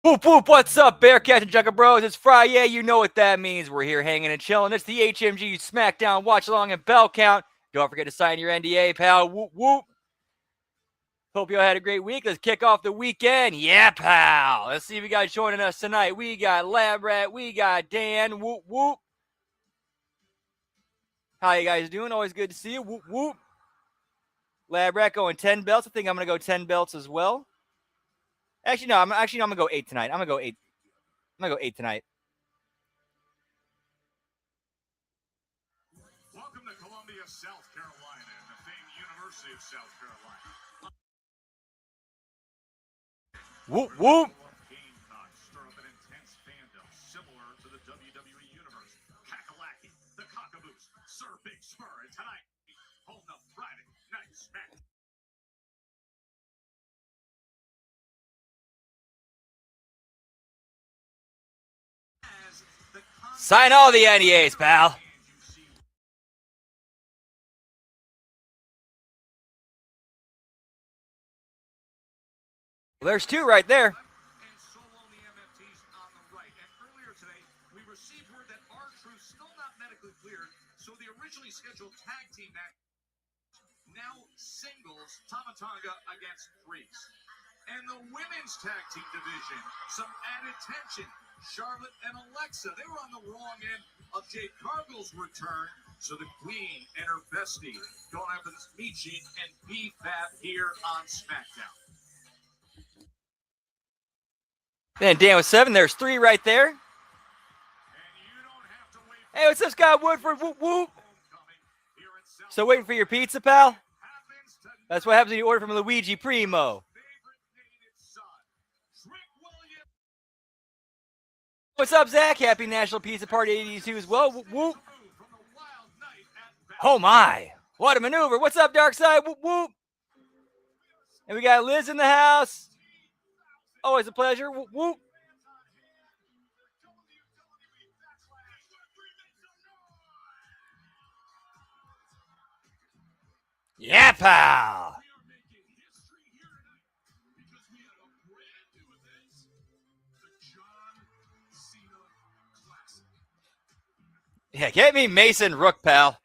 Whoop, whoop, what's up, Bearcats and Jugger Bros? It's Friyay. You know what that means. We're here hanging and chilling. It's the HMG SmackDown Watch Along and Bell Count. Don't forget to sign your NDA, pal. Whoop, whoop. Hope you all had a great week. Let's kick off the weekend. Yeah, pal. Let's see if you guys joining us tonight. We got Lab Rat. We got Dan. Whoop, whoop. How you guys doing? Always good to see you. Whoop, whoop. Lab Rat going 10 belts. I think I'm going to go 10 belts as well. Actually, no. I'm going to go 8 tonight. I'm going to go 8. I'm going to go 8 tonight. Welcome to Columbia, South Carolina, and the famed University of South Carolina. Whoop, whoop. Gamecocks stir up an intense fandom similar to the WWE Universe. Kakalaki, the Cockaboos, Sir Big Spur, and tonight, home to Friday Night SmackDown. Sign all the NDAs, pal. Well, there's 2 right there. And solo the MFTs on the right. And earlier today, we received word that R-Truth still not medically cleared, so the originally scheduled tag team match now singles Tamatanga against Freaks. And the women's tag team division, some added tension. Charlotte and Alexa, they were on the wrong end of Jade Cargill's return. So the Queen and her bestie going after this meeting and BFAB here on SmackDown. Then Dan with 7. There's 3 right there. And you don't have to wait for Hey, what's up, Scott Woodford? Whoop, whoop. So waiting for your pizza, pal? That's what happens when you order from Luigi Primo. What's up, Zach? Happy National Pizza Party 82 as well. Whoop, whoop. Oh, my. What a maneuver. What's up, Darkside? Whoop, whoop. And we got Liz in the house. Always a pleasure. Whoop, whoop. Yeah, pal. Yeah, get me Mason Rook, pal.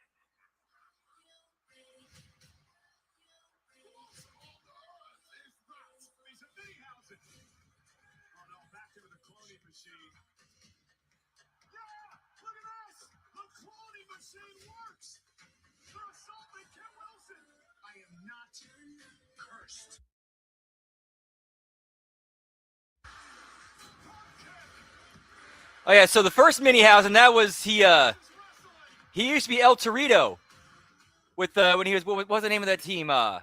Oh yeah, so the first mini house, and that was he used to be El Torito with when he was what was the name of that team? It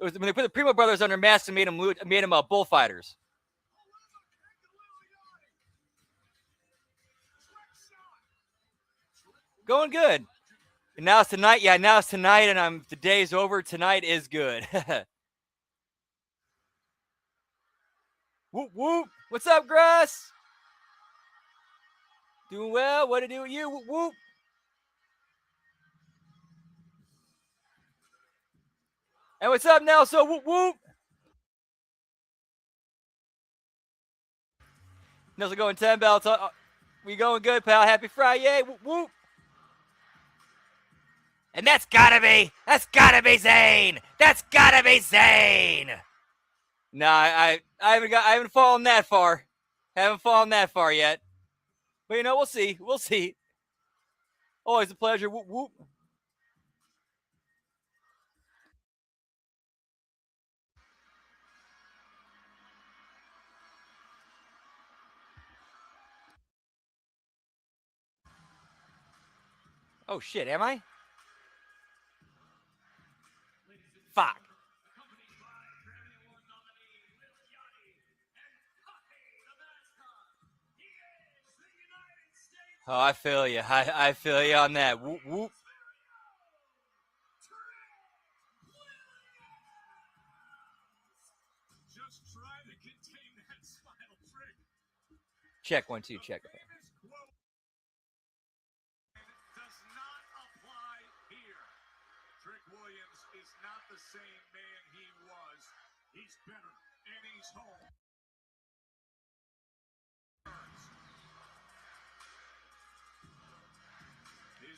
was when they put the Primo brothers under masks and made him bullfighters. Going good. And now it's tonight. Yeah, now it's tonight, and the day's over. Tonight is good. Whoop whoop. What's up, Grass? Doing well. What to do with you? Whoop whoop. And what's up, Nelson? Whoop whoop. Nelson going 10 belts. We going good, pal. Happy Friday. Whoop whoop. And that's gotta be Zayn. That's gotta be Zayn. Nah, I haven't fallen that far. Haven't fallen that far yet. But you know, we'll see. We'll see. Always a pleasure. Whoop whoop. Oh shit, am I? Fuck. Oh, I feel you. I feel you on that. Whoop, whoop. Just try to contain that smile, Trick. Check 1, 2, check. Famous quote does not apply here. Trick Williams is not the same man he was. He's better, and he's home.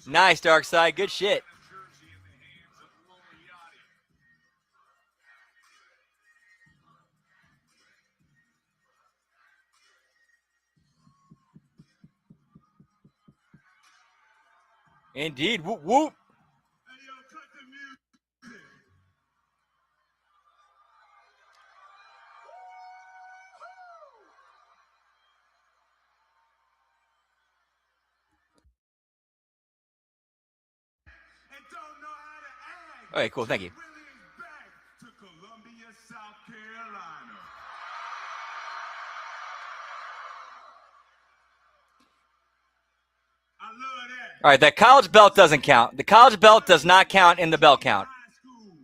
Nice, Dark Side. Good shit. Jersey in the hands of Moriarty. Indeed. Whoop, whoop. Hey, yo, cut the music. And don't know how to act. All right, cool. Thank you. Williams back to Columbia, South Carolina. I love that. All right, that college belt doesn't count. The college belt does not count in the belt count. High school.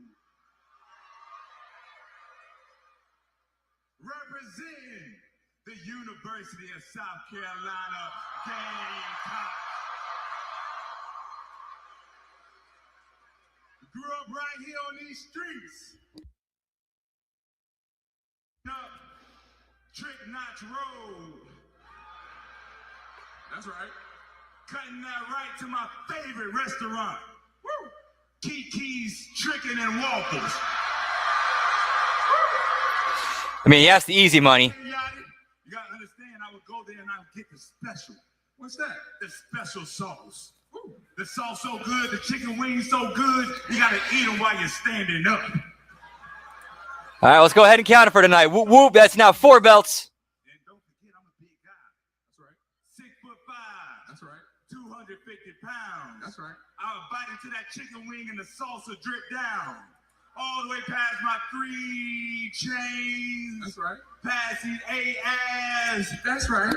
Representing the University of South Carolina Gamecocks. Grew up right here on these streets. Up Trick Notch Road. That's right. Cutting that right to my favorite restaurant. Woo! Kiki's Chicken and Waffles. I mean, he has the easy money. You gotta understand, I would go there and I would get the special. What's that? The special sauce. Ooh. The sauce so good, the chicken wings so good, you gotta eat them while you're standing up. All right, let's go ahead and count it for tonight. Whoop, whoop. That's now 4 belts. And don't forget, I'm a big guy. That's right. 6'5". That's right. 250 pounds. That's right. I would bite into that chicken wing and the salsa drip down. All the way past my 3 chains. That's right. Past these 8 ass. That's right.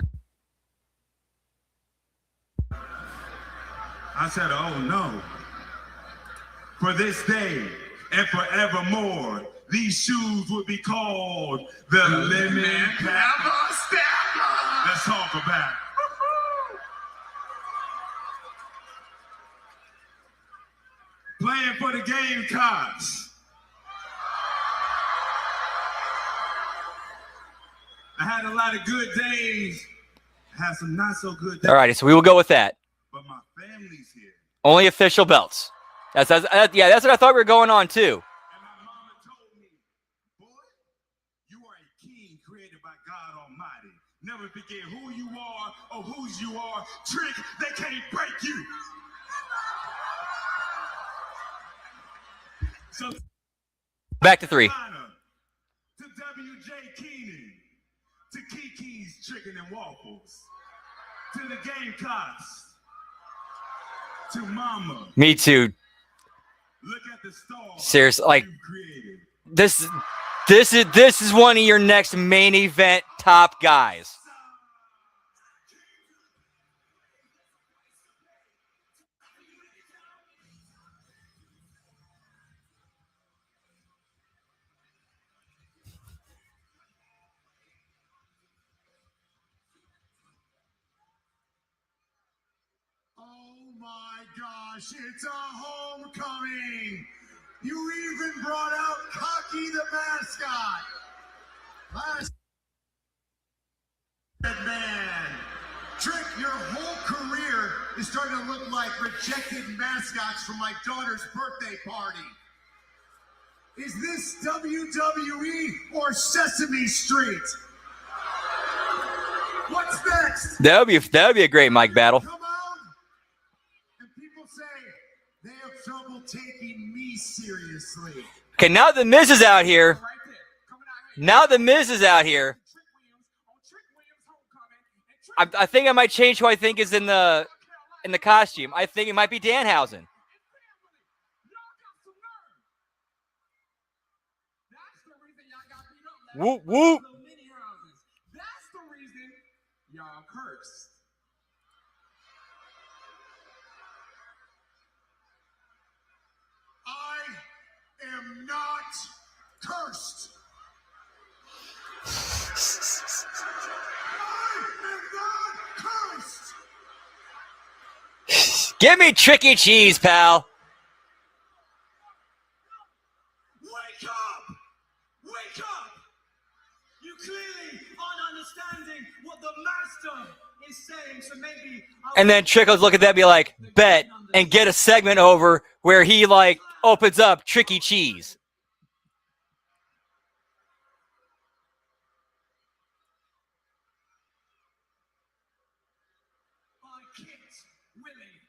I said, oh no. For this day and forevermore, these shoes would be called the Lemon Pepper Stepper. Let's talk about it. Playing for the Gamecocks. I had a lot of good days. Had some not so good days. All righty, so we will go with that. But my family's here. Only official belts. Yeah, that's what I thought we were going on too. And my mama told me, boy, you are a king created by God Almighty. Never forget who you are or whose you are. Trick, they can't break you. So Back to 3. to WJ Keenan, to Kiki's Chicken and Waffles, to the Gamecocks, to Mama. Me too. Look at the stars Seriously, like you created. this is one of your next main event top guys. Oh my gosh, it's a homecoming. You even brought out Cocky the mascot. Last man. Trick, your whole career is starting to look like rejected mascots from my daughter's birthday party. Is this WWE or Sesame Street? What's next? That would be a great mic battle. Come out, and people say they have trouble taking me seriously. Okay, now the Miz is out here. Now the Miz is out here. I think I might change who I think is in the costume. I think it might be Danhausen. Whoop whoop. That's the reason y'all curse. Give me Tricky Cheese, pal. Wake up! Wake up! You clearly aren't understanding what the master is saying, so maybe... And then Trickles look at that and be like, bet, and get a segment over where he, like, opens up Tricky Cheese. Kit Willie,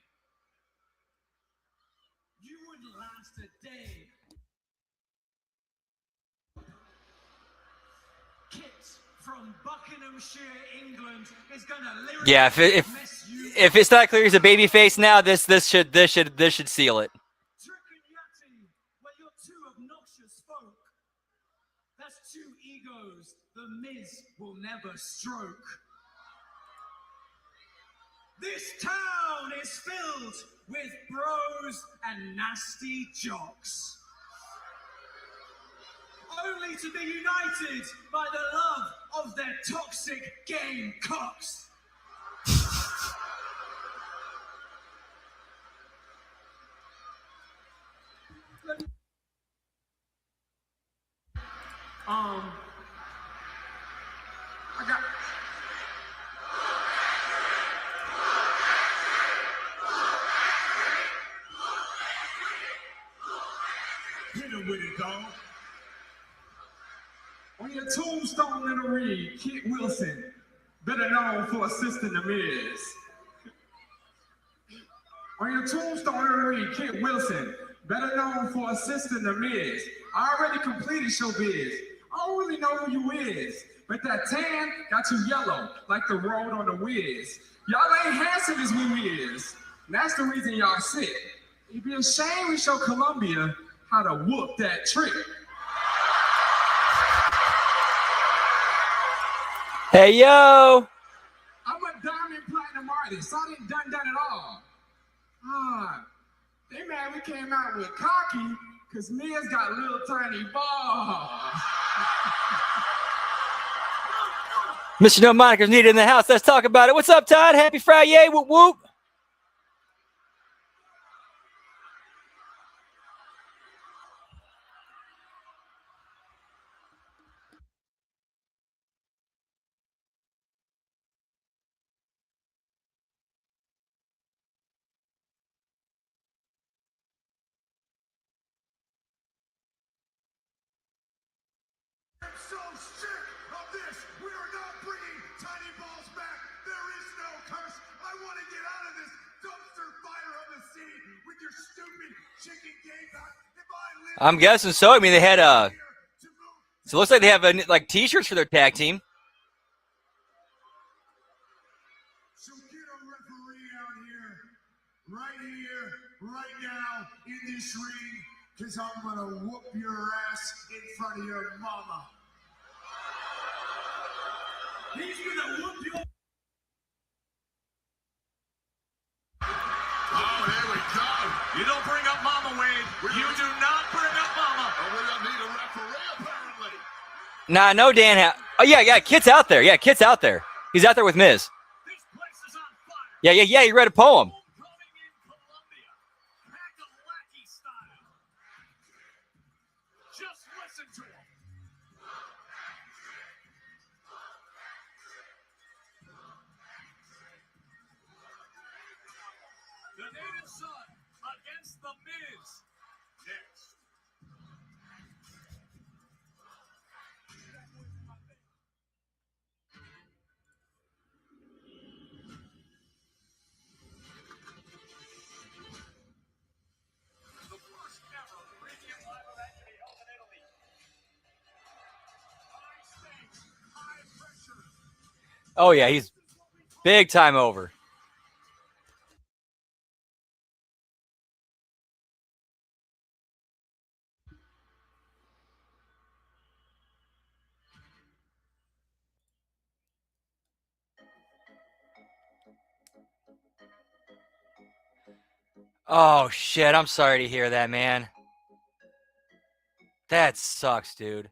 you wouldn't last a day. Kit from Buckinghamshire, England, is gonna literally mess you if it's not clear he's a babyface now, this should seal it. Well, you're two obnoxious folk. That's two egos the Miz will never stroke. This town is filled with bros and nasty jocks, only to be united by the love of their toxic game cocks. I got... Hit him with it, dog. On your tombstone in the ring, Kit Wilson, better known for assisting the Miz. On your tombstone in the ring, Kit Wilson, better known for assisting the Miz. I already completed showbiz. I don't really know who you is, but that tan got you yellow, like the road on the Wiz. Y'all ain't handsome as we is. And that's the reason y'all sick. It'd be a shame we show Columbia how to whoop that trick. Hey, yo! I'm a diamond platinum artist. I didn't done that at all. They mad we came out with cocky because Miz got little tiny balls. Mr. No Monikers needed in the house. Let's talk about it. What's up, Todd? Happy Friyay. Whoop, whoop. I'm so sick of this. We are not bringing tiny balls back. There is no curse. I want to get out of this dumpster fire of a scene with your stupid chicken game back. If I live I'm guessing so. I mean, they had so it looks like they have like t-shirts for their tag team. So get a referee out here, right now, in this ring, because I'm going to whoop your ass in front of your mama. He's going to whoop your... Oh, here we go. You don't bring up Mama, Wade. You do not bring up Mama. Oh, we don't need a referee, apparently. Nah, no Dan. Oh, yeah, Kit's out there. Yeah, Kit's out there. He's out there with Miz. This place is on fire. Yeah, he read a poem. Homecoming in Columbia. Hack-a-lackey style. Just listen to him. The native son against the Miz. Next. The first ever premium live event to be held in Italy. High stakes, high pressure. Oh, yeah, he's big time over. Oh, shit. I'm sorry to hear that, man. That sucks, dude.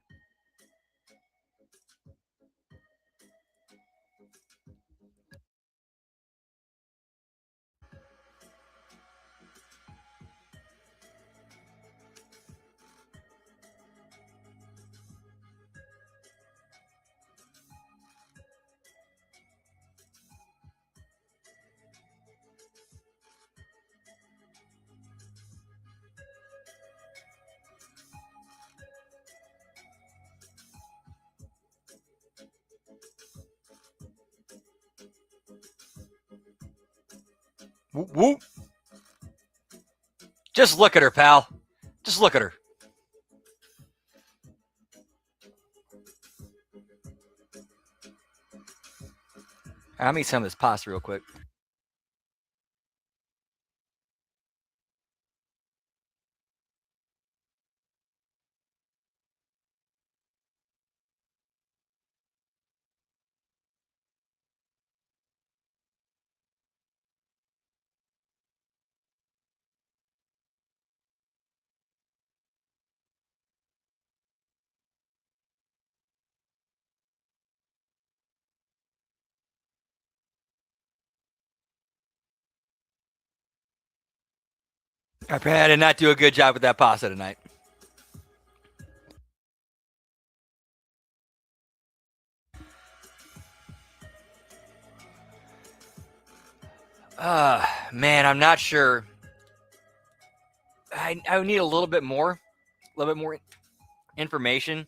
Whoop, whoop. Just look at her, pal. Just look at her. I'll eat some of this pasta real quick. Apparently, I did not do a good job with that pasta tonight. Man, I'm not sure. I would need a little bit more information.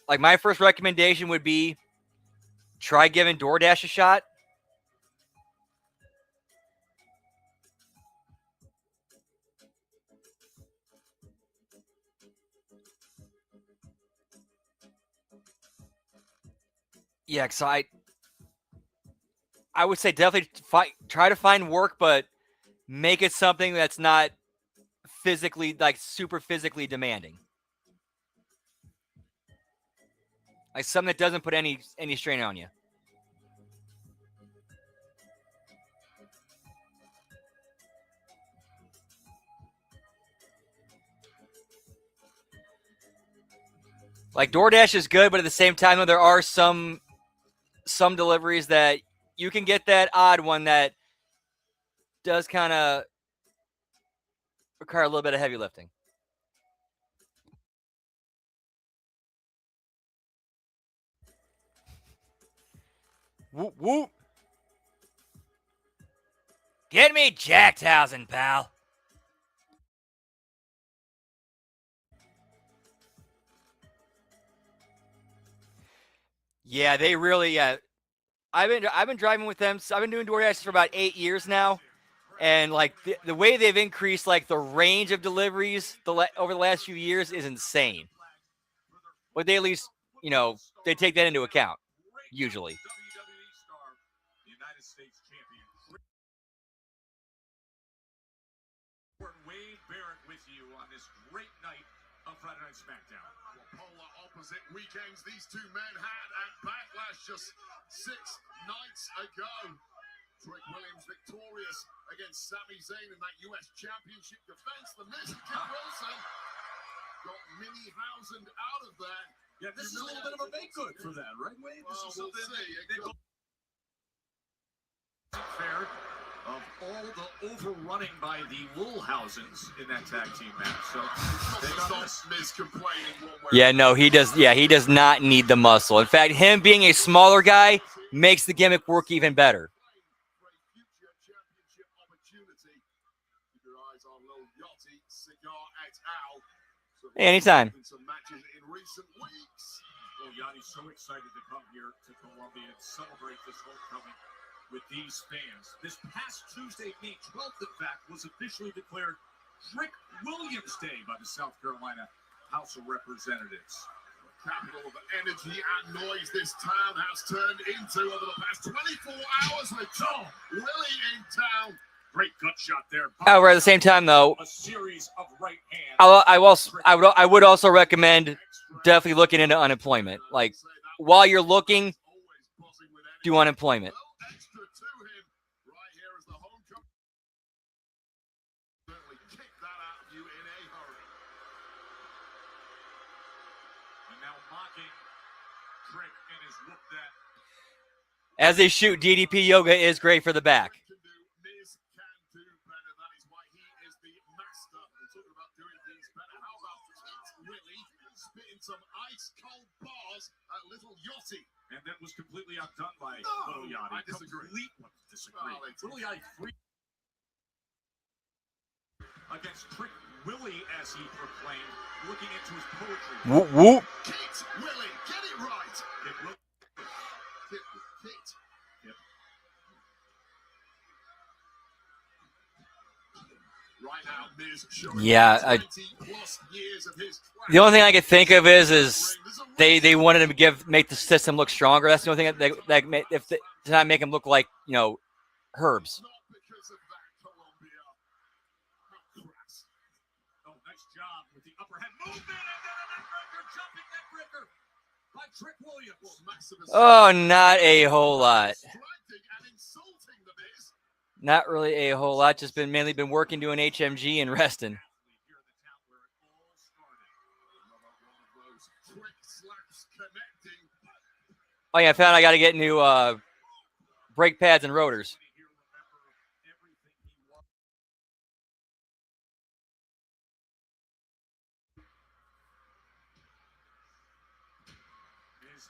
Like, my first recommendation would be try giving DoorDash a shot. Yeah, so I would say definitely try to find work, but make it something that's not physically, like, super physically demanding. Like something that doesn't put any strain on you. Like, DoorDash is good, but at the same time, though, there are some deliveries that you can get that odd one that does kind of require a little bit of heavy lifting. Whoop, whoop. Get me Jackhausen, pal. Yeah, they really. I've been driving with them. So I've been doing DoorDash for about 8 years now, and like the way they've increased like the range of deliveries over the last few years is insane. But they at least they take that into account usually. United States champion. Wade Barrett with you on this great night of Friday Night SmackDown. Well, polar opposite weekends these two men had at Backlash just 6 nights ago. Trick Williams victorious against Sami Zayn in that US Championship defense. The Miz and Kid Wilson got Minnie-housened out of there. Yeah, this is a little bit of a make good for that, right, Wade? This is something fair of all the overrunning by the Woolhousens in that tag team match. So Miz complaining. Yeah, no, he does. Yeah, he does not need the muscle. In fact, him being a smaller guy makes the gimmick work even better. Anytime. Well, Yanni's so excited to come here to Columbia and celebrate this homecoming with these fans. This past Tuesday, May 12th, in fact, was officially declared Trick Williams Day by the South Carolina House of Representatives. Capital of energy and noise this town has turned into over the past 24 hours with Tom Willie in town. Great gut shot there. However, at the same time, though, a series of right hands. I would also recommend definitely looking into unemployment. Like, while you're looking, do unemployment. As they shoot, DDP yoga is great for the back. Some ice cold bars at Little Yachty. And that was completely outdone by Little Yachty. I disagree. Little Yachty against Trick Willie, as he proclaimed, looking into his poetry. Whoop, whoop. Kit Willie, get it right. Kit. Yeah, the only thing I could think of is they wanted to make the system look stronger. That's the only thing to not make him look like Herbs. Oh, nice job with the upper head movement and then a neckbreaker, jumping neckbreaker by Trick Williams. Oh, not a whole lot. Not really a whole lot. Just mainly been working doing HMG and resting. Oh yeah, I found I got to get new brake pads and rotors.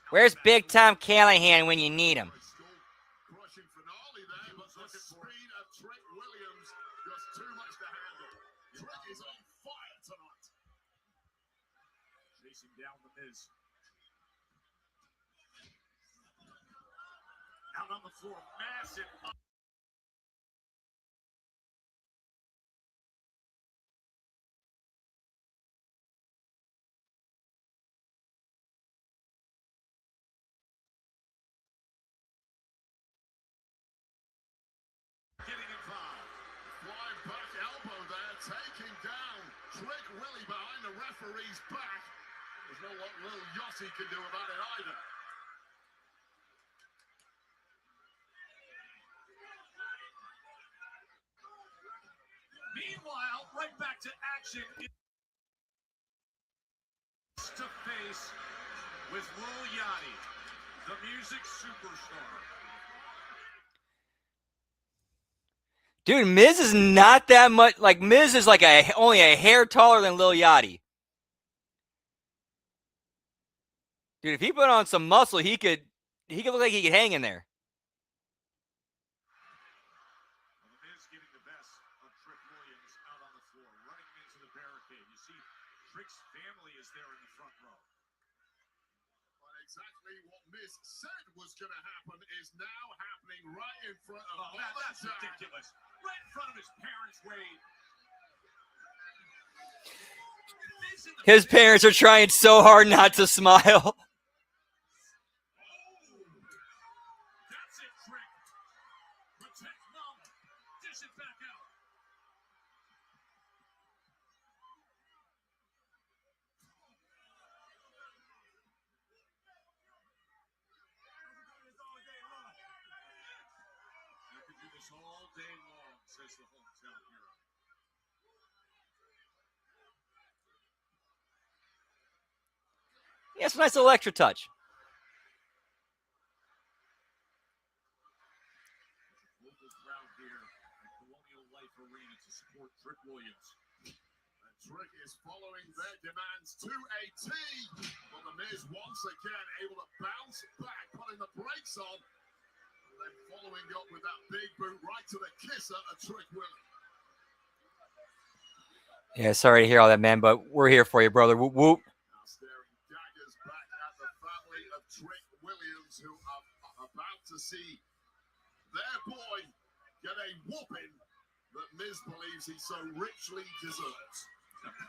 Where's Big Tom Callahan when you need him? Chasing down the Miz. Out on the floor, massive. Getting involved. Flying back elbow there, taking down Trick Willie behind the referee's back. There's no what little Yossi can do about it either. Meanwhile, right back to action. To face with Lil Yachty, the music superstar. Dude, Miz is not that much. Like, Miz is like only a hair taller than Lil Yachty. Dude, if he put on some muscle, he could look like he could hang in there. Miz getting the best of Trick Williams out on the floor, running into the barricade. You see, Trick's family is there in the front row. Well, exactly what Miz said was going to happen is now happening right in front of that's ridiculous. Right in front of his parents, Wade. His parents are trying so hard not to smile. That's it, Trick. Protect mom. Dish it back out. You can do this all day long, says the hometown hero. Yeah, it's a nice little extra touch. Local crowd here at Colonial Life Arena to support Trick Williams. And Trick is following their demands to a T. But the Miz once again able to bounce back, putting the brakes on. And then following up with that big boot right to the kisser of Trick Willie. Yeah, sorry to hear all that, man, but we're here for you, brother. Whoop, whoop. Now staring daggers back at the family of Trick Williams, who are about to see their boy get a whooping that Miz believes he so richly deserves.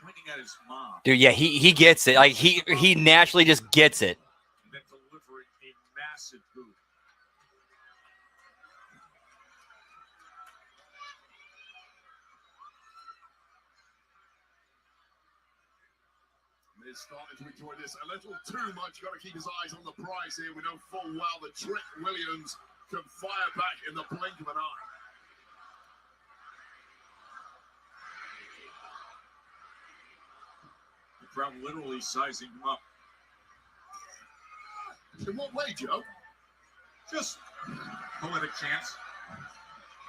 Pointing at his mom. Dude, yeah, he gets it. Like he naturally just gets it. And then delivering a massive boot. Miz starting to enjoy this a little too much. Got to keep his eyes on the prize here. We know full well that Trick Williams can fire back in the blink of an eye. The crowd literally sizing him up. In what way, Joe? Just poetic chance.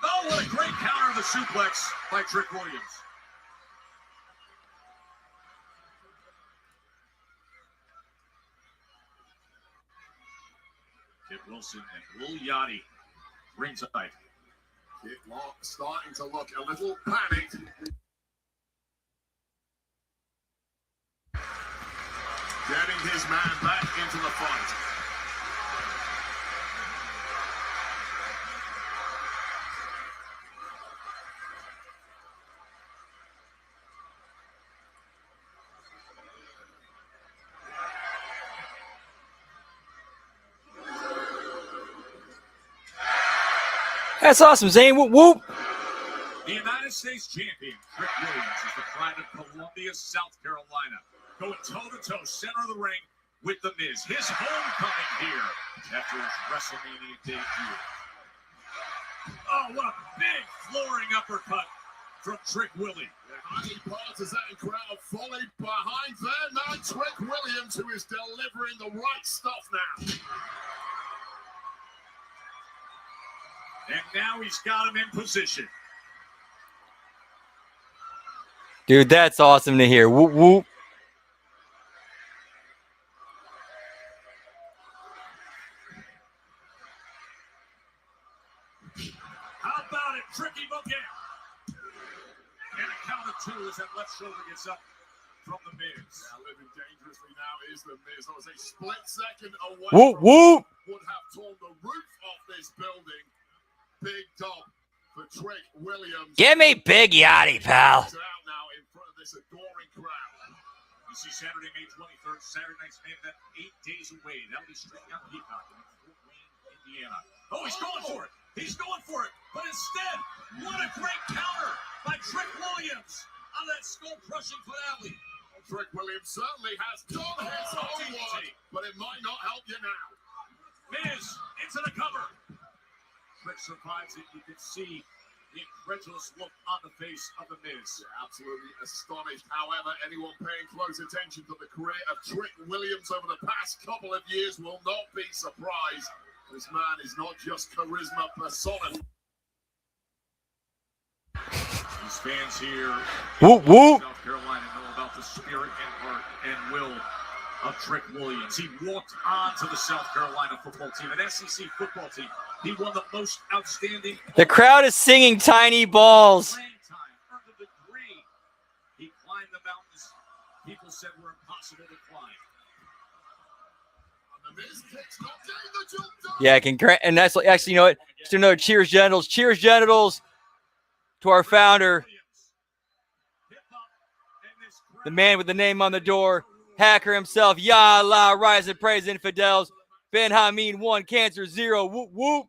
Oh, what a great counter of the suplex by Trick Williams. Kid Wilson and Lil Yachty ringside. Kid Lock starting to look a little panicked. Getting his man back into the fight. That's awesome, Zane. Whoop, whoop. The United States champion, Trick Williams, is the pride of Columbia, South Carolina, going toe-to-toe, center of the ring with The Miz. His homecoming here after his WrestleMania debut. Oh, what a big flooring uppercut from Trick Willie. Highly partisan crowd followed behind their man, Trick Williams, who is delivering the right stuff now. And now he's got him in position. Dude, that's awesome to hear. Whoop, whoop. How about it, Tricky Bookend? And a count of two as that left shoulder gets up from The Miz. Now living dangerously now is The Miz. That was a split second away Whoop, from whoop. would have torn the roof off this building. Big dub for Trick Williams. Give me Big Yachty, pal. He's out now in front of this adoring crowd. You see Saturday, May 23rd, Saturday night's main event, 8 days away. That'll be straight out Peacock in Fort Wayne, Indiana. Oh, he's going for it. He's going for it. But instead, what a great counter by Trick Williams on that skull-crushing finale. Trick Williams certainly has done his homework, but it might not help you now. Miz into the cover. Trick survives it. You can see the incredulous look on the face of The Miz. Yeah, absolutely astonished. However, anyone paying close attention to the career of Trick Williams over the past couple of years will not be surprised. This man is not just charisma persona. These fans here Whoop, in whoop. South Carolina know about the spirit and heart and will of Trick Williams. He walked on to the South Carolina football team, an SEC football team. He won the most outstanding. The crowd is singing Tiny Balls. Playing time, earned a degree. He climbed the mountains people said were impossible to climb. And the Miz kicks not getting the job done. Yeah, and that's actually, you know what? Just another cheers genitals. Cheers genitals to our founder, the man with the name on the door, Hacker himself. Ya Allah, rise and praise infidels. Ben Hameen 1, Cancer 0. Whoop, whoop.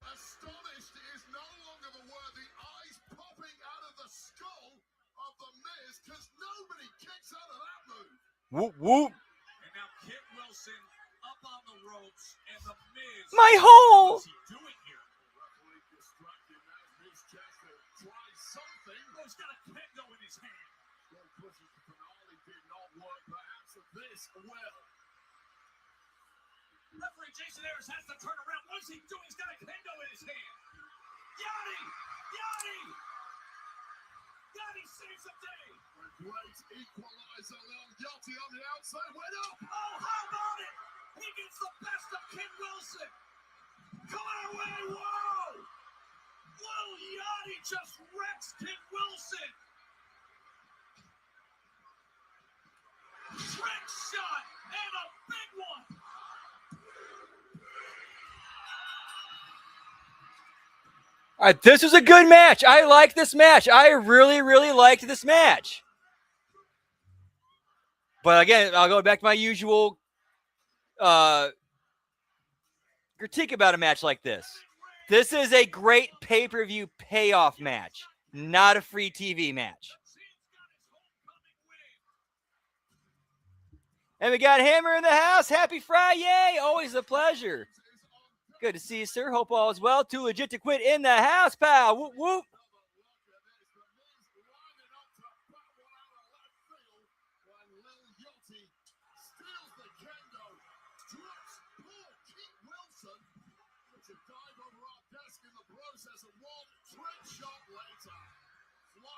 Astonished is no longer the word. The eyes popping out of the skull of The Miz, because nobody kicks out of that move. Whoop, whoop. And now Kit Wilson up on the ropes, and The Miz. My hole. What's he doing here? Referee distracted now. Miz chance to try something. Oh, he's got a kendo in his hand. Well, crushing finale did not work. Perhaps this will. Referee Jason Ayers has to turn around. What is he doing? He's got a kendo in his hand. Yachty! Yachty! Yachty saves the day. A great equalizer. Little Yachty on the outside. Went up. Oh, how about it? He gets the best of Kid Wilson. Come our way. Whoa! Little Yachty just wrecks Kid Wilson. Trick shot and a big one. All right, this was a good match. I like this match. I really, really liked this match. But again, I'll go back to my usual critique about a match like this. This is a great pay-per-view payoff match, not a free TV match. And we got Hammer in the house. Happy Friyay. Always a pleasure. Good to see you, sir. Hope all is well. Too legit to quit in the house, pal. Whoop, whoop.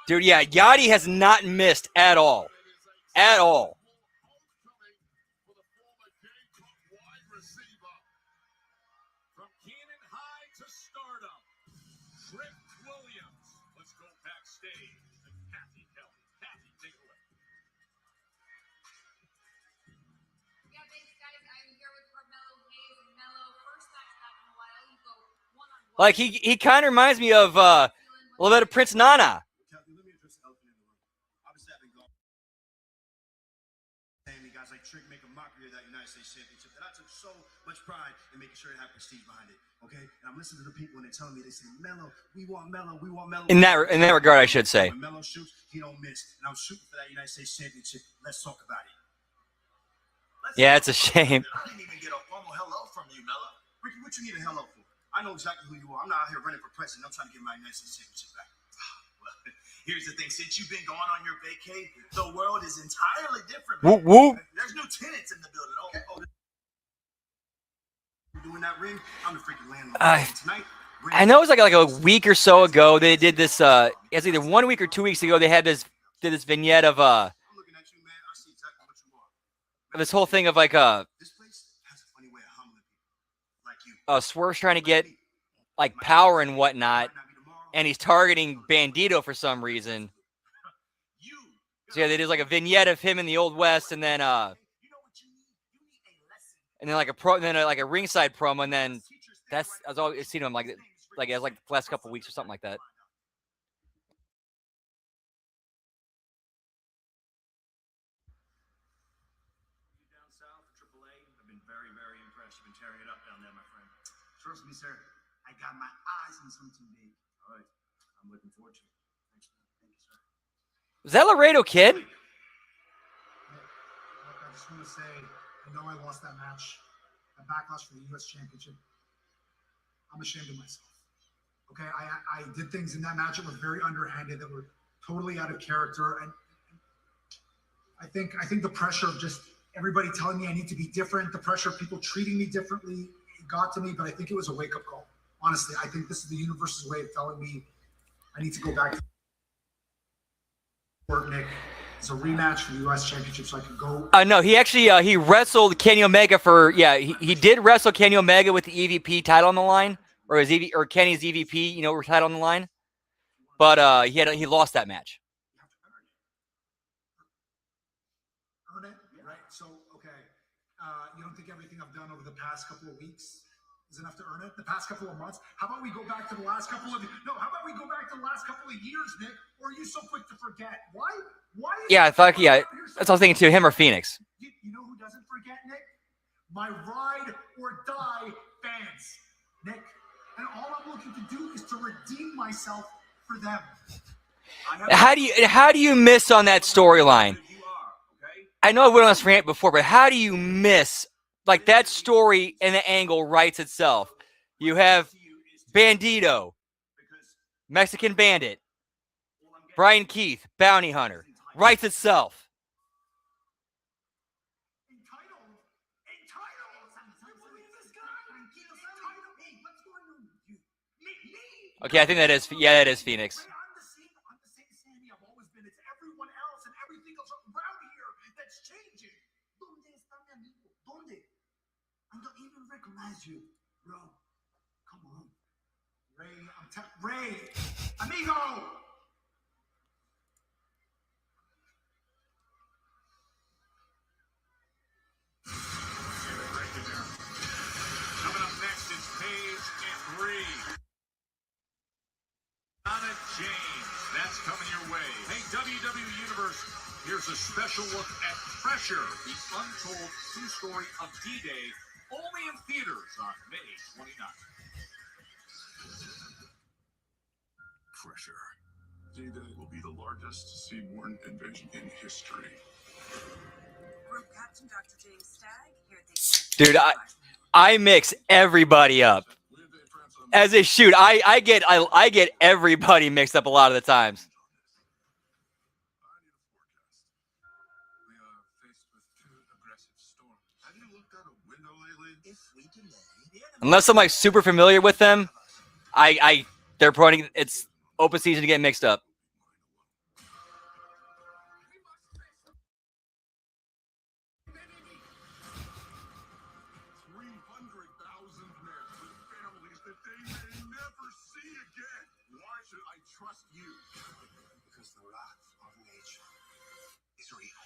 Dude, yeah, Yachty has not missed at all. At all. From Cannon High to stardom, Trick Williams. Let's go backstage to Kathy Kelly. Kathy, take it away. Yeah, thanks, guys. I'm here with Like he kind of reminds me of a little bit of Prince Nana. Captain, let me address the elephant in the room. Obviously, I've been going. Guys like Trick make a mockery of that United States Championship that I took so much pride in making sure it had prestige behind it. Okay, and I'm listening to the people and they're telling me, they say, Mello, we want Mello, we want Mello. In that regard, I should say. When Mello shoots, he don't miss, and I'm shooting for that United States Championship. Let's talk about it. Yeah, it's a shame. I didn't even get a formal hello from you, Mello. Ricky, what you need a hello for? I know exactly who you are. I'm not out here running for president. I'm trying to get my United States Championship back. Well, here's the thing. Since you've been going on your vacay, the world is entirely different. Whoop, whoop. There's new tenants in the building. Oh, doing that ring, I'm the freaking landlord. Tonight, I know it was like a week or so ago they did this. It's either 1 week or 2 weeks ago they had this vignette of I'm looking at you, man. I see exactly what you are. this whole thing of like This place has a funny way of humbling people like you. Swerve's trying to get like power and whatnot, and he's targeting Bandito for some reason. So yeah, they did like a vignette of him in the Old West, and then like a ringside promo, and then I was always seen him like it was like the last couple of weeks or something like that. Down south, AAA, I've been very, very impressed. You've been tearing it up down there, my friend. Trust me, sir. I got my eyes on something big. All right, I'm looking forward to it. Thanks, man. Thank you, sir. Was that Laredo Kid? Look, I just want to say, I know I lost that match, a backlash for the U.S. Championship. I'm ashamed of myself. Okay, I did things in that match that were very underhanded, that were totally out of character, and I think the pressure of just everybody telling me I need to be different, the pressure of people treating me differently, it got to me. But I think it was a wake-up call. Honestly, I think this is the universe's way of telling me I need to go back to work, Nick. It's a rematch for the U.S. Championship, so I could go. No, he actually he wrestled Kenny Omega for he did wrestle Kenny Omega with the EVP title on the line, or Kenny's EVP title on the line, but he lost that match. Earn it, right? So okay, you don't think everything I've done over the past couple of weeks is enough to earn it? The past couple of months? How about we go back to the last couple of years, Nick? Or are you so quick to forget? Why? Yeah, I thought that's what I was thinking too. Him or Phoenix. You know who doesn't forget, Nick? My ride or die fans, Nick. And all I'm looking to do is to redeem myself for them. How do you miss on that storyline? I know I went on this rant before, but how do you miss like that story and the angle writes itself? You have Bandito, Mexican Bandit, Brian Keith, Bounty Hunter, writes itself. Okay, I think that is Phoenix. I'm the same Sandy I've always been. It's everyone else and everything else around here that's changing. ¿Dónde está mi amigo? ¿Dónde? I don't even recognize you, bro. Come on, Ray. Ray, amigo. Coming up next is Page and Reed. Anna James, that's coming your way. Hey, WWE Universe, here's a special look at Pressure, the untold true story of D-Day, only in theaters on May 29th. Pressure. D-Day will be the largest seaborne invasion in history. Group Captain Dr. James Stagg here at the Dude, I mix everybody up. As a shoot, I get everybody mixed up a lot of the times. Unless I'm like super familiar with them, they're probably it's open season to get mixed up. Trust you. Because the wrath of nature is real.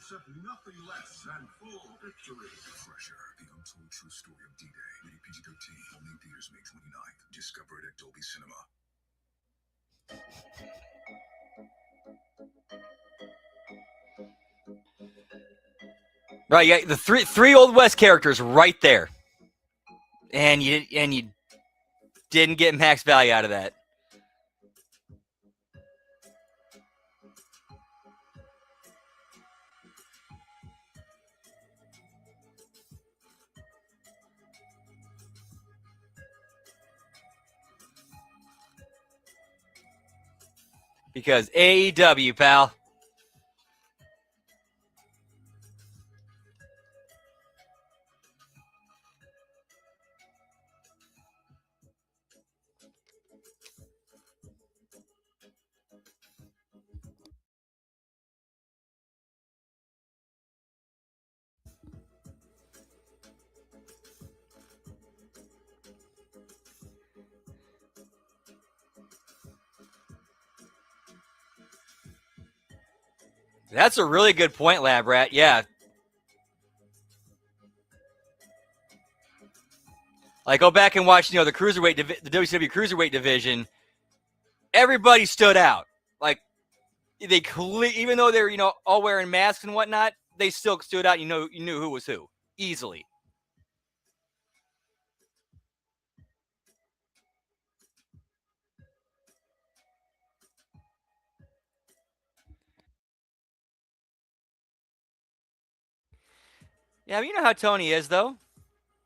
accept nothing less than full victory. Pressure, the untold true story of D-Day. Rated PG-13, only in theaters May 29th. Discover it at Dolby Cinema. Right, yeah, the three Old West characters right there, and you didn't get max value out of that. Because AEW, pal. That's a really good point, Lab Rat. Yeah. Like, go back and watch, the cruiserweight, the WCW cruiserweight division. Everybody stood out. Like, even though they're, all wearing masks and whatnot, they still stood out. You knew who was who easily. Yeah, but you know how Tony is, though.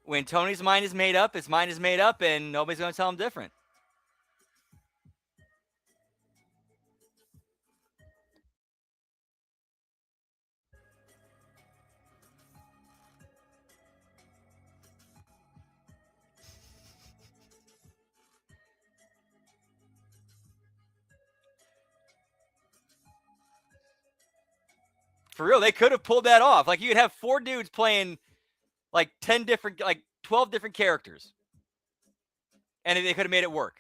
When Tony's mind is made up, his mind is made up, and nobody's going to tell him different. For real, they could have pulled that off. Like, you could have 4 dudes playing, like, 12 different characters. And they could have made it work.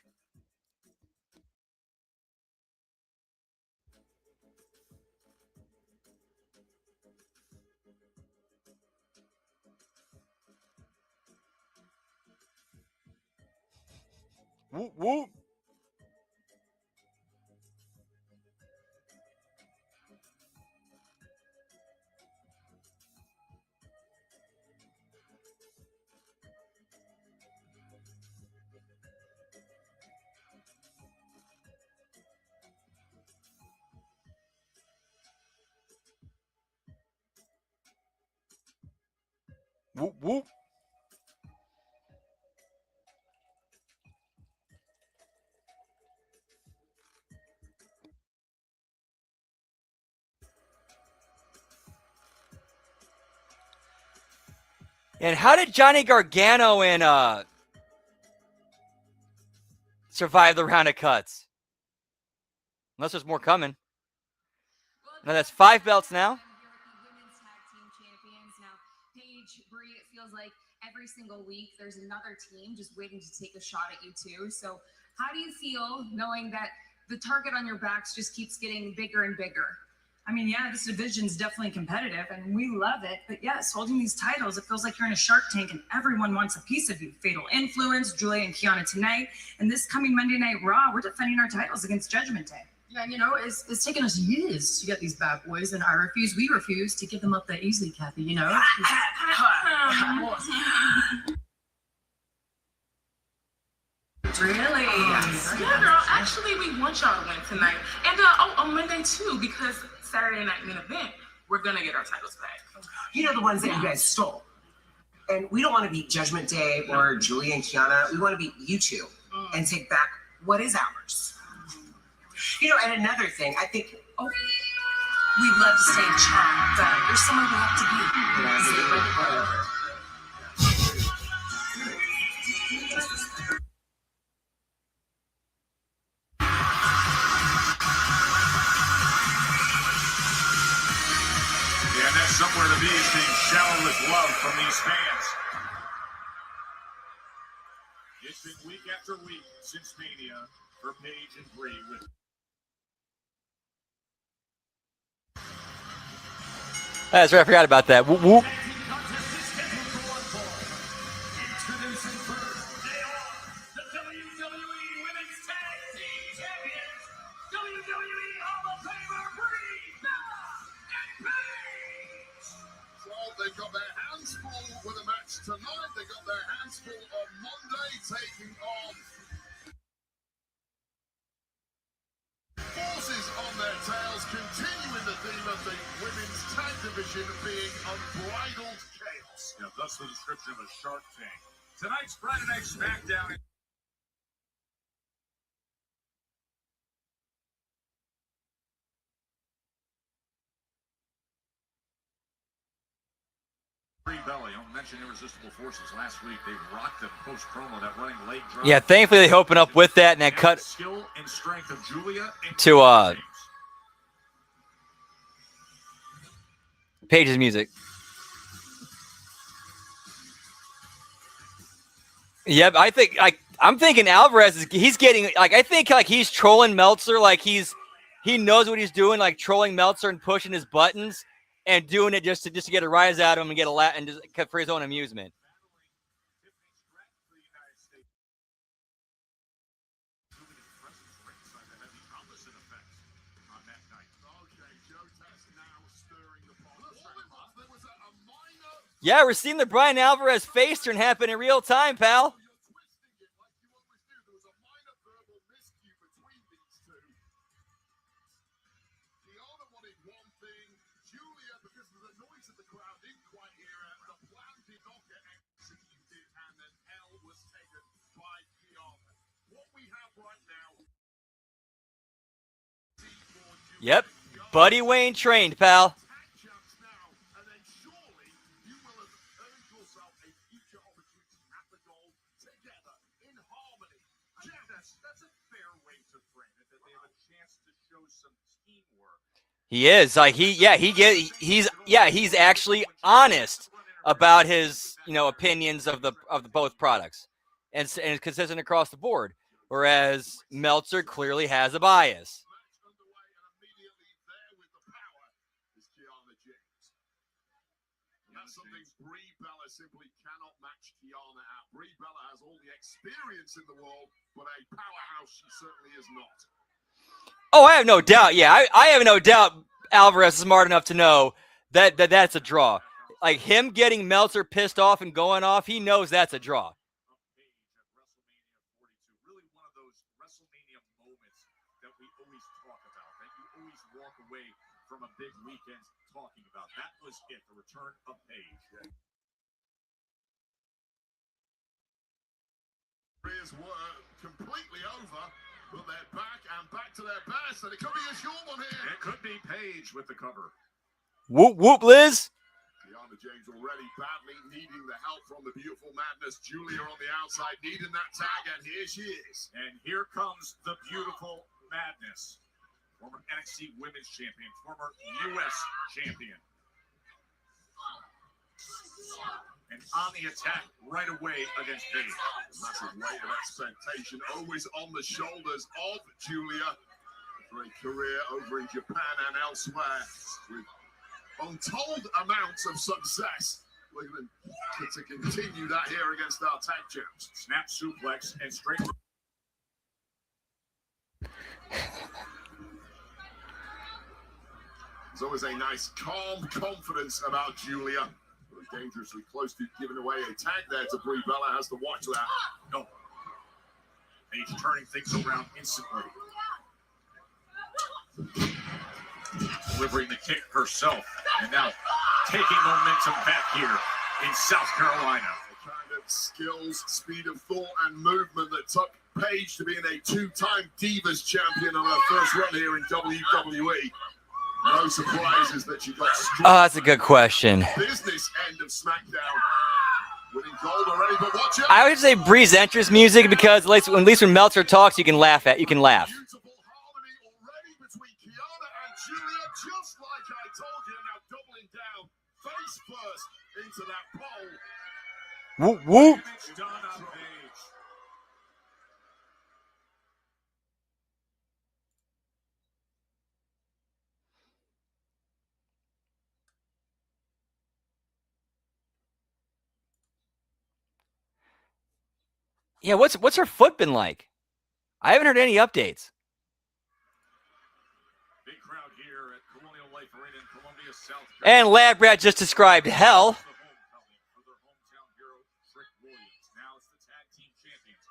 Whoop, whoop. Whoop, whoop. And how did Johnny Gargano and survive the round of cuts? Unless there's more coming. No, that's 5 belts now. Women's tag team champions now. Paige, Brie, it feels like every single week there's another team just waiting to take a shot at you too. So how do you feel knowing that the target on your backs just keeps getting bigger and bigger? I mean, yeah, this division's definitely competitive and we love it. But yes, holding these titles, it feels like you're in a Shark Tank and everyone wants a piece of you. Fatal Influence, Julia and Kiana tonight. And this coming Monday Night Raw, we're defending our titles against Judgment Day. Yeah, it's taken us years to get these bad boys, and we refuse to give them up that easily, Kathy, Really? Yeah, girl. Actually, we want y'all to win tonight. And on Monday, too, because Saturday night main event, we're going to get our titles back. The ones that you guys stole. And we don't want to beat Judgment Day or Julia and Kiana. We want to beat you two and take back what is ours. And another thing, I think, We'd love to stay charmed, but there's someone we have to be. Yeah, that's somewhere to be is being showered with love from these fans. It's been week after week since Mania for Paige and Brie with That's right. I forgot about that. Whoop, whoop. Introducing first, they are the WWE Women's Tag Team Champions, WWE Hall of Famer Brie Bella and Paige. Well, they got their hands full with a match tonight. They got their hands full on Monday, taking on forces on their tails, continuing the theme of the women's tag division being unbridled chaos. Yeah, thus the description of a Shark Tank. Tonight's Friday Night SmackDown. Brie Bella, you mentioned Irresistible Forces last week. They rocked the post promo, that running leg drop. Yeah, thankfully they open up with that and that cut Skill and strength of Julia to Paige's music. Yep, I'm thinking Alvarez he's getting I think he's trolling Meltzer, he knows what he's doing, trolling Meltzer and pushing his buttons and doing it just to get a rise out of him and get a and just for his own amusement. Yeah, we're seeing the Bryan Alvarez face turn happen in real time, pal. Yep, Buddy Wayne trained, pal. He is he's actually honest about his opinions of both products, and it's consistent across the board. Whereas Meltzer clearly has a bias. That's something Brie Bella simply cannot match Kiana at. Brie Bella has all the experience in the world, but a powerhouse she certainly is not. Oh, I have no doubt. Yeah, I have no doubt Alvarez is smart enough to know that's a draw. Like him getting Meltzer pissed off and going off, he knows that's a draw. Really one of those WrestleMania moments that we always talk about, that you always walk away from a big weekend talking about. That was it, the return of Paige. Careers were completely over, but they're back and back to their best, and it could be a short one here. It could be Paige with the cover. Whoop, whoop, Liz. Kiana James already badly needing the help from the beautiful Madness. Julia on the outside needing that tag, and here she is. And here comes the beautiful Madness. Former NXT Women's Champion, former U.S. Champion. And on the attack right away against Paige. Massive weight of expectation always on the shoulders of Julia. A great career over in Japan and elsewhere with untold amounts of success. Looking to continue that here against our tag champs. Snap suplex and straight. There's always a nice calm confidence about Julia. Dangerously close to giving away a tag there to Brie Bella. Has to watch that. No. Paige turning things around instantly. Delivering the kick herself. And now taking momentum back here in South Carolina. The kind of skills, speed of thought, and movement that took Paige to being a two-time Divas champion on her first run here in WWE. No surprises that she got struck. Oh, that's a good question. Business end of SmackDown. Winning gold already, but watch out. I would say Bree's entrance music because at least when Meltzer talks, you can laugh. Beautiful harmony already between Kiana and Julia, just like I told you. Now doubling down, face first into that pole. Whoop, whoop. Done on Paige. Yeah, what's her foot been like? I haven't heard any updates. Big crowd here at Colonial Life Arena in Columbia, South And Lab Rat just described hell. For their hometown hero, Trick Williams. Now it's the tag team champions,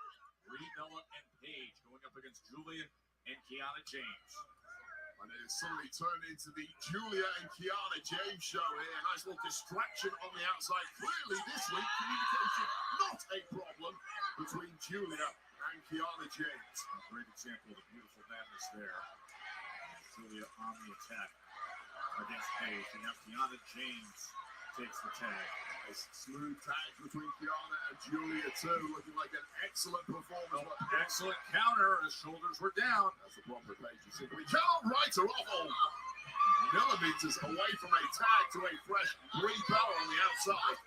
Brie Bella and Paige, going up against Julia and Kiana James. And then it suddenly turned into the Julia and Kiana James show here. Nice little distraction on the outside. Clearly this week, communication not a problem between Julia and Kiana James. A great example of the beautiful madness there. Julia on the attack against Paige. And now Kiana James takes the tag. Nice smooth tag between Kiana and Julia too. Looking like an excellent performance. Excellent counter. His shoulders were down. That's the proper Paige. You simply can't write her off. Millimeters away from a tag to a fresh Brie Bella on the outside.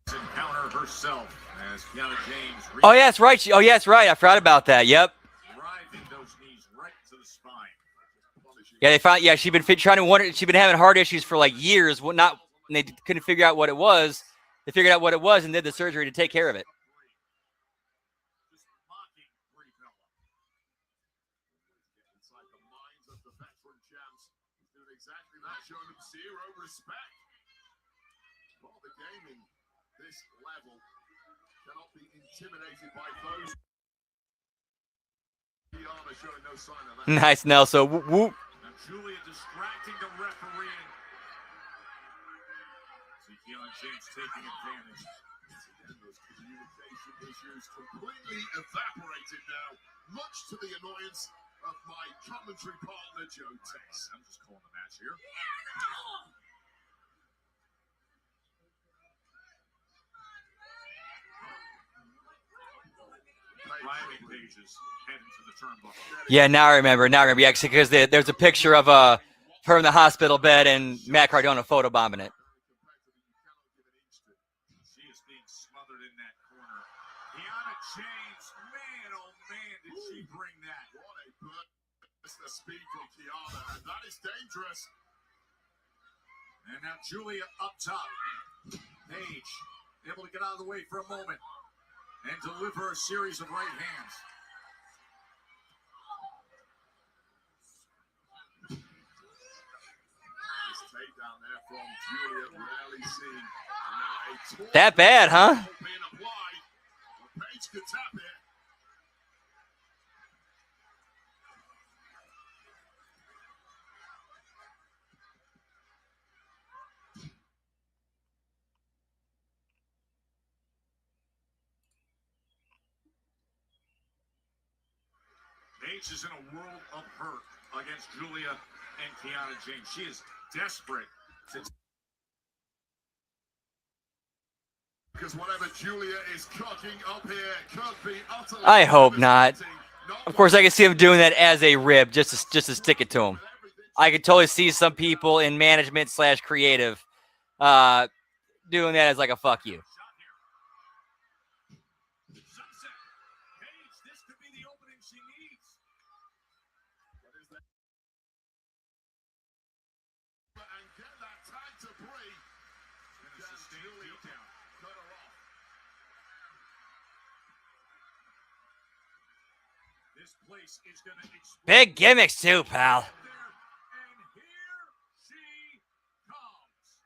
Encounter herself as Kiana James. Oh yeah, that's right. Oh yeah, that's right. I forgot about that. Yep. Driving those knees right to the spine. Yeah, they found. Yeah, she'd been trying to wonder. She'd been having heart issues for like years. And they couldn't figure out what it was. They figured out what it was and did the surgery to take care of it. Just mocking Brie Bella. Inside the minds of the veteran champs. He's doing exactly that, showing them zero respect. Well, the gaming this level cannot be intimidated by foes. Kiana showing no sign of that. Nice, Nelson. Whoop, whoop. Now Julia distracting the referee. See Kiana James taking advantage. Again, those communication issues completely evaporated now, much to the annoyance of my commentary partner, Joe Tex. I'm just calling the match here. Riley Pages heading to the turnbuckle. Yeah, now I remember. Yeah, because there's a picture of her in the hospital bed and Matt Cardona photobombing it. She is being smothered in that corner. Kiana James, man, oh man, did she bring that? What a burst of speed from Kiana, and that is dangerous. And now Julia up top. Paige able to get out of the way for a moment and deliver a series of right hands. This takedown there from Julia, rarely seen. And now a That bad, huh? being applied. Well, Paige could tap it. Paige is in a world of hurt against Julia and Kiana James. She is desperate to Because whatever Julia is cooking up here could be utterly I hope not. devastating. Of course, I can see him doing that as a rib, just to stick it to him. I could totally see some people in management / creative doing that as like a fuck you. Sunset. Paige, this could be the opening she needs. And get that tag to Brie. Gonna sustain a beatdown. Cut her off. This place is gonna explode. Big gimmicks too, pal. And here she comes.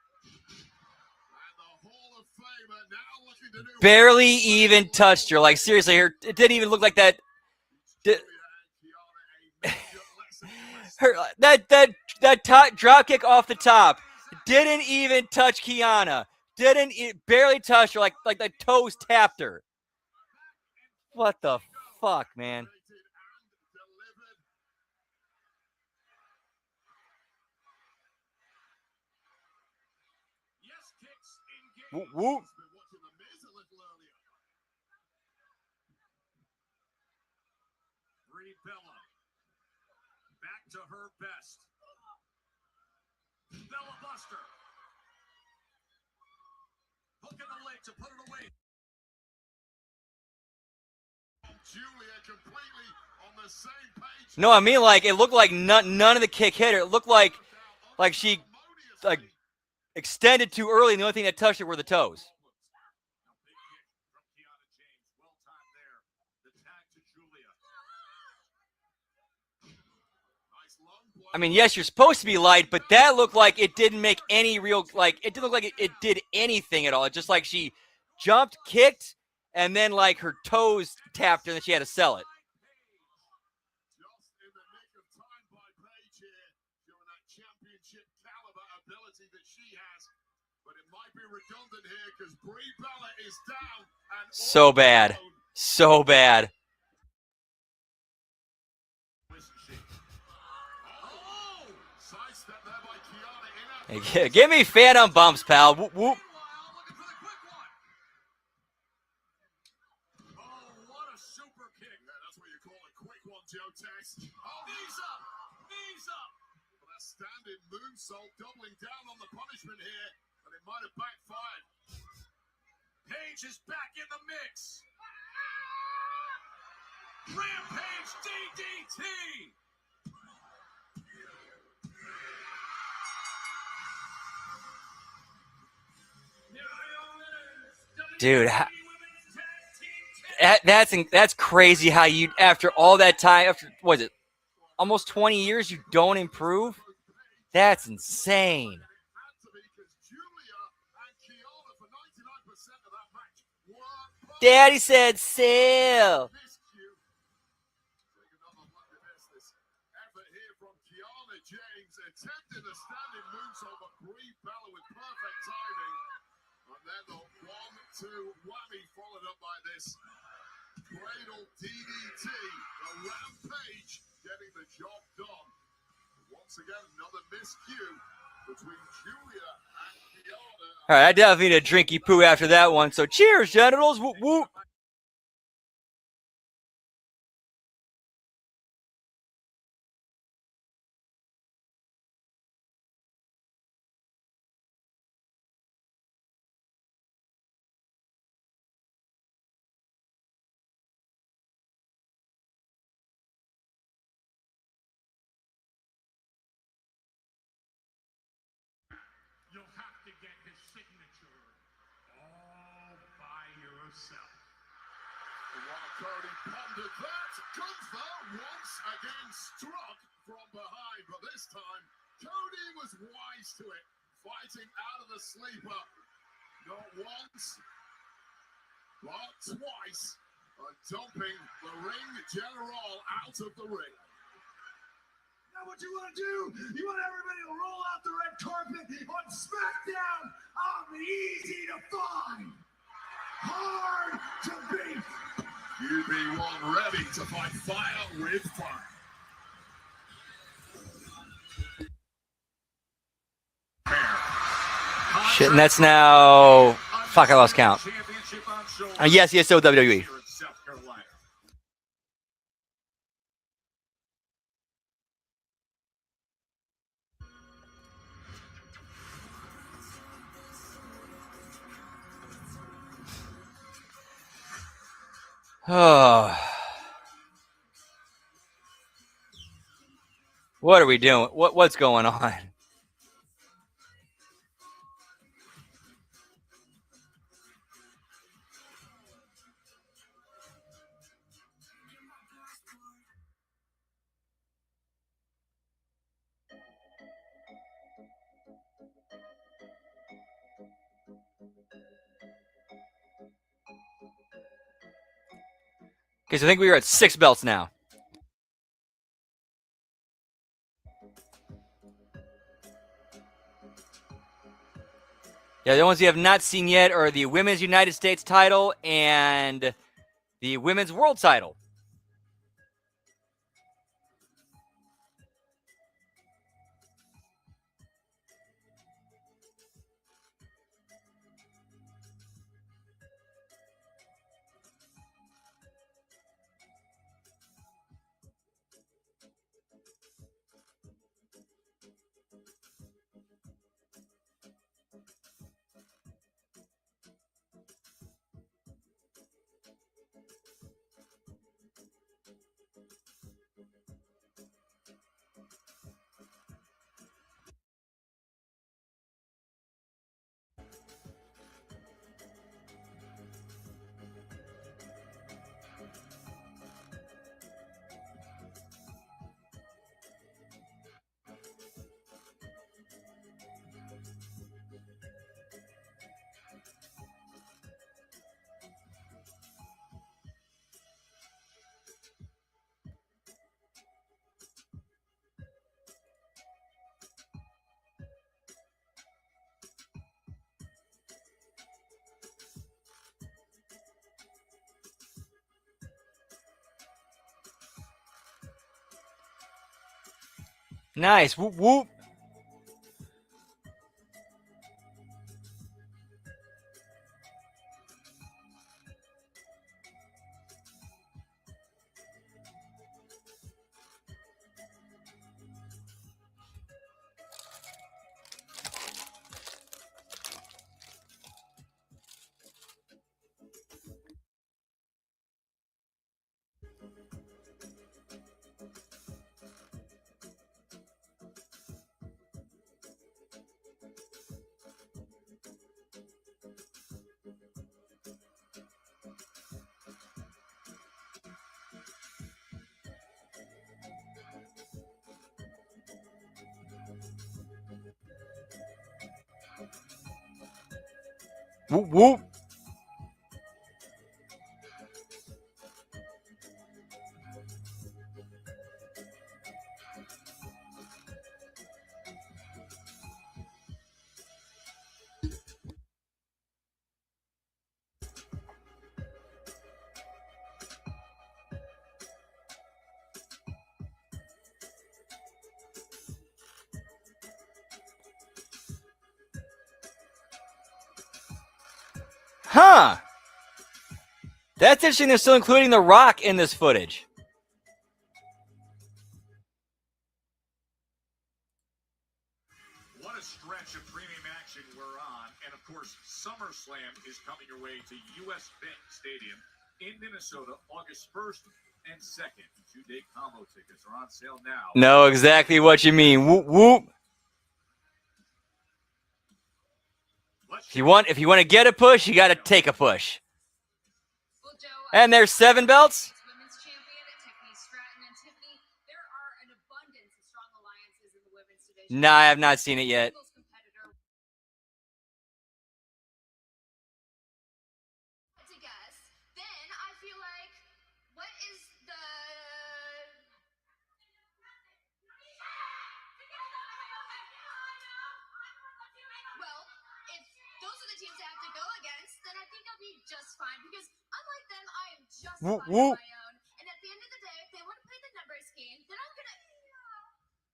And the Hall of Famer now looking to do Barely even touched her. Like seriously, it didn't even look like that. Julia and Kiana a major lesson. Her that top drop kick off the top didn't even touch Kiana. Barely touched her. Like the toes tapped her. What the fuck, man? Yes, kicks engaged. Whoop, whoop. Been watching the Miz a little earlier. Brie Bella back to her best. Bella Buster. Hook in the leg to put it away. Julia completely on the same page. No, I mean like it looked like none of the kick hit her. It looked like she like extended too early, and the only thing that touched her were the toes. I mean, yes, you're supposed to be light, but that looked like it didn't make any real, like, it didn't look like it did anything at all. It's just like she jumped, kicked, and then, like, her toes tapped and then she had to sell it. Just in the nick of time by Paige here, showing that championship caliber ability that she has. But it might be redundant here because Brie Bella is down. And So bad. So bad. Oh, sidestep there by Kiana in Hey, give me phantom bumps, pal. Whoop, whoop. Oh, what a super kick. Yeah, that's what you call a quick one, Joe Tex. Oh, knees up. Knees up. Well, that standing moonsault doubling down on the punishment here, but it might have backfired. Paige is back in the mix. Rampage DDT. Dude, that's crazy how you, after all that time, after, what is it, almost 20 years, you don't improve? That's insane. Daddy said sell. Attempted a standing moonsault, but Brie Bella with perfect timing. And then the 1-2 whammy followed up by this cradle DDT. The Rampage getting the job done. Once again, another miscue between Julia and Kiana. All right, I definitely need a drinky poo after that one. So cheers, genitals. Whoop, whoop. You'll have to get his signature all by yourself. While Cody pondered that, Gunther once again struck from behind, but this time Cody was wise to it, fighting out of the sleeper. Not once, but twice, dumping the ring general out of the ring. Now what you want to do, you want everybody to roll out the red carpet on SmackDown. I'm easy to find, hard to beat. You be one ready to fight fire with fire. Shit, and that's now, fuck, I lost count. Yes, so WWE. Oh. What are we doing? What's going on? Okay, so I think we are at 6 belts now. Yeah, the ones you have not seen yet are the Women's United States title and the Women's World title. Nice. Whoop, whoop. Whoop, whoop. Huh. That's interesting. They're still including The Rock in this footage. What a stretch of premium action we're on. And of course, SummerSlam is coming your way to US Bank Stadium in Minnesota, August 1st and 2nd. 2-day combo tickets are on sale now. Know exactly what you mean. Whoop, whoop. If you want to get a push, you got to take a push. Well, Joe, And there's 7 belts. women's champion Tiffany Stratton and Tiffany. There are an abundance of strong alliances in the women's division. No, I have not seen it yet. Singles competitor. To guess, then I feel like, what is the? Well, if those are the teams I have to go against, then I think I'll be just fine because unlike them, I am just Whoop, fine whoop. on my own. And at the end of the day, if they want to play the numbers game, then I'm gonna.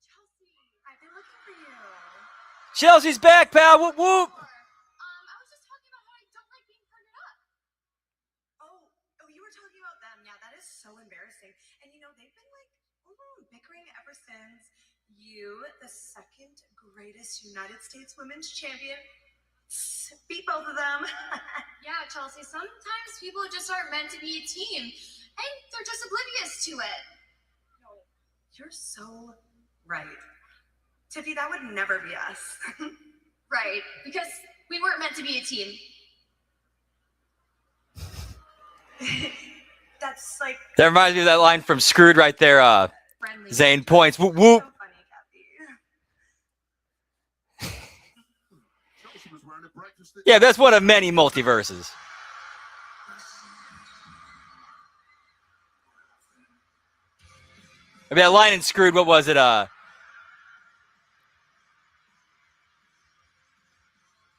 Chelsea, I've been looking for you. Chelsea's back, pal. Whoop, whoop. I was just talking about how I don't like being partnered up. Oh, you were talking about them. Yeah, that is so embarrassing. And you know, they've been like bickering ever since you, the second greatest United States women's champion, beat both of them. Yeah, Chelsea, sometimes people just aren't meant to be a team, and they're just oblivious to it. No, you're so right. Tiffy, that would never be us. Right, because we weren't meant to be a team. That's like That reminds me of that line from Screwed right there. Friendly. Zane points. Whoop, whoop. so funny, Kathy. Chelsea was wearing a breakfast. Yeah, that's one of many multiverses. I mean, that line in Screwed, what was it?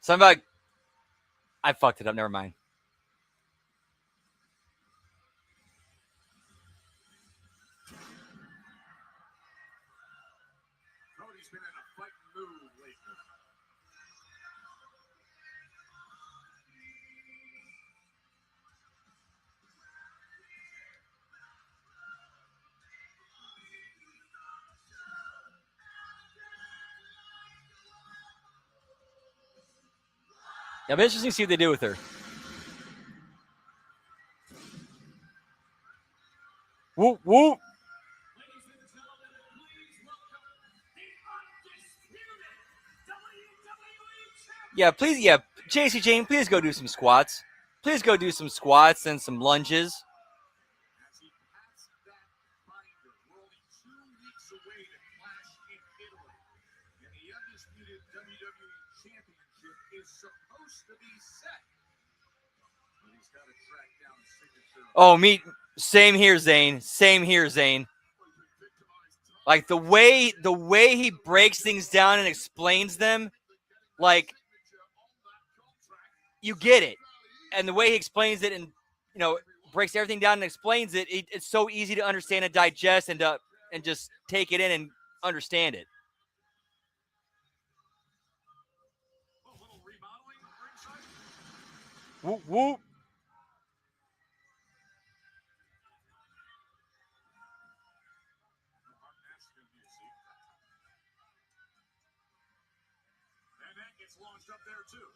Something about... I fucked it up. Never mind. Cody's been in a fighting mood lately. Yeah, but interesting to see what they do with her. Whoop, whoop. Yeah, please, yeah, JC Jane, please go do some squats. Please go do some squats and some lunges. As he pats that binder, we're only 2 weeks away to Clash in Italy. And the undisputed WWE Championship is supposed to be set. But he's got to track down a signature. Oh, same here, Zane. Same here, Zane. Like the way he breaks things down and explains them, like you get it. And the way he explains it and breaks everything down and explains it, it's so easy to understand and digest and just take it in and understand it. Whoop, whoop. And that gets launched up there too.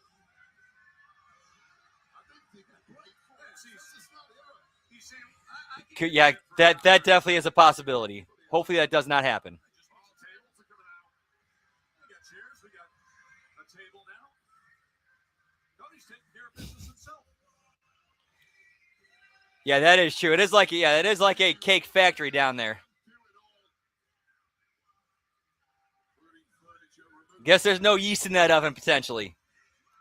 He's saying, Yeah, that definitely is a possibility. Hopefully that does not happen. We got chairs. We got a table now. Cody's taking care of business himself. Yeah, that is true. It is like a cake factory down there. Guess there's no yeast in that oven potentially,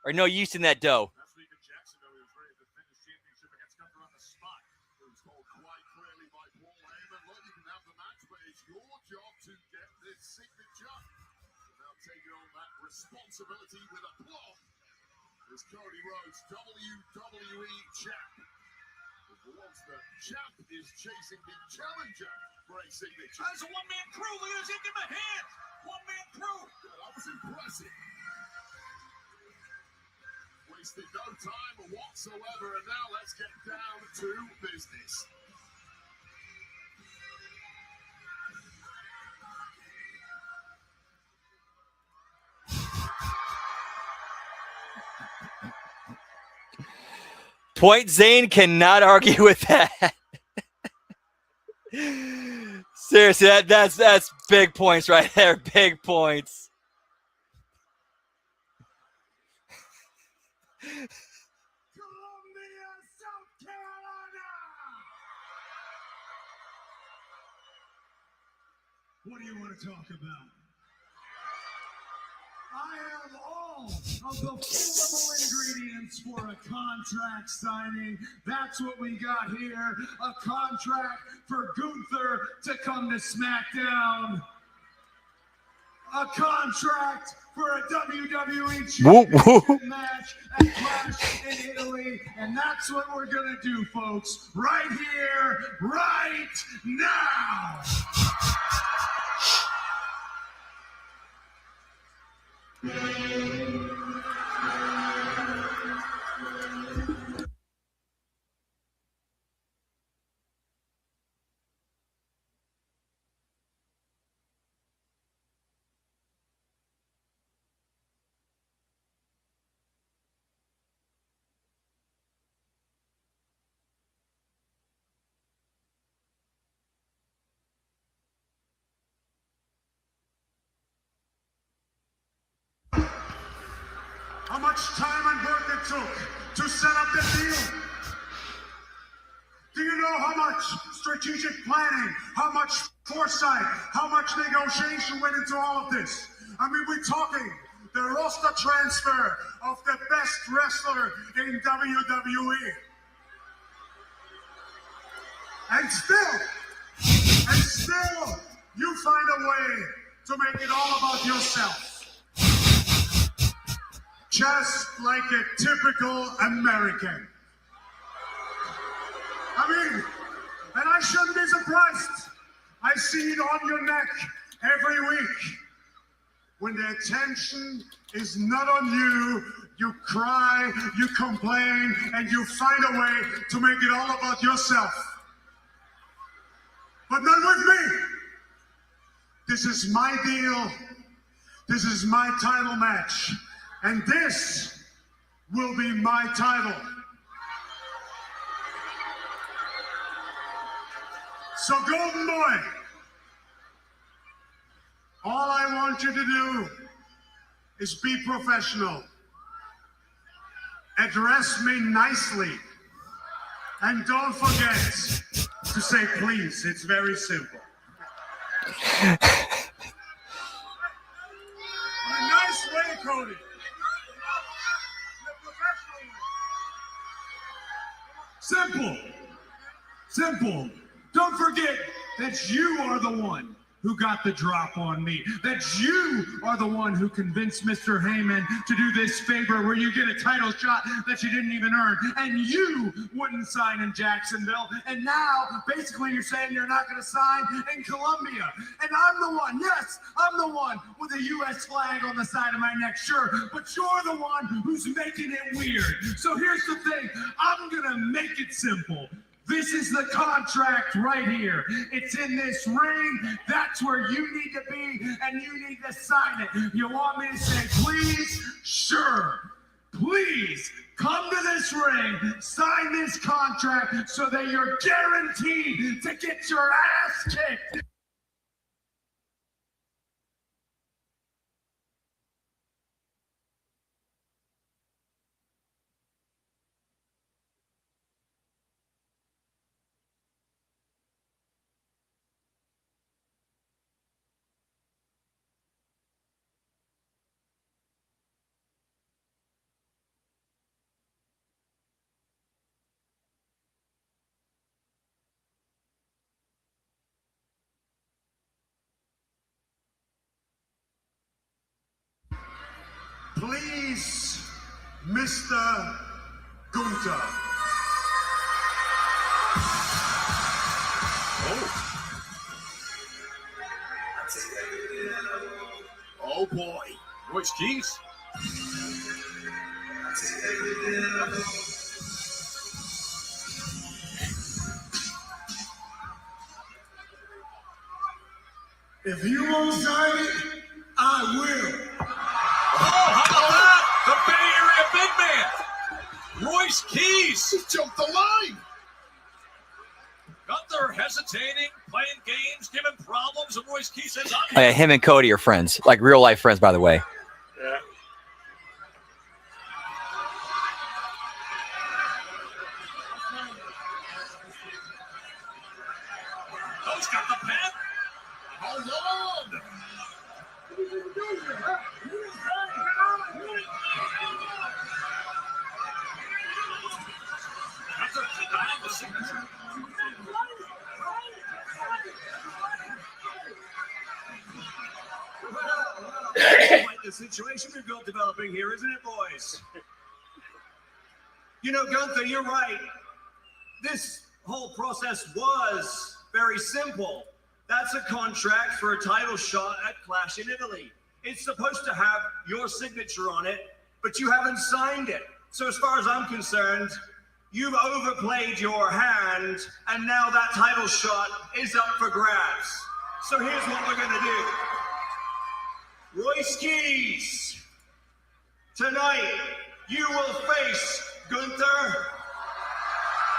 or no yeast in that dough. Last week in Jacksonville, he was ready to defend his championship against Gunther on the spot. It was told quite clearly by Paul Heyman, look, you can have the match, but it's your job to get this signature. Now taking on that responsibility with a block is Cody Rhodes, WWE champ. Once the champ is chasing the challenger for a signature. That's a one-man crew. Look at his give him a hand. One-man crew. That was impressive. Wasted no time whatsoever, and now let's get down to business. Point Zane cannot argue with that. Seriously, that's big points right there. Big points. Columbia, South Carolina. What do you want to talk about? I have all of the formidable ingredients for a contract signing. That's what we got here. A contract for Gunther to come to SmackDown. A contract for a WWE Championship match at Clash in Italy. And that's what we're going to do, folks. Right here, right now. How much time and work it took to set up the deal? Do you know how much strategic planning, how much foresight, how much negotiation went into all of this? I mean, we're talking the roster transfer of the best wrestler in WWE. And still, you find a way to make it all about yourself. Just like a typical American. I mean, and I shouldn't be surprised. I see it on your neck every week. When the attention is not on you, you cry, you complain, and you find a way to make it all about yourself. But not with me. This is my deal. This is my title match. And this will be my title. So, Golden Boy, all I want you to do is be professional. Address me nicely. And don't forget to say please. It's very simple. In a nice way, Cody. Simple. Simple. Don't forget that you are the one who got the drop on me. That you are the one who convinced Mr. Heyman to do this favor where you get a title shot that you didn't even earn. And you wouldn't sign in Jacksonville. And now, basically, you're saying you're not going to sign in Colombia. And I'm the one, yes, I'm the one with a U.S. flag on the side of my neck, sure. But you're the one who's making it weird. So here's the thing. I'm going to make it simple. This is the contract right here. It's in this ring. That's where you need to be, and you need to sign it. You want me to say please? Sure. Please come to this ring, sign this contract so that you're guaranteed to get your ass kicked. Please, Mr. Gunther. Oh boy. Royce Keys. If you won't sign it, I will. Oh, how about that? The Bay Area big man, Royce Keys. He jumped the line. Gunther hesitating, playing games, giving problems, and Royce Keys says, Oh, yeah, him and Cody are friends, like real life friends, by the way. Yeah. Oh, he's got the pen. How long? Gunther denying the signature. Quite the situation we've got developing here, isn't it, boys? You know, Gunther, you're right. This whole process was very simple. That's a contract for a title shot at Clash in Italy. It's supposed to have your signature on it, but you haven't signed it. So as far as I'm concerned, you've overplayed your hand, and now that title shot is up for grabs. So here's what we're gonna do. Royce Keys, tonight you will face Gunther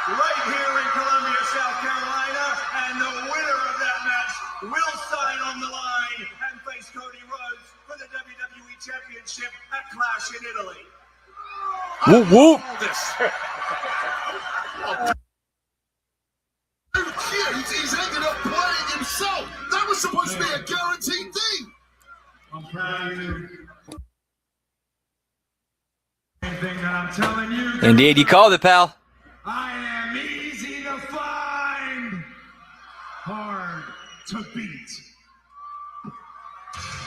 right here in Columbia, South Carolina, and the winner of that match will sign on the line and face Cody Rhodes for the WWE Championship at Clash in Italy. Whoop, whoop. He's ended up playing himself. That was supposed to be a guaranteed thing. I'm proud of you. Same thing that I'm telling you. Indeed, you called it, pal. I am easy to find, hard to beat.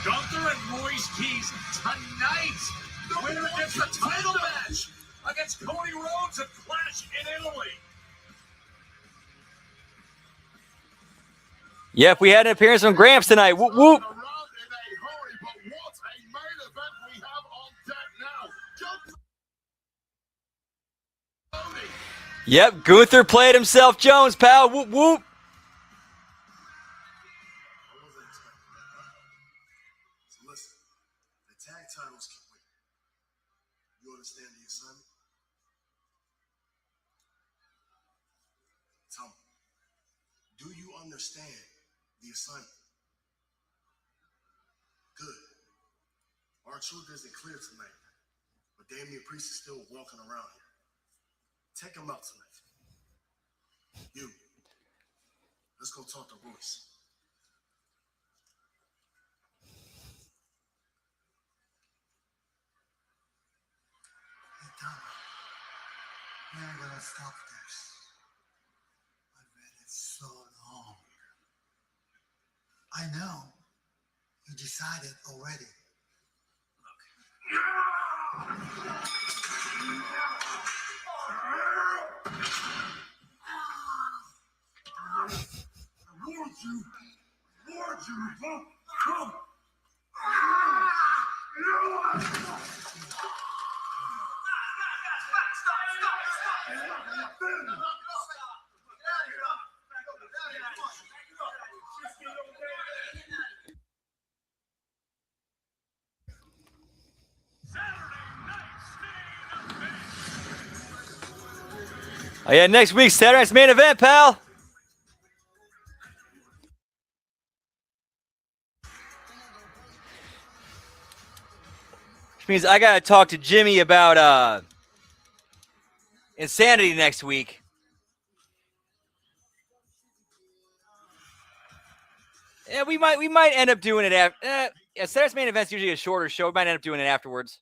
Gunther and Royce Keys tonight. The winner gets the title match against Cody Rhodes at Clash in Italy. Yep, we had an appearance from Gramps tonight. Whoop, whoop. Around in a hurry, but what a main event we have on deck now. Gunther. Yep, Gunther played himself Jones, pal. Whoop, whoop. So listen, the tag titles can wait. You understand the assignment? Tell me, do you understand the assignment? Good. Our truth isn't clear tonight, but Damian Priest is still walking around here. Take him out tonight. You. Let's go talk to Royce. Hey, Tom, we ain't gonna stop this. I've waited so long. I know. You decided already. Warned you, huh? Come! Oh yeah, next week, Saturday night's main event, pal. Which means I gotta talk to Jimmy about Insanity next week. Yeah, we might end up doing it after. Yeah, Saturday's main event's usually a shorter show. We might end up doing it afterwards.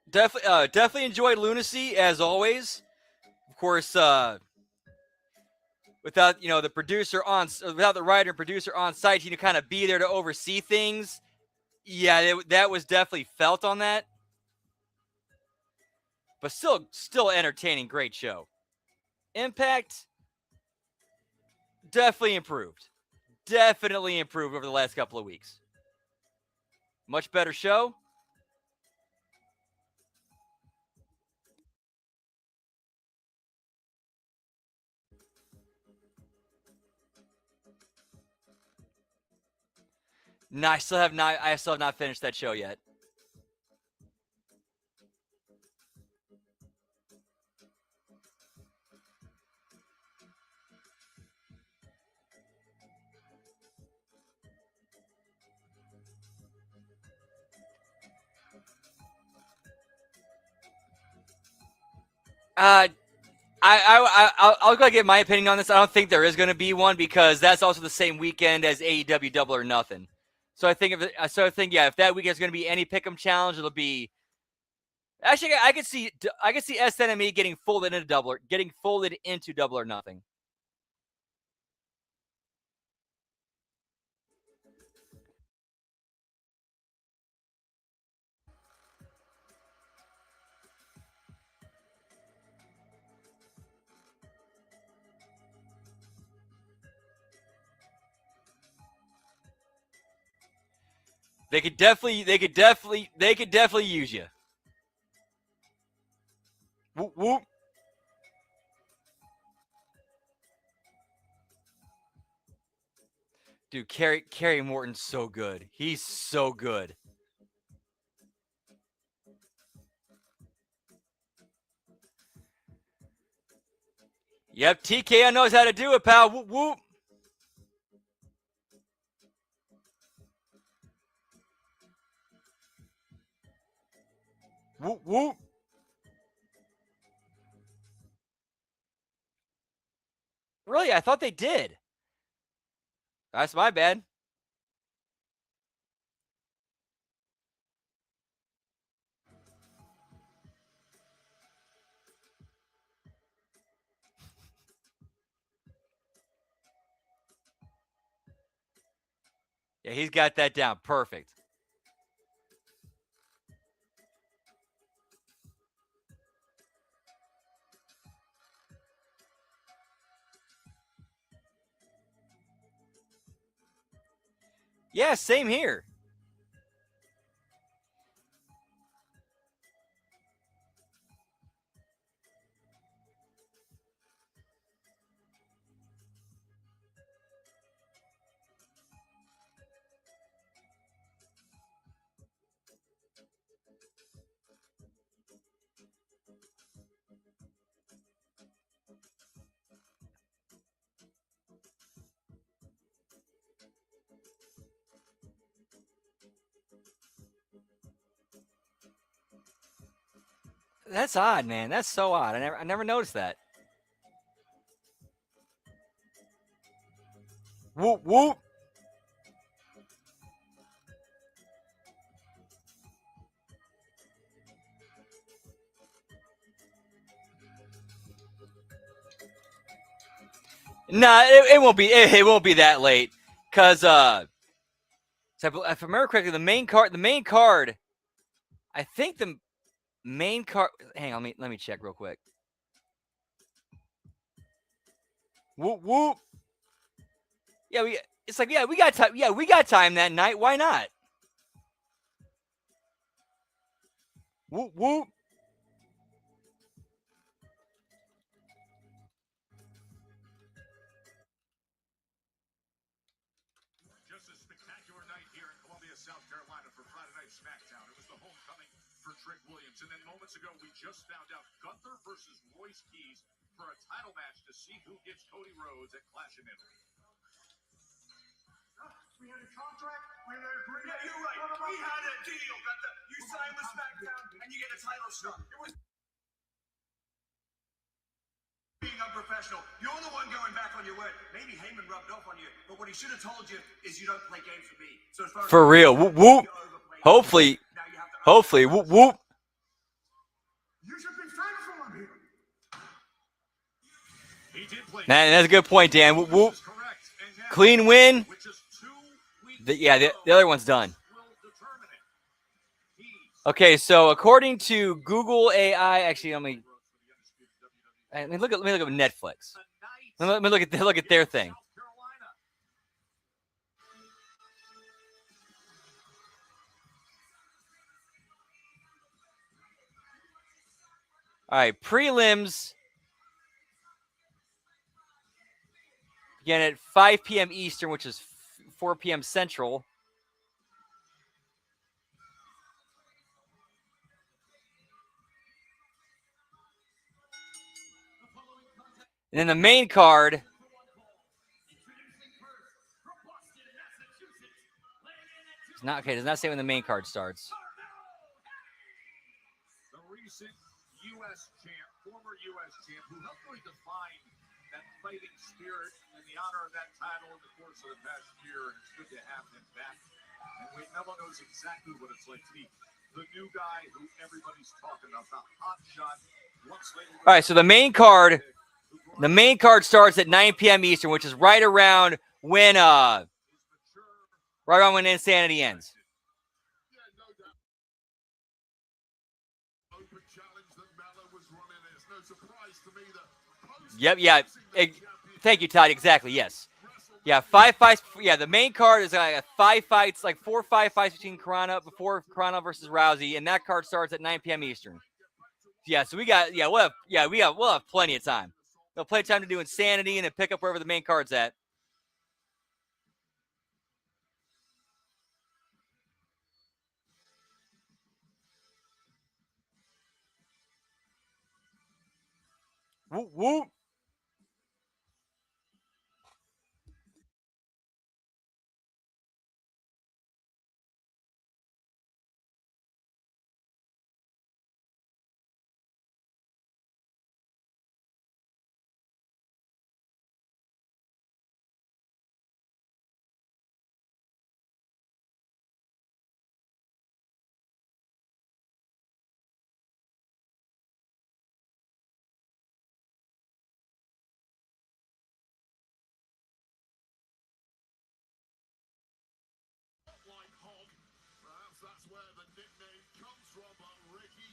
Definitely enjoyed Lunacy as always. Of course, without the producer without the writer and producer on site, to kind of be there to oversee things. Yeah, that was definitely felt on that. But still entertaining, great show. Impact definitely improved. Definitely improved over the last couple of weeks. Much better show. No, I still have not finished that show yet. I'll go get my opinion on this. I don't think there is going to be one because that's also the same weekend as AEW Double or Nothing. So I think if that weekend is going to be any pick'em challenge, it'll be. Actually, I could see SNME getting folded into Double or Nothing. They could definitely use you. Whoop whoop. Dude, Kerry Morton's so good. He's so good. Yep, TKO knows how to do it, pal. Whoop whoop. Whoop whoop. Really? I thought they did. That's my bad. Yeah, he's got that down. Perfect. Yeah, same here. That's odd, man. That's so odd. I never noticed that. Whoop whoop. Nah, it won't be. It won't be that late, cause so if I remember correctly, the main card. I think the main card. Hang on, let me check real quick. Whoop whoop. Yeah, it's like we got time. Yeah, we got time that night. Why not? Whoop whoop. Just a spectacular night here in Columbia, South Carolina for Friday Night SmackDown. It was the homecoming for Trick Williams. And then moments ago, we just found out Gunther versus Royce Keys for a title match to see who gets Cody Rhodes at Clash of Italy. We had a contract. We had an agreement. Yeah, you're right. We had a deal, Gunther. You signed with SmackDown, and you get a title shot. It was being unprofessional. You're the one going back on your word. Maybe Heyman rubbed off on you, but what he should have told you is you don't play games with me. So as far as For real. Whoop whoop. Hopefully. Whoop whoop. You should be thankful I'm here. He did play. That's a good point, Dan. Whoop whoop. Clean win. The other one's done. Okay, so according to Google AI, actually, let me look at Netflix. Let me look at their thing. All right, prelims begin at 5 p.m. Eastern, which is 4 p.m. Central. And then the main card. It's not okay. It does not say when the main card starts. The recent U.S. champ, former U.S. champ, who helped really define that fighting spirit and the honor of that title in the course of the past year. And it's good to have him back. And Melo knows exactly what it's like to be the new guy who everybody's talking about, the hot shot. All right, so the main card starts at 9 p.m. Eastern, which is right around when Insanity ends. Yep, yeah. Thank you, Todd. Exactly, yes. Yeah, 5 fights. Yeah, the main card is like 5 fights, like 4 or 5 fights before Carano versus Rousey, and that card starts at 9 p.m. Eastern. Yeah, so we'll have plenty of time. We'll have plenty of time to do Insanity and then pick up wherever the main card's at. Whoop whoop. Perhaps that's where the nickname comes from, but Ricky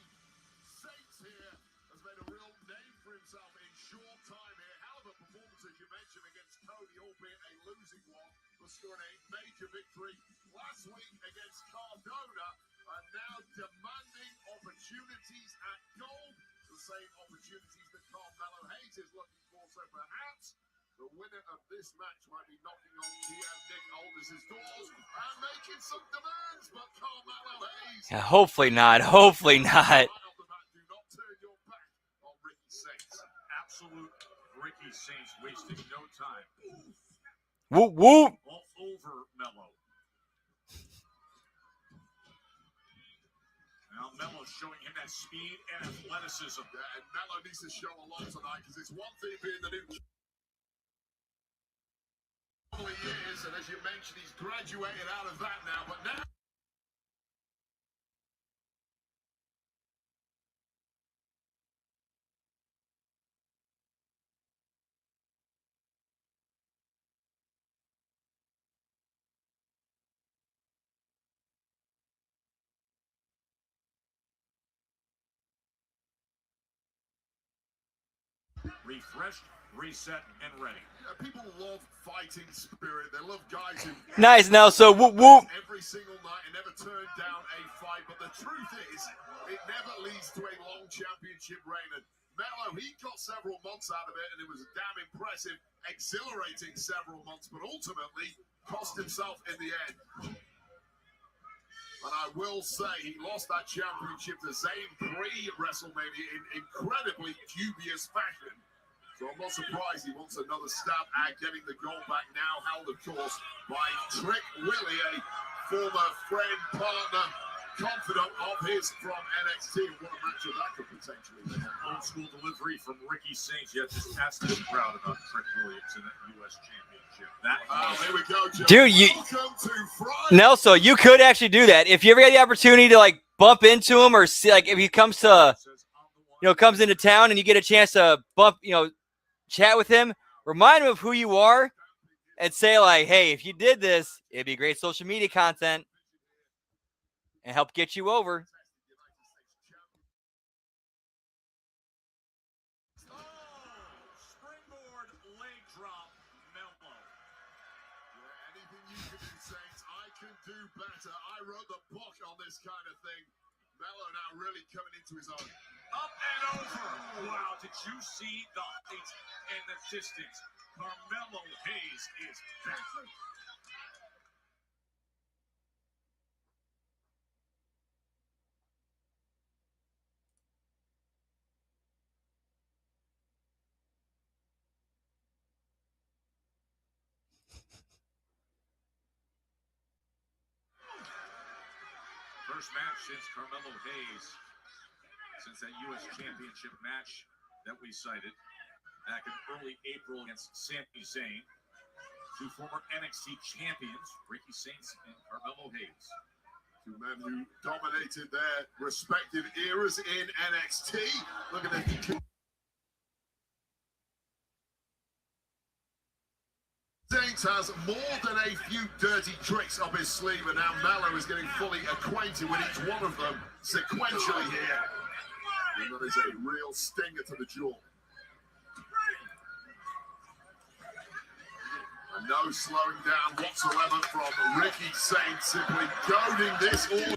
Saints here has made a real name for himself in short time here. Hell of a performance, as you mentioned, against Cody, albeit a losing one, but scoring a major victory last week against Cardona, and now demanding opportunities at gold, the same opportunities that Carmelo Hayes is looking for, so perhaps the winner of this match might be knocking on GM Nick Aldis' doors and making some demands, but Carmelo Hayes... Yeah, hopefully not. Hopefully not. Do not turn your back on Ricky Saints. Absolute Ricky Saints wasting no time. Whoop whoop. All over Melo. Now Melo showing him that speed and athleticism. Yeah, and Melo needs to show a lot tonight, because it's one thing being the new... years, and as you mentioned, he's graduated out of that now, but now refreshed, reset, and ready. Yeah, people love fighting spirit. They love guys who Nice, Nelson. Whoop, whoop. every single night and never turn down a fight. But the truth is, it never leads to a long championship reign. And Melo, he got several months out of it, and it was a damn impressive, exhilarating several months, but ultimately cost himself in the end. But I will say he lost that championship to Zayn pre-WrestleMania in incredibly dubious fashion. So I'm not surprised he wants another stab at getting the gold back now, held, of course, by Trick Willie, a former friend, partner, confidant of his from NXT. What a matchup that could potentially be. Old school delivery from Ricky Saints. You have just absolutely proud about Trick Williams in that U.S. Championship. Here we go, Joe. Dude, you, Welcome to Friyay. Nelson, you could actually do that if you ever get the opportunity to like bump into him, or see, like if he comes to, comes into town and you get a chance to bump, chat with him. Remind him of who you are, and say like, hey, if you did this, it'd be great social media content and help get you over. Springboard leg drop, Melo. Yeah, anything you can do, Saints, I can do better. I wrote the book on this kind of thing. Melo now really coming into his own. Up and over. Wow, did you see the height and the distance? Carmelo Hayes is back. First match since Carmelo Hayes, since that U.S. Championship match that we cited back in early April against Sami Zayn. Two former NXT champions, Ricky Saints and Carmelo Hayes. Two men who dominated their respective eras in NXT. Look at it. Saints has more than a few dirty tricks up his sleeve, and now Melo is getting fully acquainted with each one of them sequentially here. And that is a real stinger to the jaw. And no slowing down whatsoever from Ricky Saints, simply goading this all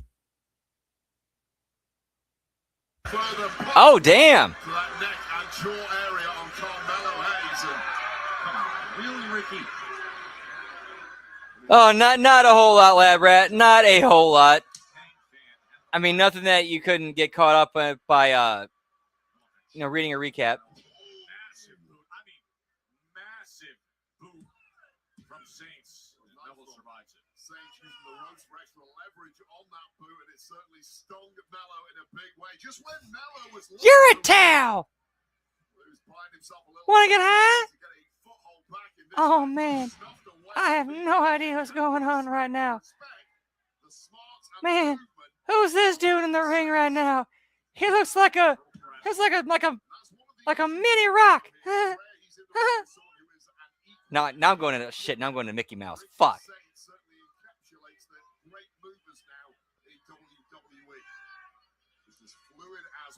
further. Oh, damn. To that neck and jaw area on Carmelo Hayes. And Come on, really, Ricky? Oh, not a whole lot, Lab Rat. Not a whole lot. I mean, nothing that you couldn't get caught up by reading a recap. Massive boot. I mean, massive boot from Saints. Melo survives it. Saints using the ropes for extra leverage on that boot, and it certainly stung Melo in a big way. Just when Melo was You're a towel. Want to get high? Oh, man. I have no idea what's going on right now. Man, who's this dude in the ring right now? He looks like a mini rock. Now I'm going to shit. Now I'm going to Mickey Mouse. Fuck.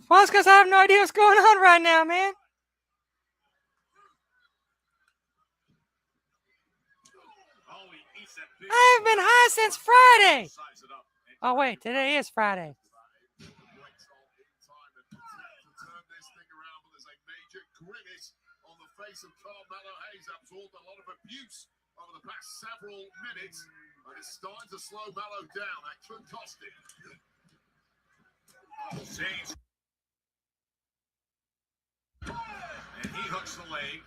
Well, it's because I have no idea what's going on right now, man. I have been high since Friday. Oh, wait. Today is Friday. On the face of Carmelo Hayes, absorbed a lot of abuse over the past several minutes, and it's starting to slow Melo down. That could cost him. Saints. And he hooks the leg.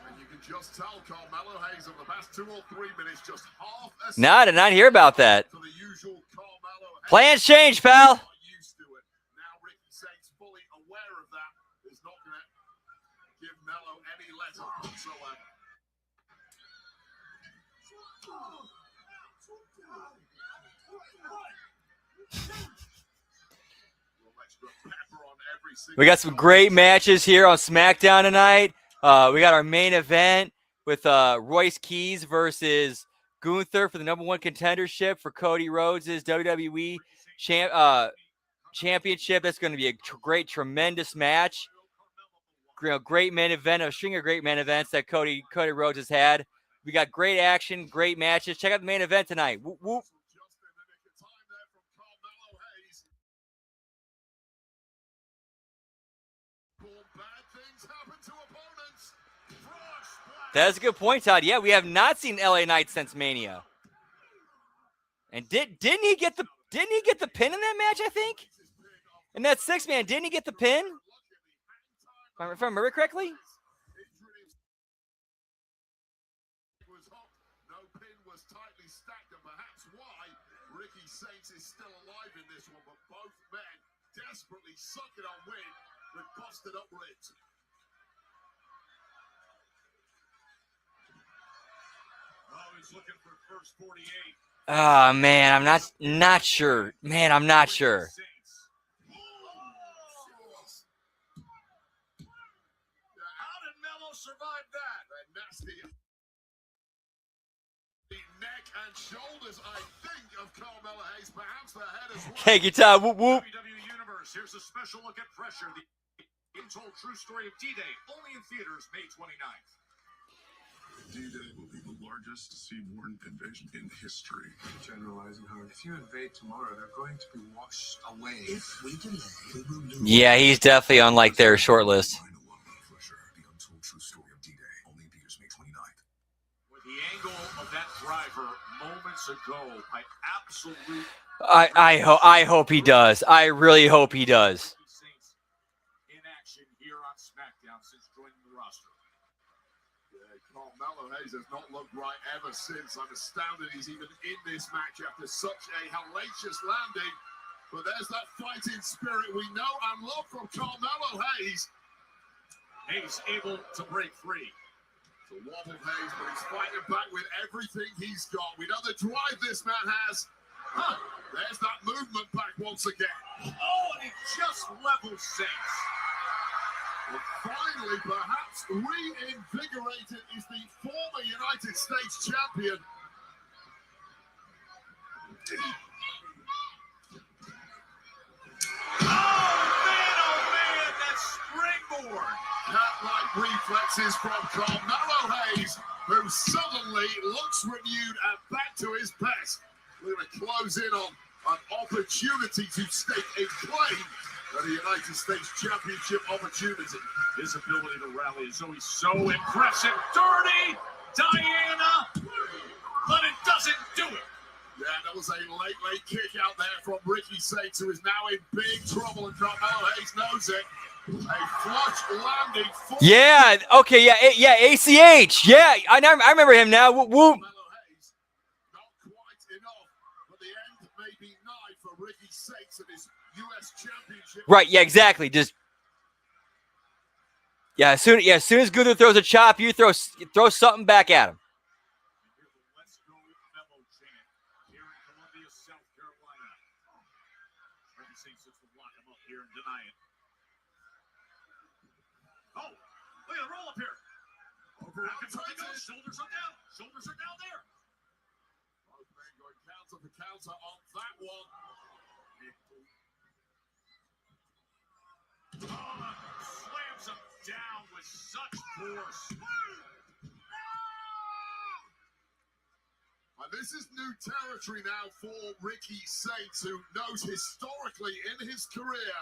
And you can just tell Carmelo Hayes over the past 2 or 3 minutes, just half a No, I did not hear about that. to the usual Carmelo Hayes. Plans change, pal. Not used to it. Now Ricky Saints fully aware of that is not going to give Melo any let up whatsoever. We got some great matches here on SmackDown tonight. We got our main event with Royce Keys versus Gunther for the #1 contendership for Cody Rhodes' WWE championship. That's going to be a great, tremendous match. great main event, a string of great main events that Cody Rhodes has had. We got great action, great matches. Check out the main event tonight. Whoop, whoop. That's a good point, Todd. Yeah, we have not seen LA Knight since Mania. And didn't he get the pin in that match? I think in that 6-man, didn't he get the pin? If I remember correctly. No pin was tightly stacked, and perhaps why Ricky Saints is still alive in this one. But both men desperately sucking on win with busted up ribs. Oh, he's looking for first 48. Oh man, I'm not sure. Man, I'm not sure. How did Mello survive that? That nasty neck and shoulders, I think, of Carmelo Hayes. Perhaps the head as well. Thank you, Todd. Whoop whoop. WWE Universe. Here's a special look at Pressure, the untold true story of D-Day, only in theaters May 29th. D-Day will be the largest seaborne invasion in history. General Eisenhower, if you invade tomorrow, they're going to be washed away. If we delay, we will lose. Yeah, he's definitely on like their short list. The untold true story of D-Day, only in theaters May 29th. With the angle of that driver moments ago, I absolutely. I hope he does. I really hope he does. Saints in action here on SmackDown since joining the roster. Carmelo Hayes has not looked right ever since. I'm astounded he's even in this match after such a hellacious landing. But there's that fighting spirit we know and love from Carmelo Hayes. Hayes able to break free. It's a wobbled Hayes, but he's fighting back with everything he's got. We know the drive this man has. Huh, there's that movement back once again. Oh, and it just levels Saints. And finally, perhaps reinvigorated, is the former United States champion. Oh man, that springboard. Cat-like reflexes from Carmelo Hayes, who suddenly looks renewed and back to his best. We're going to close in on an opportunity to stake a claim for the United States Championship opportunity. His ability to rally is always so impressive. Dirty Diana, but it doesn't do it. Yeah, that was a late kick out there from Ricky Saints, who is now in big trouble, and Carmelo Hayes knows it. A flush landing. Yeah. Okay. Yeah. ACH. Yeah. I remember him now. Whoop whoop. Hayes, not quite enough, but the end may be nigh for Ricky Saints and his U.S. Championship. Right. Yeah. Exactly. Just. Yeah. As soon as Gunther throws a chop, you throw something back at him. Let's go Mello chant here in Columbia, South Carolina. Ricky Saints looks to lock him up here and deny it. Oh, look at the roll up here. Back and forth it goes. Shoulders are down. Shoulders are down there. Both men going counter for counter on that one. Slams him down with such force. And this is new territory now for Ricky Saints, who knows historically in his career,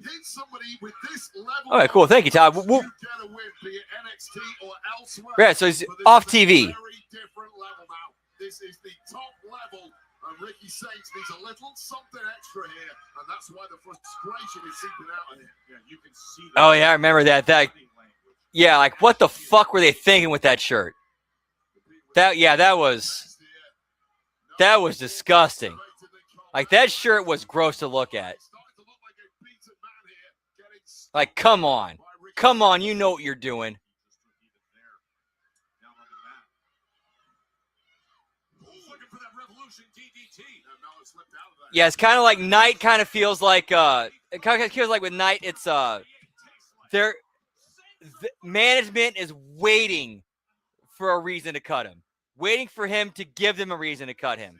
hit somebody with this level. All right, cool. Thank you, Todd. Whoop, whoop. You get a win, be it NXT or elsewhere. Yeah, so he's But this off is a TV. Very different level now. This is the top level, and Ricky Saints needs a little something extra here, and that's why the frustration is seeping out of him. Yeah, you can see that. Oh yeah, I remember that. Yeah, like what the fuck were they thinking with that shirt? That was disgusting. Like that shirt was gross to look at. Like, come on, you know what you're doing. Yeah, it's kind of like Knight. Kind of feels like it kind of feels like with Knight, it's the management is waiting for a reason to cut him, waiting for him to give them a reason to cut him.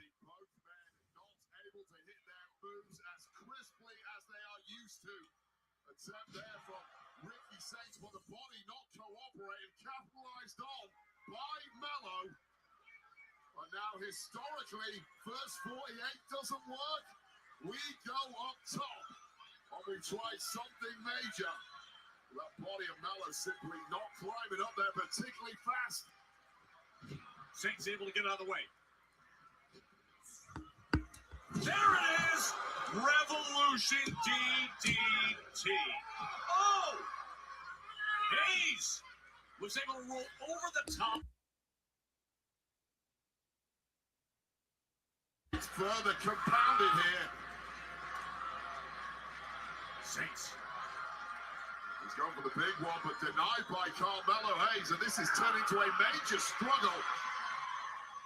Saints, but the body not cooperating, capitalized on by Mello. And now historically, first 48 doesn't work. We go up top, and we try something major. That body of Mello simply not climbing up there particularly fast. Saints able to get out of the way. There it is! Revolution DDT. Oh! Hayes was able to roll over the top. It's further compounded here. Saints. He's gone for the big one, but denied by Carmelo Hayes, and this is turning into a major struggle.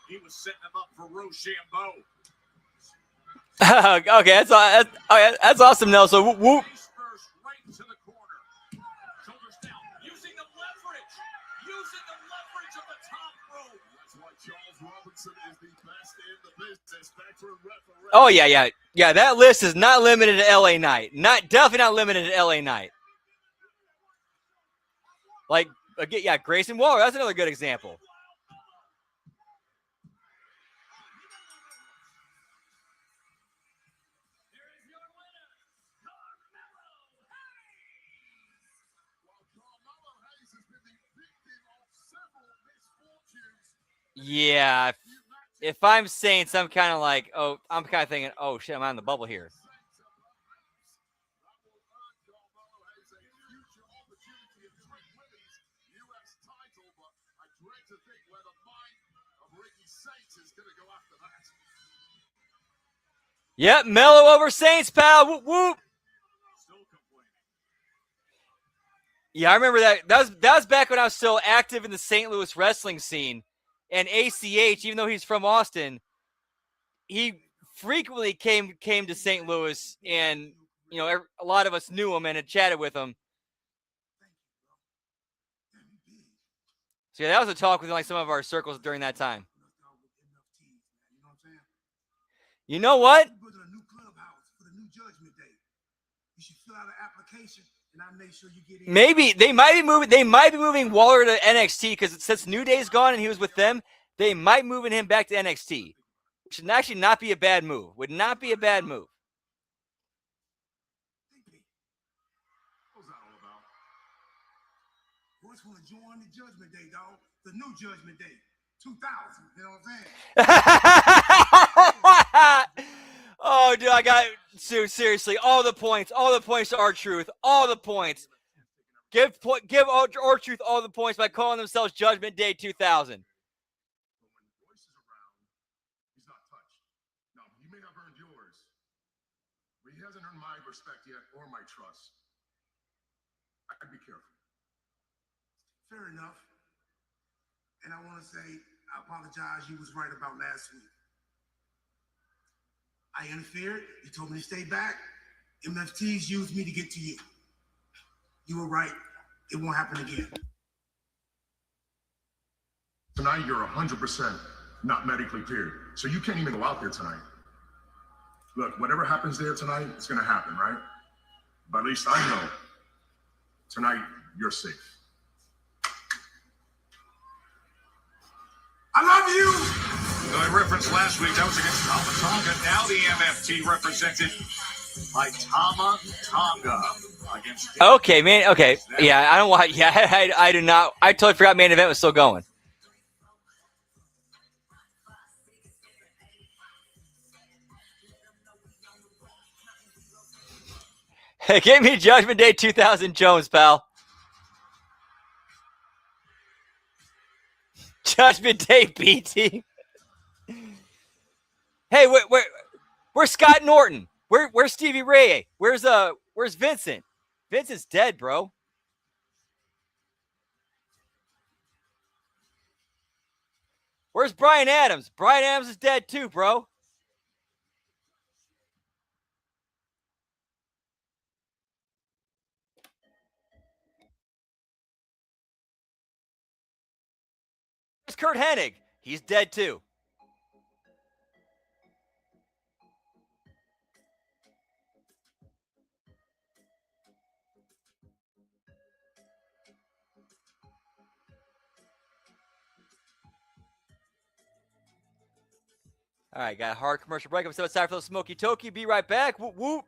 He was setting him up for Rochambeau. Okay, that's awesome, Nelson. Whoop, whoop. First, right to the corner. Shoulders down, using the leverage of the top rope. That's why Charles Robinson is the best in the business. Veteran referee. Oh yeah. That list is not limited to LA Knight. Definitely not limited to LA Knight. Like again, yeah, Grayson Waller. That's another good example. Yeah, if I'm Saints, I'm kind of like, I'm kind of thinking, oh shit, I'm on the bubble here. Yep, Mello over Saints, pal. Whoop whoop. Yeah, I remember that. That was back when I was still active in the St. Louis wrestling scene. And ACH, even though he's from Austin, he frequently came to St. Louis, and a lot of us knew him and had chatted with him. So yeah, that was a talk within like some of our circles during that time. You know what? Maybe they might be moving. They might be moving Waller to NXT because since New Day's gone and he was with them, they might moving him back to NXT. Which should actually not be a bad move. Would not be a bad move. What's that all about? Boys want to join the Judgment Day, dog. The new Judgment Day, 2000. You know what I'm saying? Oh, dude, I got seriously. All the points to R-Truth. All the points. Give R-Truth all the points by calling themselves Judgment Day 2000. He hasn't earned my respect yet or my trust. I'd be careful. Fair enough. And I want to say, I apologize. You was right about last week. I interfered. You told me to stay back. MFTs used me to get to you. You were right. It won't happen again. Tonight, you're 100% not medically cleared. So you can't even go out there tonight. Look, whatever happens there tonight, it's going to happen, right? But at least I know tonight you're safe. I love you. I referenced last week, that was against Tama Tonga. Now the MFT represented by Tama Tonga. Okay, man. Okay. Yeah, I don't want. Yeah, I do not. I totally forgot main event was still going. Hey, give me Judgment Day 2000 Jones, pal. Judgment Day BT. Hey, where's Scott Norton? Where's Stevie Ray? Where's Vincent? Vincent's dead, bro. Where's Brian Adams? Brian Adams is dead too, bro. Where's Kurt Hennig? He's dead too. All right, got a hard commercial break. I'm so excited for the Smoky Toki. Be right back. Whoop, whoop.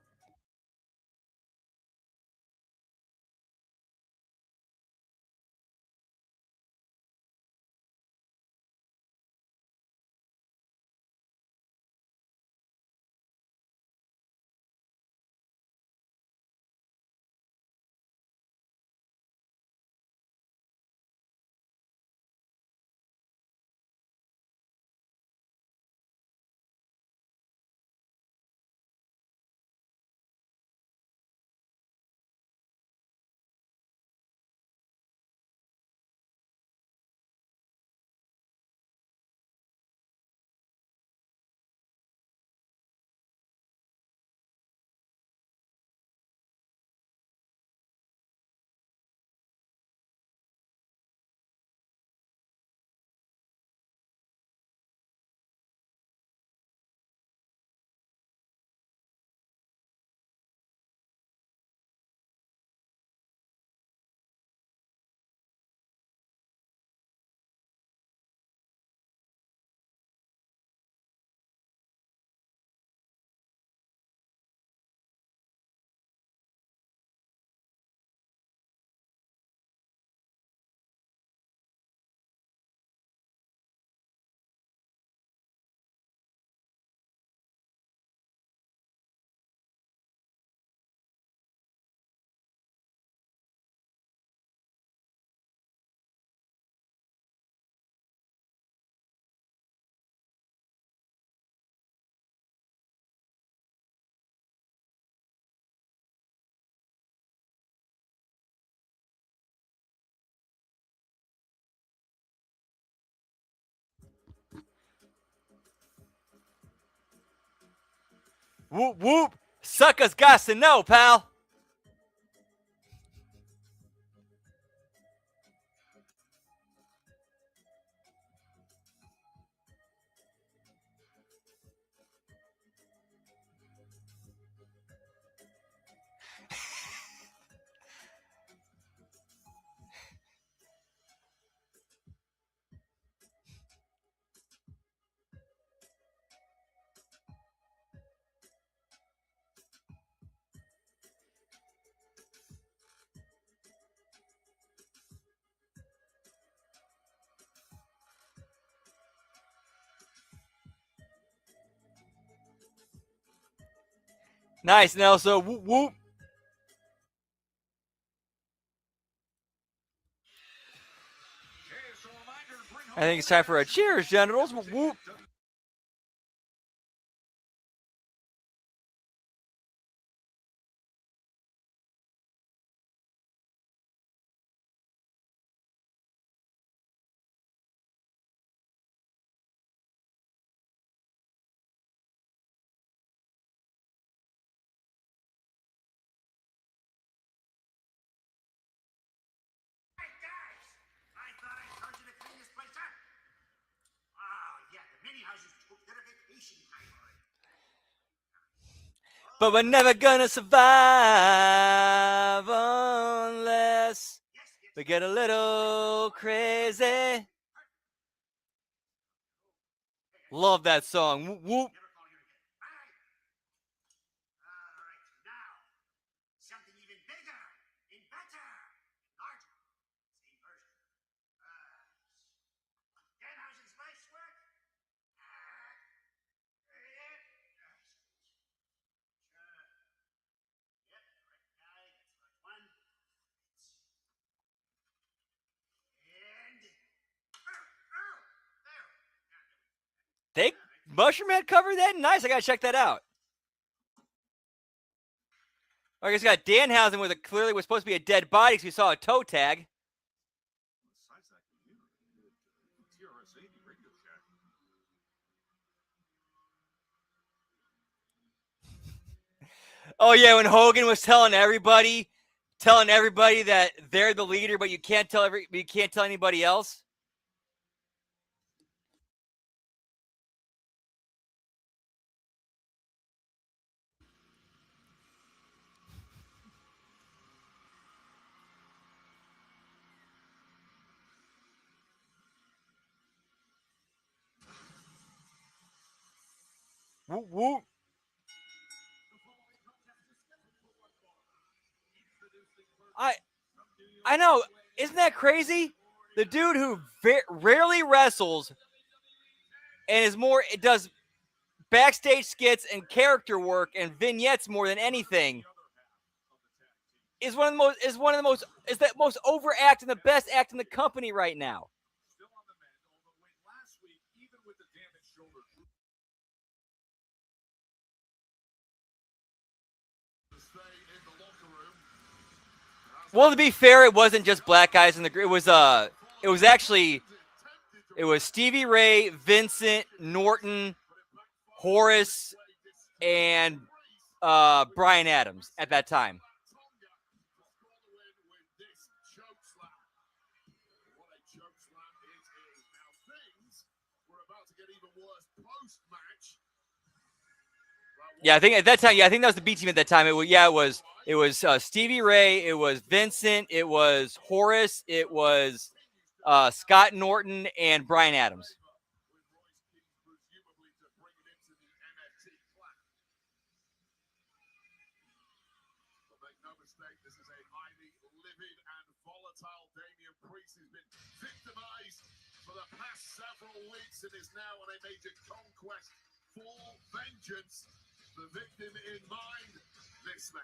Whoop, whoop. Suckers got to know, pal. Nice, Nelson. Whoop, whoop. I think it's time for a cheers, generals. Whoop, whoop. But we're never gonna survive unless we get a little crazy. Love that song. Whoop, whoop. Something even bigger and better, larger, same version. Danhausen's life's work. Yep, correct guy. That's the right one. And They Mushroom Head covered that? Nice. I gotta check that out. I guess got Danhausen with a clearly was supposed to be a dead body because we saw a toe tag. Oh yeah, when Hogan was telling everybody that they're the leader, but you can't tell anybody else. Woo, woo. I know. Isn't that crazy? The dude who rarely wrestles and does backstage skits and character work and vignettes more than anything is the most over act and the best act in the company right now. Well, to be fair, it wasn't just black guys in the group. It was Stevie Ray, Vincent, Norton, Horace, and Brian Adams at that time. Yeah, I think at that time. Yeah, I think that was the B team at that time. It was Stevie Ray. It was Vincent. It was Horace. It was Scott Norton and Brian Adams. And is now on a major conquest for vengeance. The victim in mind, this man.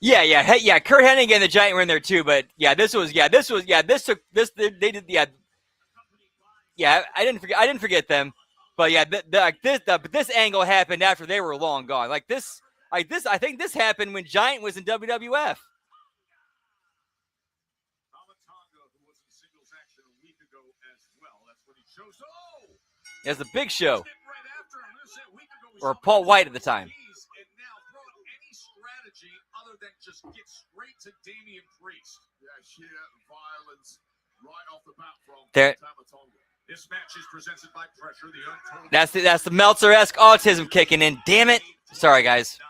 Yeah. Kurt Hennig and the Giant were in there too, but they did. Yeah, I didn't forget them, but yeah, this angle happened after they were long gone. I think this happened when Giant was in WWF. It was a big show. Or Paul White at the time. And now throw out any strategy other than just get straight to Damian Priest. Yeah, sheer violence right off the bat from There. Tamatonga. This match is presented by Pressure, the Untold. That's the Meltzer-esque autism kicking in. Damn it. Sorry, guys. And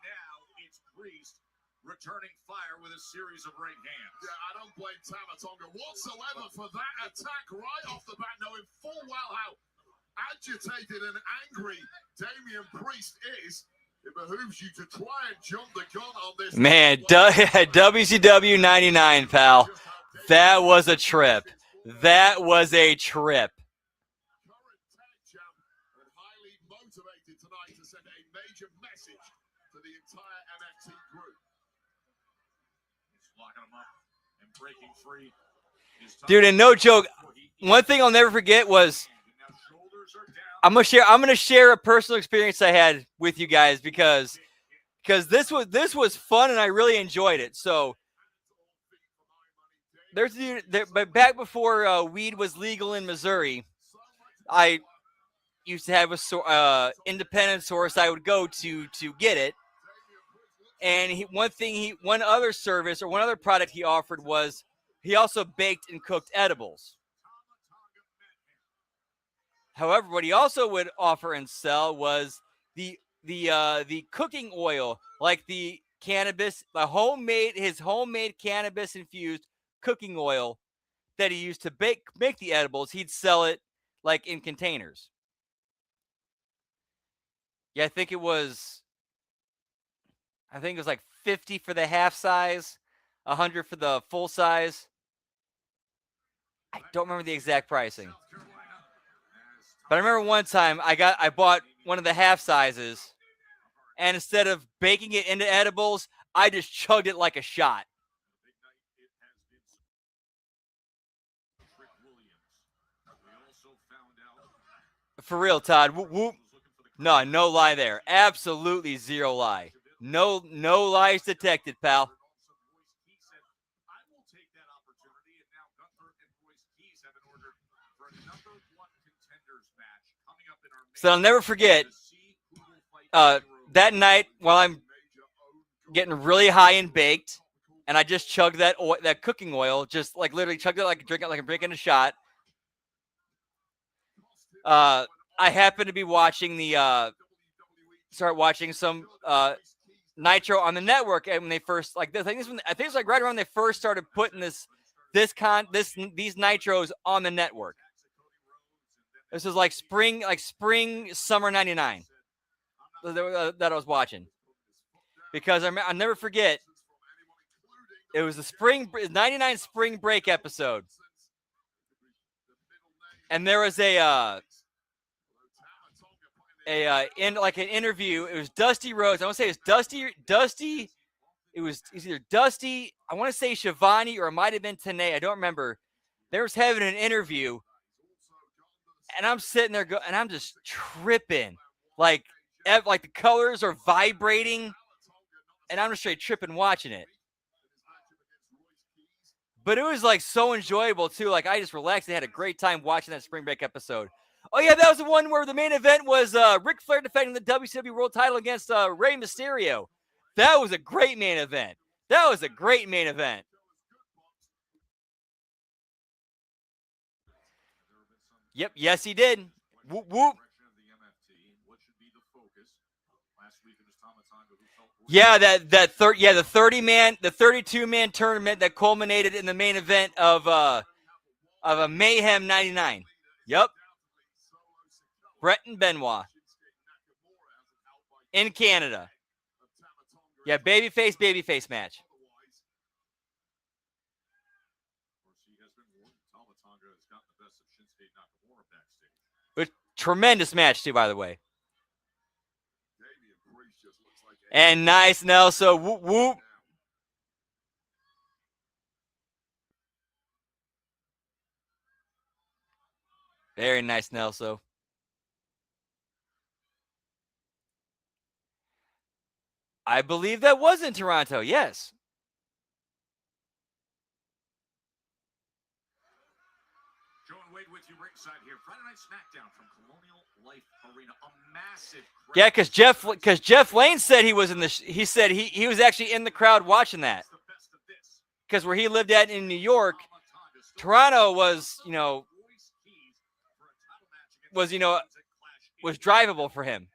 now it's Priest returning fire with a series of right hands. Yeah, I don't blame Tamatonga whatsoever for that attack right off the bat, knowing full well how agitated and angry Damian Priest is. It behooves you to try and jump the gun on this. Man, WCW 99, pal. That was a trip. That was a trip. Current tag champ and highly motivated tonight to send a major message to the entire NXT group. He's locking him up and breaking free. Dude, and no joke, one thing I'll never forget was I'm gonna share a personal experience I had with you guys because this was fun and I really enjoyed it. So but back before weed was legal in Missouri, I used to have a independent source I would go to get it. And one other service or one other product he offered was he also baked and cooked edibles. However, what he also would offer and sell was the cooking oil, like the cannabis, his homemade cannabis infused cooking oil that he used to make the edibles. He'd sell it like in containers. Yeah, I think it was like 50 for the half size, 100 for the full size. I don't remember the exact pricing. But I remember one time I bought one of the half sizes, and instead of baking it into edibles, I just chugged it like a shot. For real, Todd. Whoop, whoop. No lie there. Absolutely zero lie. No lies detected, pal. So I'll never forget that night while I'm getting really high and baked, and I just chugged that cooking oil, just like literally chugged it like I'm drinking a shot. I happened to be watching some Nitro on the network, and when they first I think it's like right around when they first started putting this these nitros on the network. This is like spring summer '99 that I was watching, because I'll never forget. It was the '99 spring break episode, and there was an interview. It was Dusty Rhodes. I want to say it was Dusty. It was either Dusty. I want to say Shivani, or it might have been Tenay. I don't remember. They was having an interview, and I'm sitting there and I'm just tripping, like the colors are vibrating, and I'm just straight tripping watching it. But it was like so enjoyable too. Like I just relaxed and had a great time watching that spring break episode. Oh yeah, that was the one where the main event was Ric Flair defending the WCW World Title against Rey Mysterio. That was a great main event. Yep, yes he did. Whoop whoop. Yeah, the 32-man tournament that culminated in the main event of a Mayhem '99. Yep. Bret and Benoit in Canada. Yeah, babyface match. Tremendous match too, by the way. And nice Nelson. Whoop whoop. Very nice Nelson. I believe that was in Toronto, yes. Joe and Wade with you ringside here. Friday Night SmackDown from Colonial Life Arena. A massive crowd. Yeah, because Jeff Lane said he was in the. He said he was actually in the crowd watching that. Because where he lived at in New York, Toronto was drivable for him.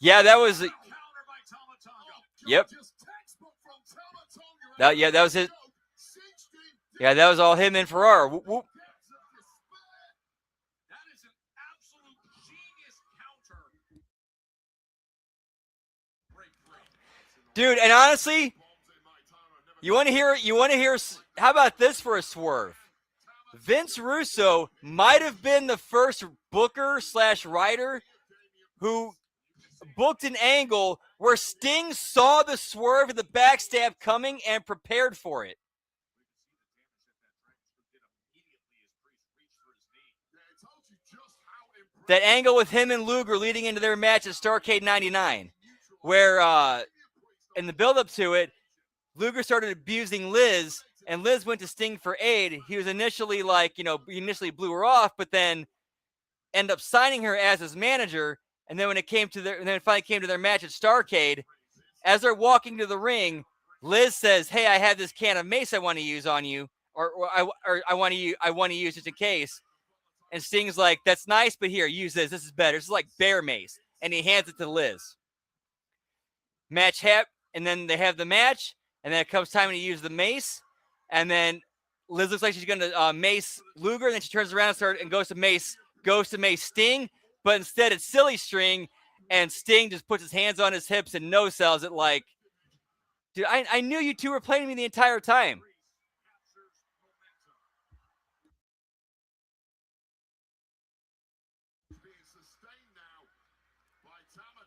Yeah, that was. Yep. That was his. Yeah, that was all him and Ferrara. Whoop, whoop. Dude, and honestly, you want to hear? How about this for a swerve? Vince Russo might have been the first booker/writer who booked an angle where Sting saw the swerve of the backstab coming and prepared for it. That angle with him and Luger leading into their match at Starrcade '99, where in the build-up to it, Luger started abusing Liz, and Liz went to Sting for aid. He was initially he initially blew her off, but then ended up signing her as his manager. And then when it finally came to their match at Starrcade, as they're walking to the ring, Liz says, "Hey, I have this can of mace I want to use on you, or I want to use just in case." And Sting's like, "That's nice, but here, use this. This is better. This is like bear mace." And he hands it to Liz. Match and then they have the match, and then it comes time to use the mace, and then Liz looks like she's going to mace Luger, and then she turns around and goes to mace Sting, but instead it's Silly String, and Sting just puts his hands on his hips and no-sells it like, dude, I knew you two were playing me the entire time.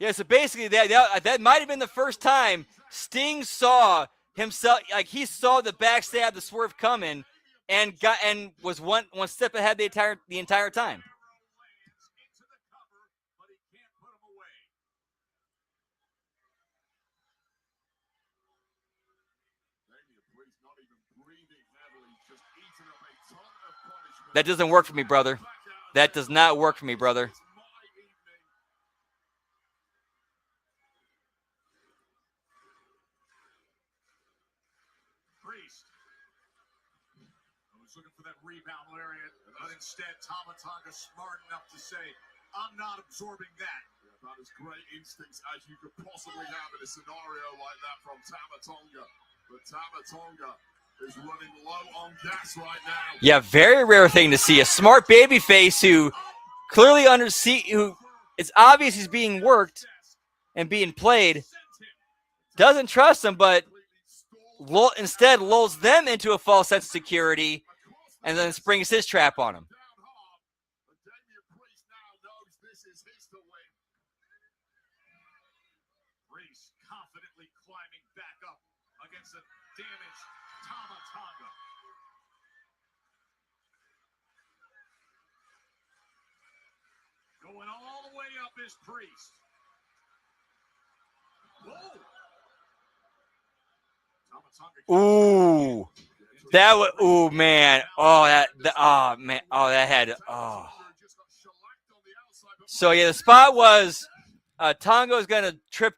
Yeah, so basically that might have been the first time Sting saw himself, like he saw the backstab, the swerve coming, and was one step ahead the entire time. That doesn't work for me, brother. That does not work for me, brother. Looking for that rebound area, but instead Tama Tonga smart enough to say, "I'm not absorbing that." About as great instincts as you could possibly have in a scenario like that from Tama Tonga. But Tama Tonga is running low on gas right now. Yeah, very rare thing to see. A smart babyface who clearly who it's obvious he's being worked and being played, doesn't trust him, but instead lulls them into a false sense of security and then springs his trap on him. Priest confidently climbing back up against a damaged Tama Tonga. Going all the way up is Priest. Whoa! Tama Tonga. Ooh. That was, ooh, man. Oh, that had, oh. So, yeah, the spot was Tonga's going to trip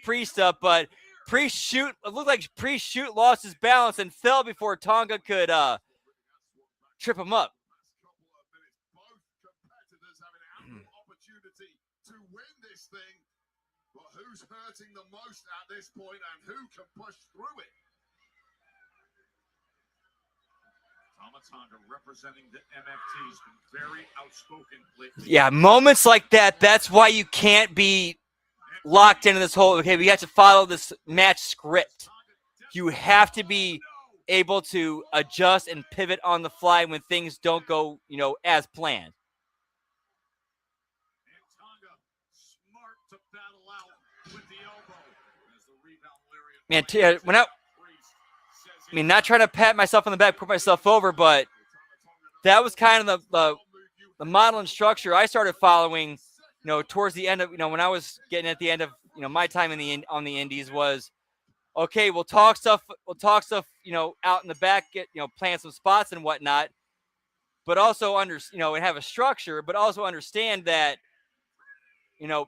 Priest up, but it looked like Priest lost his balance and fell before Tonga could trip him up. Both competitors having ample opportunity to win this thing, but who's hurting the most at this point and who can push through it? Tama Tonga representing the MFT has been very outspoken lately. Yeah, moments like that, that's why you can't be locked into this whole, okay, we have to follow this match script. You have to be able to adjust and pivot on the fly when things don't go, as planned. And Tonga smart to battle out with the elbow as the rebound lariat. Man, not trying to pat myself on the back, put myself over, but that was kind of the model and structure I started following, towards the end of, when I was getting at the end of, my time on the indies was, okay, we'll talk stuff, out in the back, plan some spots and whatnot, but also and have a structure, but also understand that, this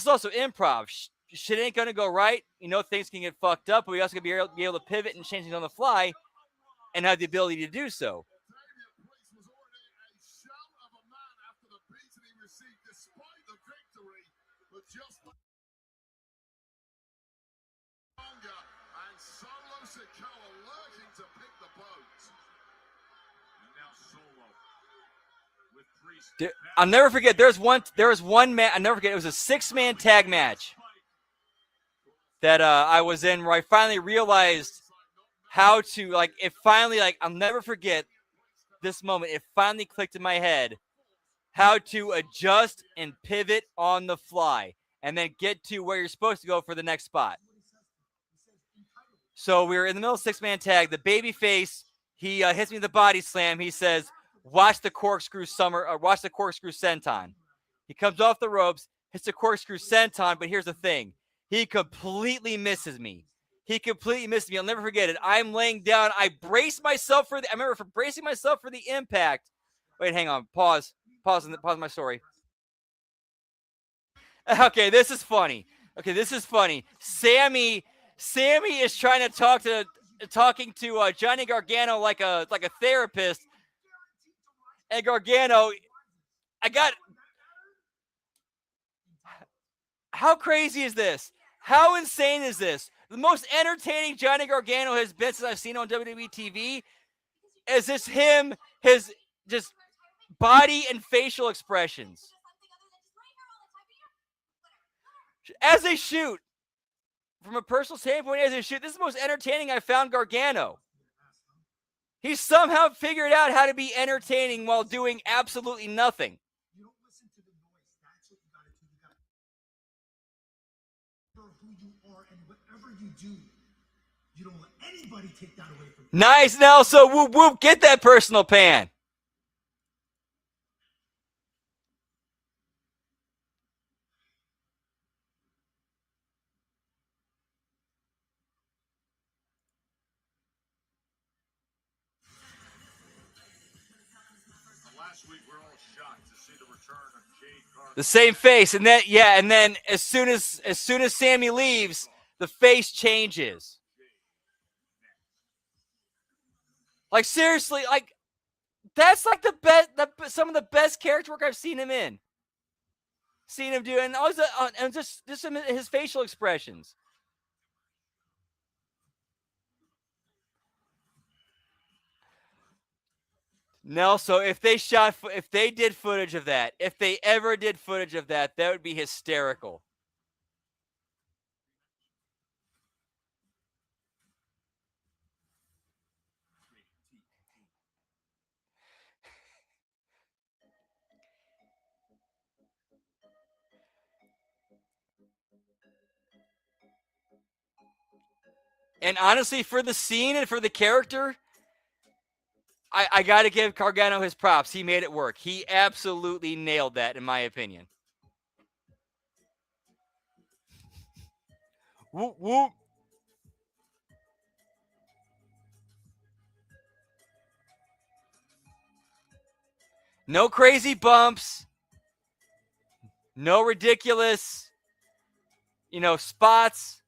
is also improv. Shit ain't gonna go right. Things can get fucked up, but we also gotta be able to pivot and change things on the fly and have the ability to do so. Priest was already a shell of a man after the beating he received despite the victory, but just Tonga and Solo Sikoa lurking to pick the boat. And now Solo with Priest. I'll never forget. There was one man. I'll never forget. It was a 6-man tag match that I was in where I finally realized how to, I'll never forget this moment. It finally clicked in my head how to adjust and pivot on the fly and then get to where you're supposed to go for the next spot. So we were in the middle of 6-man tag. The babyface, he hits me with the body slam. He says, watch the corkscrew senton. He comes off the ropes, hits the corkscrew senton, but here's the thing. He completely misses me. I'll never forget it. I'm laying down. I remember bracing myself for the impact. Wait, hang on. Pause my story. Okay, this is funny. Sammy is trying to talking to Johnny Gargano like a therapist. And Gargano, how crazy is this? How insane is this? The most entertaining Johnny Gargano has been since I've seen on WWE TV is just him, his just body and facial expressions. As they shoot, from a personal standpoint, this is the most entertaining I found Gargano. He somehow figured out how to be entertaining while doing absolutely nothing. You don't listen to the noise. That's what you gotta do. You gotta remember who you are, and whatever you do, you don't let anybody take that away from you. Nice, Nelson. Whoop, whoop. Get that personal pan. Last week we're all shocked to see the return of Jade Cargill. The same face, and then as soon as Sammy leaves, the face changes. Like seriously, that's like the best, some of the best character work I've seen him in. Seeing him do it, and also and just his facial expressions. No, so if they did footage of that, if they ever did footage of that, that would be hysterical. And honestly, for the scene and for the character, I got to give Gargano his props. He made it work. He absolutely nailed that, in my opinion. Whoop, whoop. No crazy bumps. No ridiculous, spots.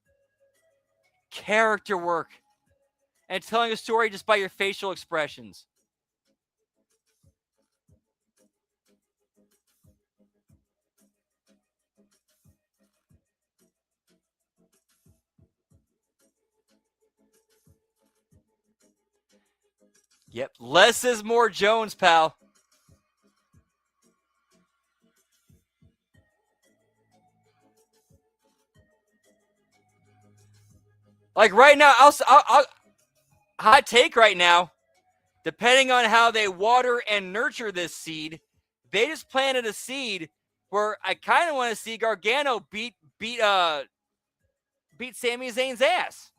Character work. And telling a story just by your facial expressions. Yep. Less is more Jones, pal. Like right now, I'll hot take right now. Depending on how they water and nurture this seed, they just planted a seed where I kind of want to see Gargano beat Sami Zayn's ass.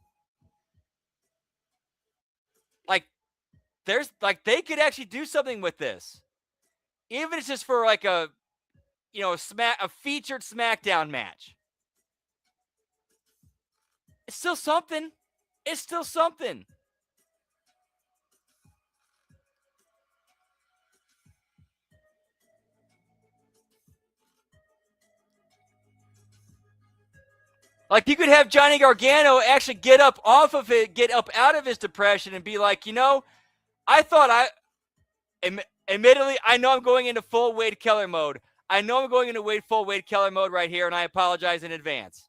Like they could actually do something with this, even if it's just for like a featured SmackDown match. It's still something. It's still something. Like you could have Johnny Gargano actually get up off of it, get up out of his depression and be like, I thought admittedly, I know I'm going into full Wade Keller mode. I know I'm going into full Wade Keller mode right here, and I apologize in advance.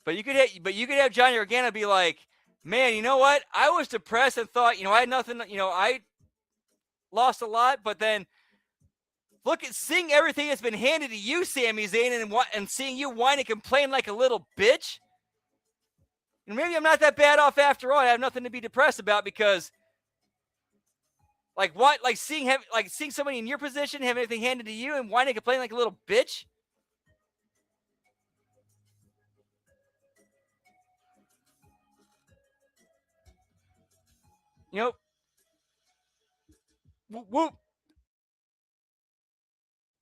But you could have Johnny Gargano be like, man, you know what? I was depressed and thought, I had nothing, I lost a lot, but then look at seeing everything that's been handed to you, Sami Zayn, and seeing you whine and complain like a little bitch. And maybe I'm not that bad off after all. I have nothing to be depressed about because, seeing somebody in your position have everything handed to you and whine and complain like a little bitch. Whoop, whoop.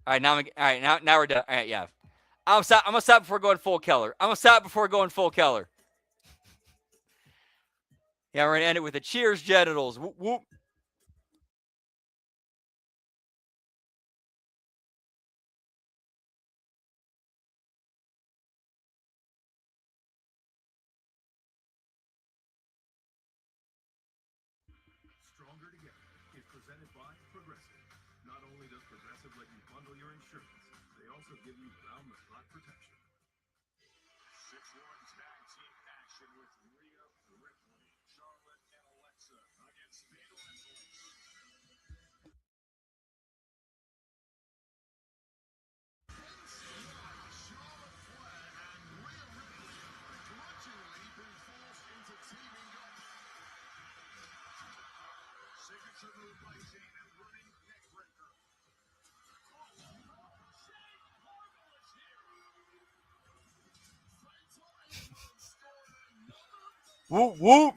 All right, now we're done. All right, yeah. I'm gonna stop before going full Keller. Yeah, we're gonna end it with a cheers, genitals. Whoop, whoop. Stronger Together is presented by Progressive. Not only does Progressive let you bundle your insurance, they also give you round-the-clock protection. 6-1 tag team action with Rhea Ripley, Charlotte, and Alexa against Fatal Influence. Signature move by Shane and running neck breaker. Shane Marvelous here. Whoop, whoop.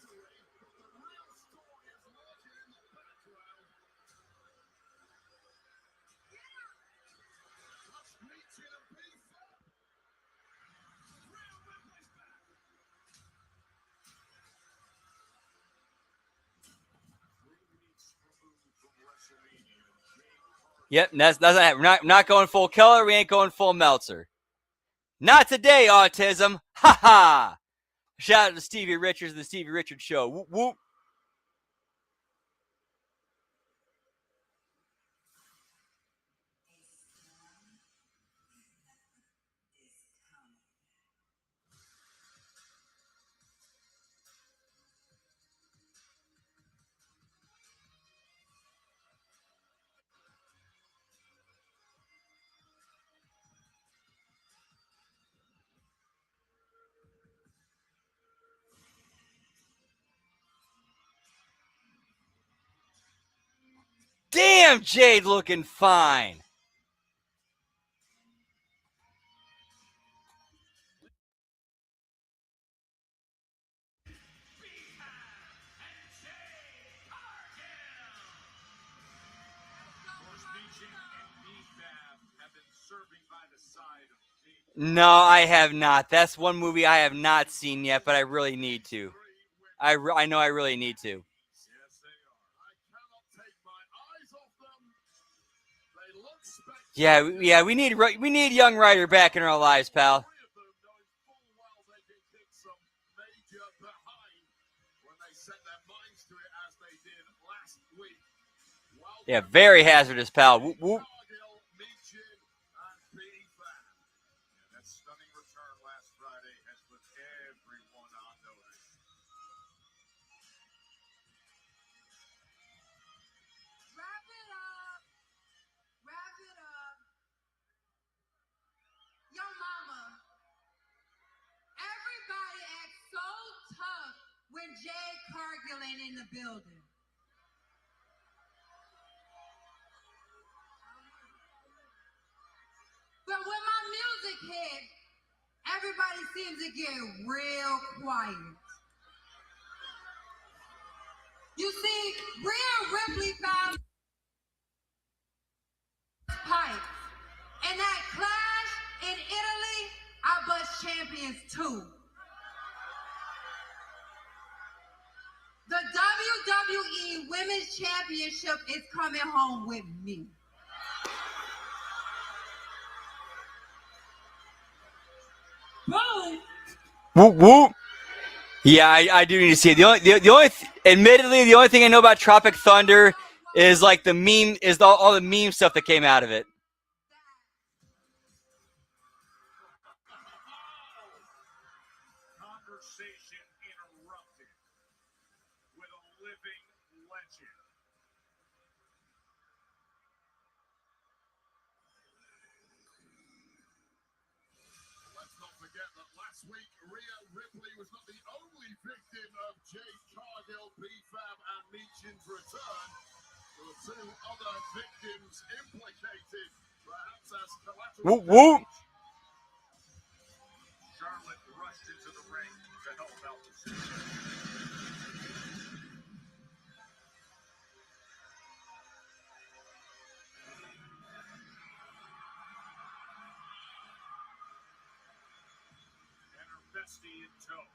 Yep, that's we're not going full Keller. We ain't going full Meltzer. Not today, autism. Ha ha. Shout out to Stevie Richards, the Stevie Richards Show. Whoop, whoop. Damn, Jade looking fine. No, I have not. That's one movie I have not seen yet, but I really need to. I know I really need to. Yeah, we need young Ryder back in our lives, pal. Yeah, very hazardous, pal. Whoop, whoop. When Jade Cargill ain't in the building. But when my music hit, everybody seems to get real quiet. You see, Rhea Ripley found pipe. And that clash in Italy, I bust champions too. The WWE Women's Championship is coming home with me. Boom. Whoop whoop. Yeah, I do need to see it. Admittedly, the only thing I know about Tropic Thunder is like the meme, is all the meme stuff that came out of it. Conversation interrupted with a living legend. Let's not forget that last week, Rhea Ripley was not the only victim of Jade Cargill, B-Fab, and Meechin's return. There were two other victims implicated, perhaps as collateral. Whoop whoop. Charlotte rushed into the ring to help out the situation. And her bestie in tow.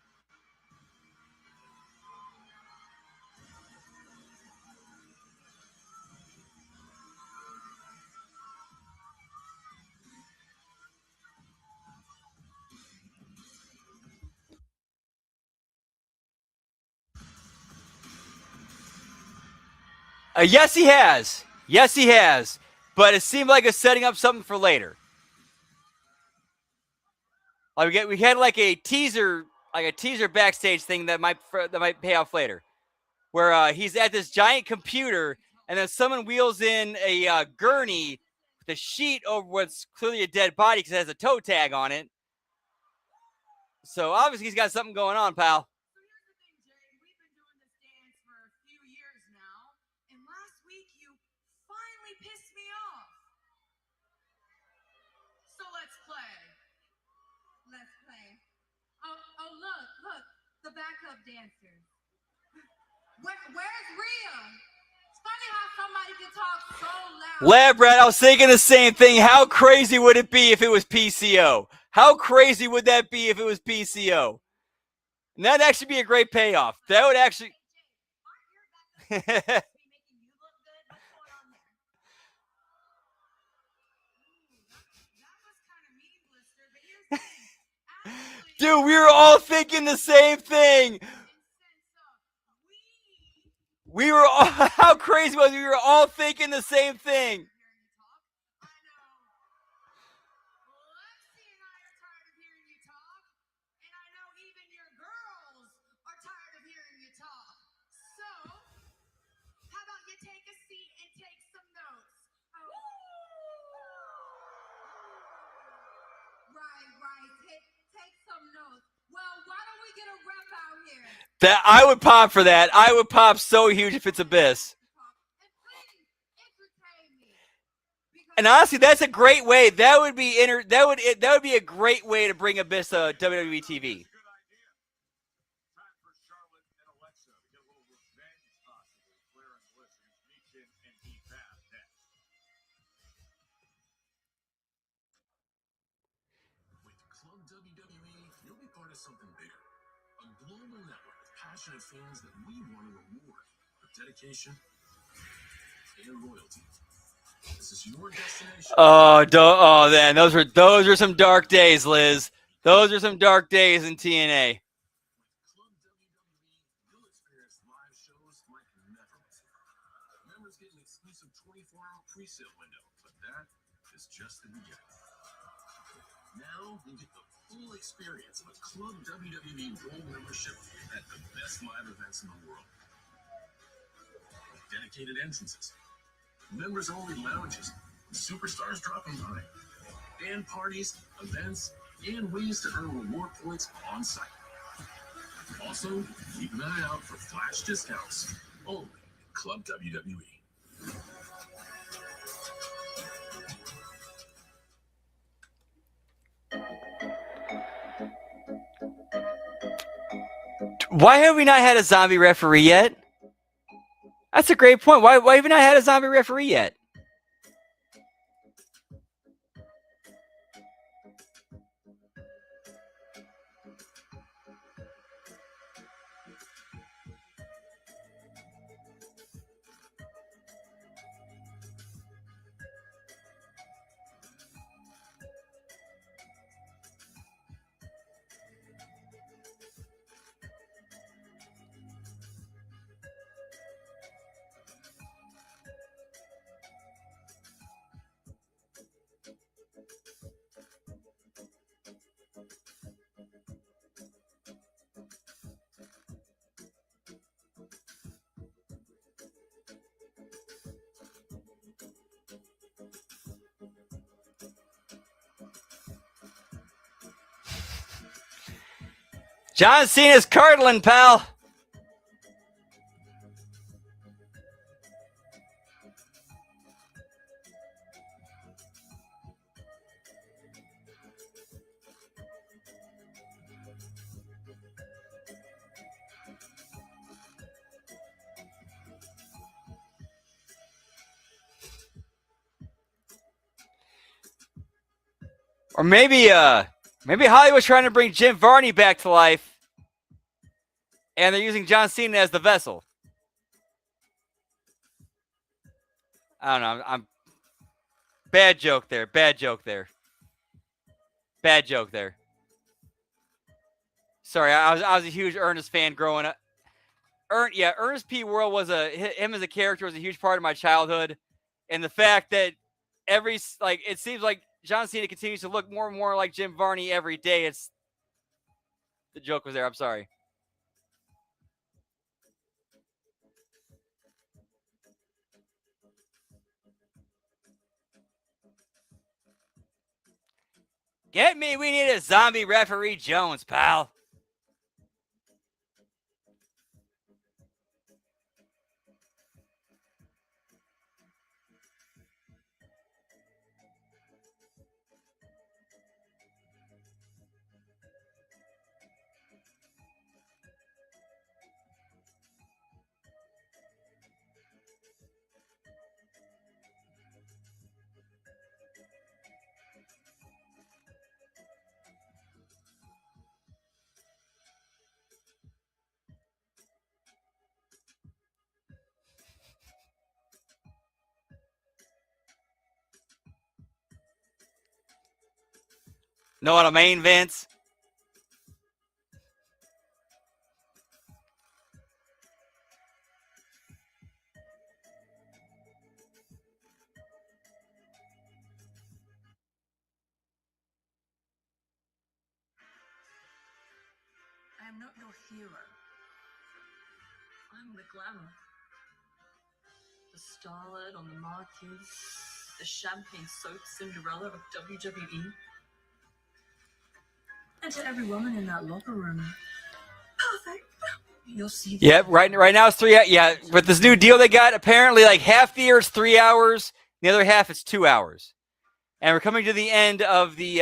Yes, he has. Yes, he has. But it seemed like it's setting up something for later. Like we had like a teaser backstage thing that might pay off later, where he's at this giant computer, and then someone wheels in a gurney with a sheet over what's clearly a dead body because it has a toe tag on it. So obviously he's got something going on, pal. The backup dancers. Where's Rhea? It's funny how somebody can talk so loud. Lab Rat, I was thinking the same thing. How crazy would it be if it was PCO? How crazy would that be if it was PCO? And that'd actually be a great payoff. That would actually. Dude, we were all thinking the same thing. We were all, how crazy was it? We were all thinking the same thing. That I would pop for that. I would pop so huge if it's Abyss. And honestly, that's a great way. That would be that would be a great way to bring Abyss to WWE TV. Club WWE, you'll be part of something bigger. A global network of passionate fans that we want to reward for dedication and loyalty. This is your destination. Oh, man, those were some dark days, Liz. Those are some dark days in TNA. Club WWE, you'll experience live shows like never before. Members get an exclusive 24-hour pre-sale window, but that is just the beginning. Now you get the full experience of a Club WWE Gold membership at the best live events in the world. Dedicated entrances, members-only lounges, superstars dropping by, band parties, events, and ways to earn reward points on site. Also, keep an eye out for flash discounts only at Club WWE. Why have we not had a zombie referee yet? That's a great point. Why have we not had a zombie referee yet? John Cena's curdling, pal. Or maybe Hollywood's trying to bring Jim Varney back to life, and they're using John Cena as the vessel. I don't know. I'm bad joke there. Bad joke there. Bad joke there. Sorry, I was a huge Ernest fan growing up. Ernest P. Worrell was him as a character was a huge part of my childhood, and the fact that it seems like John Cena continues to look more and more like Jim Varney every day. The joke was there. I'm sorry. Get me. We need a zombie referee Jones, pal. Know what I mean, Vince? I am not your hero. I'm the glamour. The starlet on the marquee. The champagne soaked Cinderella of WWE. And to every woman in that locker room. Perfect. You'll see. Yep, right now it's 3 hours. Yeah, with this new deal they got, apparently like half the year is 3 hours, The other half is 2 hours. And we're coming to the end of the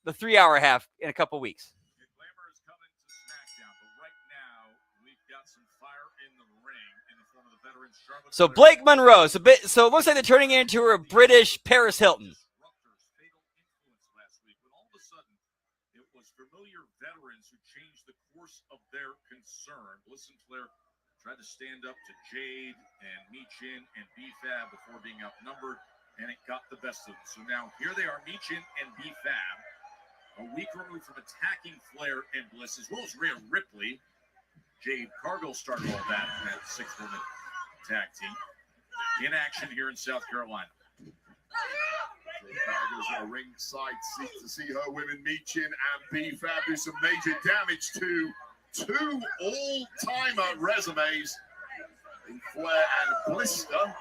3-hour half in a couple weeks. Glamour is coming to SmackDown, but right now we've got some fire in the ring in the form of the veteran Charlotte. So Blake Monroe. So it looks like they're turning into a British Paris Hilton. Disruptors, fatal influence last week, when all of a sudden it was familiar veterans who changed the course of their concern. Bliss and Flair tried to stand up to Jade and Michin and B-Fab before being outnumbered, and it got the best of them. So now here they are, Michin and B-Fab, a week removed from attacking Flair and Bliss, as well as Rhea Ripley. Jade Cargill started all that in that 6-woman tag team. In action here in South Carolina. Jade Cargill's in a ringside seat to see her women Michin and B-Fab do some major damage to two all-timer resumes in Flair and Blister.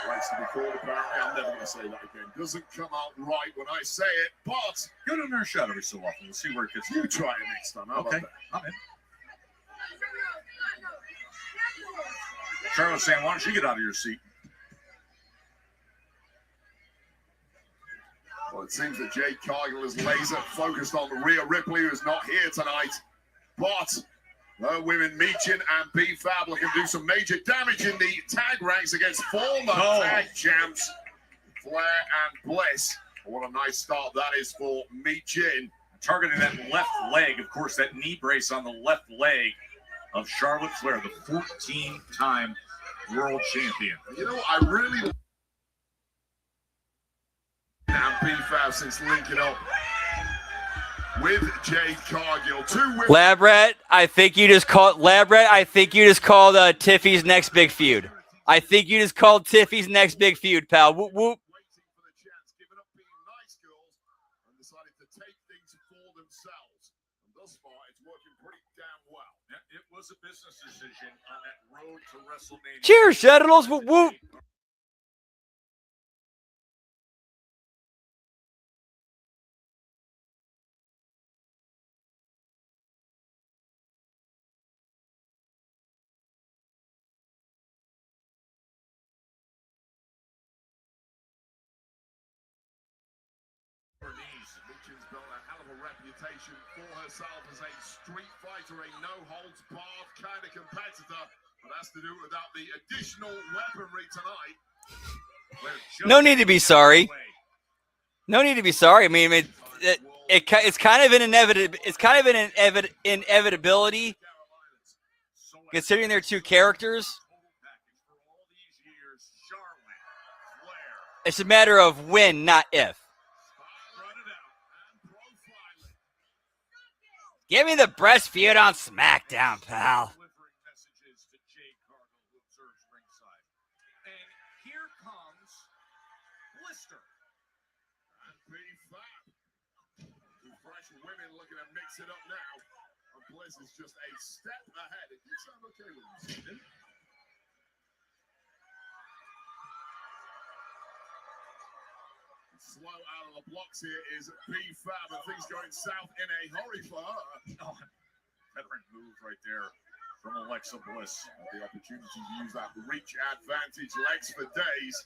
Likes to be called, apparently. I'm never going to say that again. Doesn't come out right when I say it, but Go to a nurse shot every so often. We'll see where it gets. you try it next time. How Okay, about I'm in. Charlotte's saying, why don't you get out of your seat? that? Well, it seems that Jade Cargill is laser focused on Rhea Ripley, who is not here tonight. But her women Michin and B-Fab can do some major damage in the tag ranks against former tag champs Flair and Bliss. What a nice start that is for Michin. Targeting that left leg, of course, that knee brace on the left leg of Charlotte Flair, the 14-time world champion. You know, I really and B-Fab since linking up with Jade Cargill. Two women. Labrat, I think you just called Tiffy's next big feud. I think you just called Tiffy's next big feud, pal. Whoop whoop. Waiting for the chance, giving up being nice girls, and decided to take things for themselves. And thus far, it's working pretty damn well. It was a business decision on that road to WrestleMania. Cheers, Shadowlos. Whoop whoop. Michin's built a hell of a reputation for herself as a street fighter, a no-holds-barred kind of competitor, but has to do without the additional weaponry tonight. No need to be sorry. No need to be sorry. I mean, it's kind of an inevitability considering they're two characters. It's a matter of when, not if. Give me the breast feud on SmackDown, pal. Messages to Jade Cargill, who observes ringside. And here comes Blister. And B-Fab. Two fresh women looking to mix it up now. And Bliss is just a step ahead. It did sound okay with you, didn't it? Slow out of the blocks here is B-Fab, and things going south in a hurry for her. Oh, veteran move right there from Alexa Bliss. The opportunity to use that reach advantage, legs for days.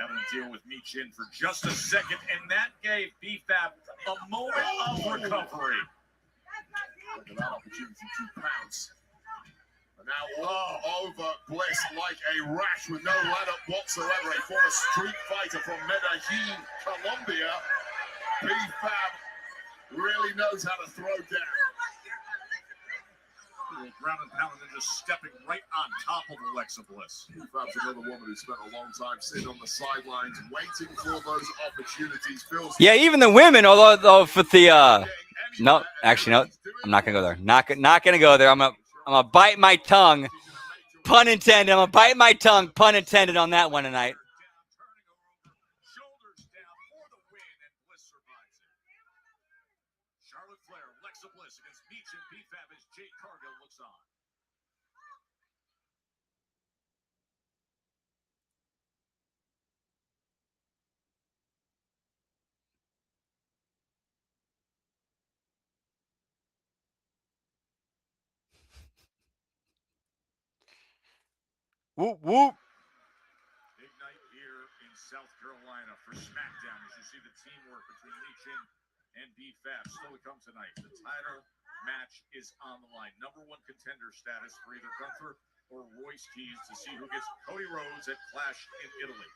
Having to deal with Michin for just a second, and that gave B-Fab a moment of recovery. Look at that opportunity to pounce. And now over Bliss like a rash with no let-up whatsoever. A former street fighter from Medellin, Colombia. B-Fab really knows how to throw down. Ground and pound and just stepping right on top of Alexa Bliss. B-Fab's another woman who spent a long time sitting on the sidelines waiting for those opportunities. Yeah, even the women, although for the no, actually no, I'm not gonna go there. Not gonna go there. I'm gonna bite my tongue. Pun intended. I'm gonna bite my tongue. Pun intended on that one tonight. Shoulders down for the win, and Bliss survives it. Charlotte Flair, Alexa Bliss against Michin, B-Fab as Jade Cargill looks on. Whoop whoop. South Carolina for SmackDown. As you see the teamwork between Michin and B-Fab still to come tonight. The title match is on the line. #1 contender status for either Gunther or Royce Keys to see who gets Cody Rhodes at Clash in Italy.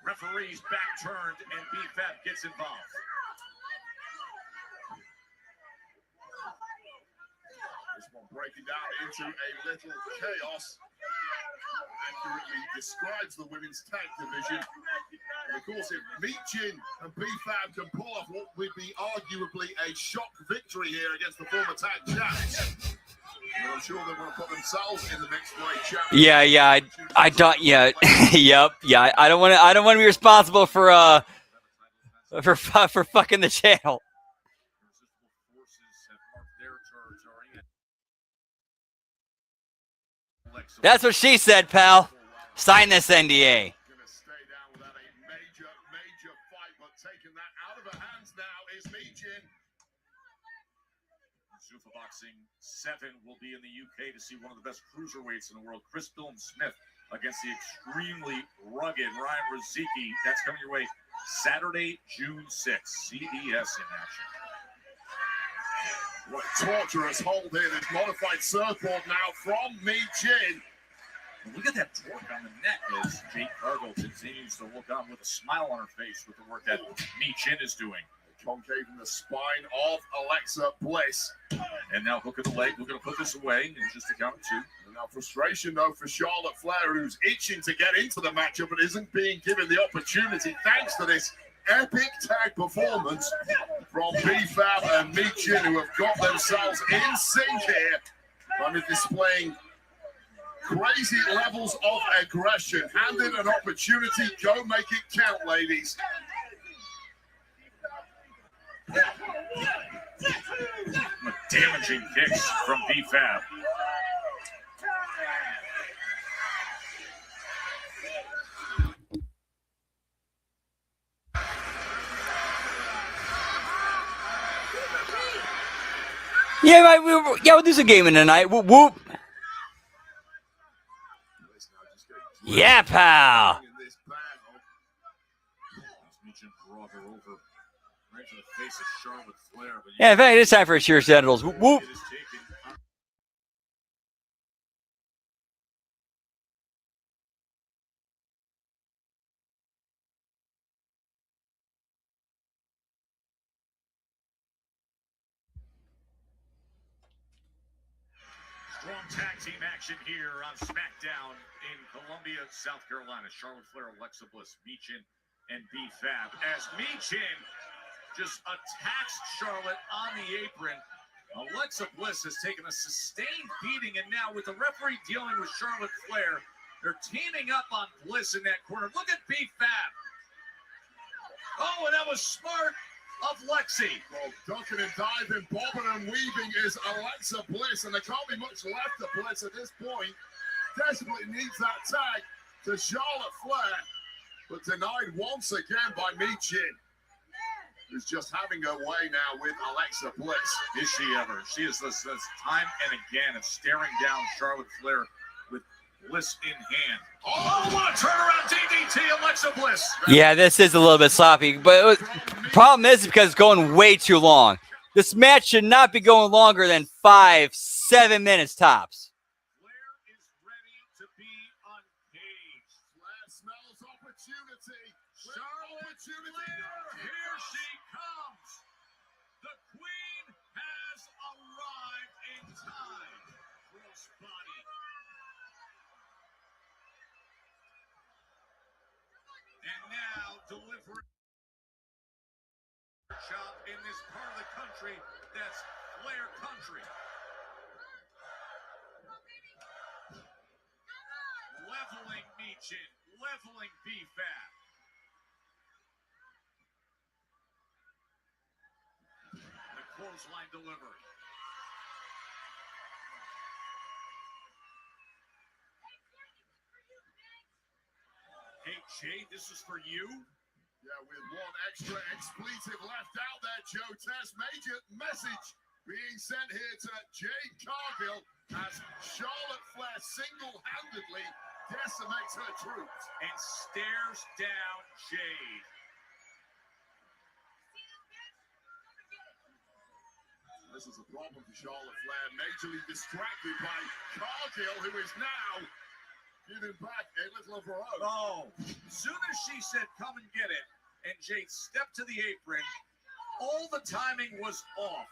Referee's back turned and B-Fab gets involved. This one breaking down into a little chaos. Accurately describes the women's tag division. And of course, if Michin and B-Fab can pull off what would be arguably a shock victory here against the former tag champs, well, I'm sure they want to put themselves in the mix for a championship. Yeah. I don't. Yeah. Yep. Yeah. I don't want to be responsible for fucking the channel. That's what she said, pal. Sign this NDA. Gonna stay down without a major fight, but taking that out of her hands now is Michin. Zuffa Boxing 7 will be in the UK to see one of the best cruiserweights in the world, Chris Smith, against the extremely rugged Ryan Rozicki. That's coming your way Saturday, June 6th. CBS in action. What a torturous hold here. This modified surfboard now from Michin. Look at that torque on the neck as Jade Cargill continues to look on with a smile on her face with the work that Michin is doing. Concave in the spine of Alexa Bliss. And now hook of the leg. We're going to put this away in just a count of 2. And now frustration, though, for Charlotte Flair, who's itching to get into the matchup but isn't being given the opportunity thanks to this epic tag performance from B-Fab and Michin, who have got themselves in sync here by displaying crazy levels of aggression. Handed an opportunity, go make it count, ladies. Damaging kicks from B-Fab. Yeah, we'll do some gaming tonight. Whoop whoop. Yeah, pal. Yeah, in fact, it's time for a sheer settles. Whoop whoop. Strong tag team action here on SmackDown in Columbia, South Carolina. Charlotte Flair, Alexa Bliss, Michin, and B-Fab. As Michin just attacks Charlotte on the apron, Alexa Bliss has taken a sustained beating, and now with the referee dealing with Charlotte Flair, they're teaming up on Bliss in that corner. Look at B-Fab. Oh, and that was smart of Lexi. Well, ducking and diving, bobbing and weaving is Alexa Bliss, and there can't be much left of Bliss at this point. Desperately needs that tag to Charlotte Flair, but denied once again by Michin, who's just having her way now with Alexa Bliss. Is she ever? She is this time and again of staring down Charlotte Flair with Bliss in hand. Oh, what a turnaround DDT, Alexa Bliss. Yeah, this is a little bit sloppy, but the problem is because it's going way too long. This match should not be going longer than 5-7 minutes tops. Flair is ready to be uncaged. Flair smells opportunity. Charlotte Flair, here she comes. The Queen has arrived in time. Gross body. And now delivering shop in this part of the country that's Flair country. Leveling Michin, leveling B-Fab. The clothesline delivery. Hey, Jade, this is for you. Yeah, with one extra expletive left out there, Joe Test. Major message being sent here to Jade Cargill as Charlotte Flair single-handedly decimates her troops and stares down Jade. This is a problem for Charlotte Flair, majorly distracted by Cargill, who is now giving back a little of her own. Oh, as soon as she said, come and get it, and Jade stepped to the apron, all the timing was off.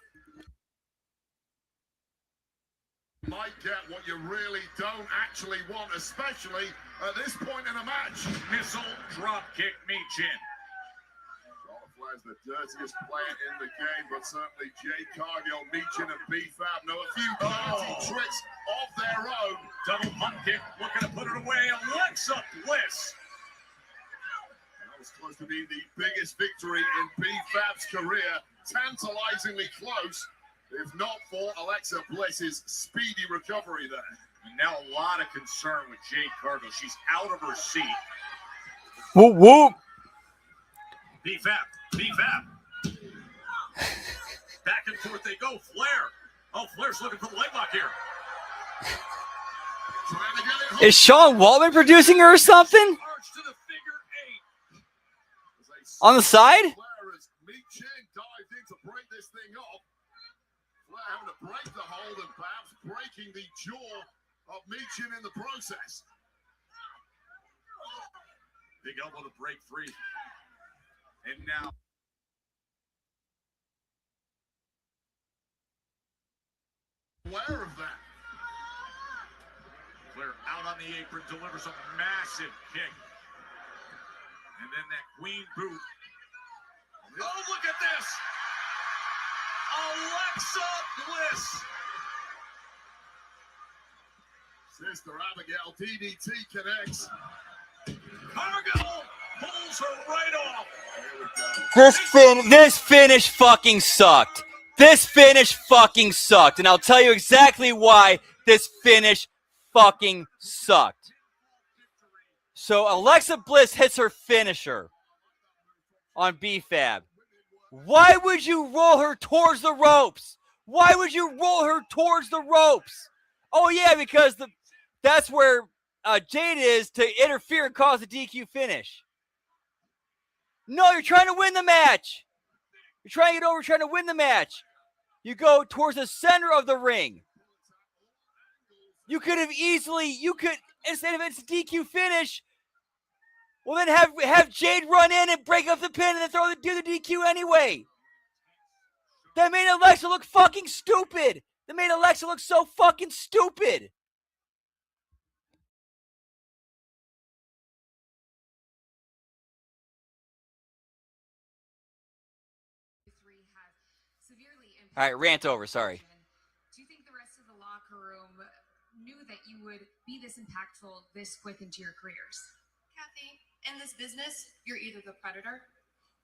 Might get what you really don't actually want, especially at this point in a match. Missile drop kick Michin. Charlotte Flair's the dirtiest player in the game, but certainly Jade Cargill, Michin, and B-Fab know a few dirty tricks of their own. Double pump kick, looking to put it away. Alexa Bliss. That was close to being the biggest victory in B-Fab's career. Tantalizingly close, if not for Alexa Bliss's speedy recovery there. And now a lot of concern with Jade Cargill. She's out of her seat. Whoop, whoop. B-Fab. Back and forth they go. Flair. Oh, Flair's looking for the leg lock here. Is Sean Waltman producing her or something? Arch to the figure 8. On the side? Flair as Michin dived in to break this thing off. Flair having to break the hold and perhaps breaking the jaw of Michin in the process. Big elbow to break free. And now aware of that. Flair out on the apron, delivers a massive kick. And then that queen boot. Oh, look at this! Alexa Bliss! Sister Abigail, DDT connects. Cargill pulls her right off. This finish fucking sucked. This finish fucking sucked. And I'll tell you exactly why this finish fucking sucked. So Alexa Bliss hits her finisher on B-Fab. Why would you roll her towards the ropes? Why would you roll her towards the ropes? Oh yeah, because that's where Jade is to interfere and cause a DQ finish. No, you're trying to win the match. You're trying to get over, trying to win the match. You go towards the center of the ring. You could have easily, instead of it's a DQ finish, well then have Jade run in and break up the pin and then do the DQ anyway. That made Alexa look fucking stupid. That made Alexa look so fucking stupid. All right, rant over. Sorry. Do you think the rest of the locker room knew that you would be this impactful this quick into your careers? Kathy, in this business, you're either the predator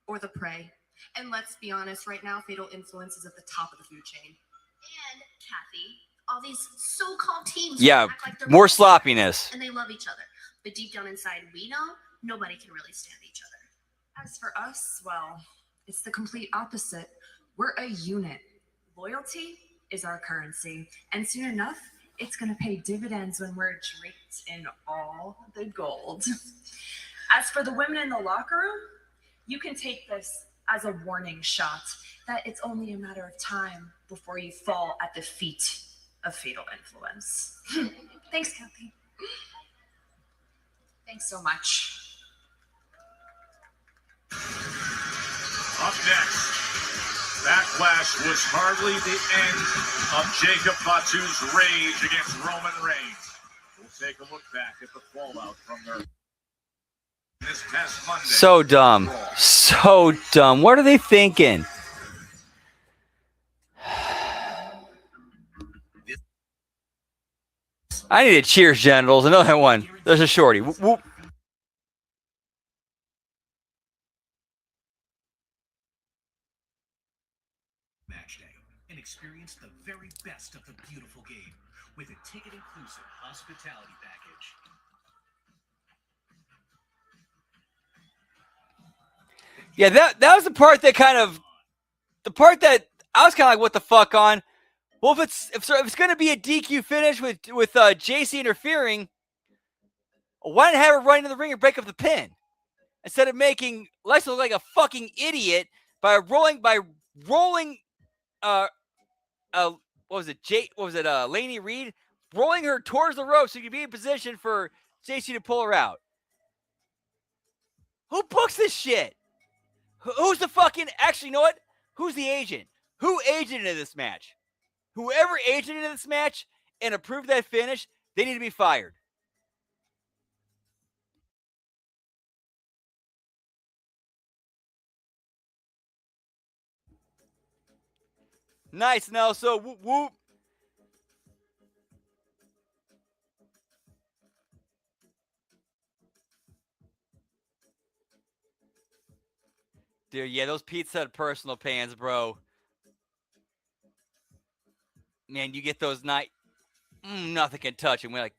or the prey. And let's be honest, right now, Fatal Influence is at the top of the food chain. And Kathy, all these so-called teams Yeah, act like they're more sloppiness. and they love each other. But deep down inside, we know nobody can really stand each other. As for us, well, it's the complete opposite. We're a unit. Loyalty is our currency. And soon enough, it's going to pay dividends when we're draped in all the gold. As for the women in the locker room, you can take this as a warning shot that it's only a matter of time before you fall at the feet of Fatal Influence. Thanks, Kathy. Thanks so much. Up next, Backlash was hardly the end of Jacob Fatu's rage against Roman Reigns. We'll take a look back at the fallout from their this past Monday. So dumb. So dumb. What are they thinking? I need a cheers, genitals. Another one. There's a shorty. Whoop, whoop. Match day and experience the very best of the beautiful game with a ticket-inclusive hospitality package. Yeah, that was the part that I was kind of like, what the fuck on? Well, if it's going to be a DQ finish with JC interfering, why not have her run into the ring and break up the pin instead of making Lex look like a fucking idiot by rolling what was it Laney Reed rolling her towards the rope so you could be in position for JC to pull her out. Who books this shit? Who's the fucking actually? You know what? Who's the agent? Who agented this match? Whoever agented this match and approved that finish, they need to be fired. Nice, Nelson. Whoop, whoop. Dude, yeah, those Pizza Hut personal pans, bro. Man, you get those nothing can touch them. We're like,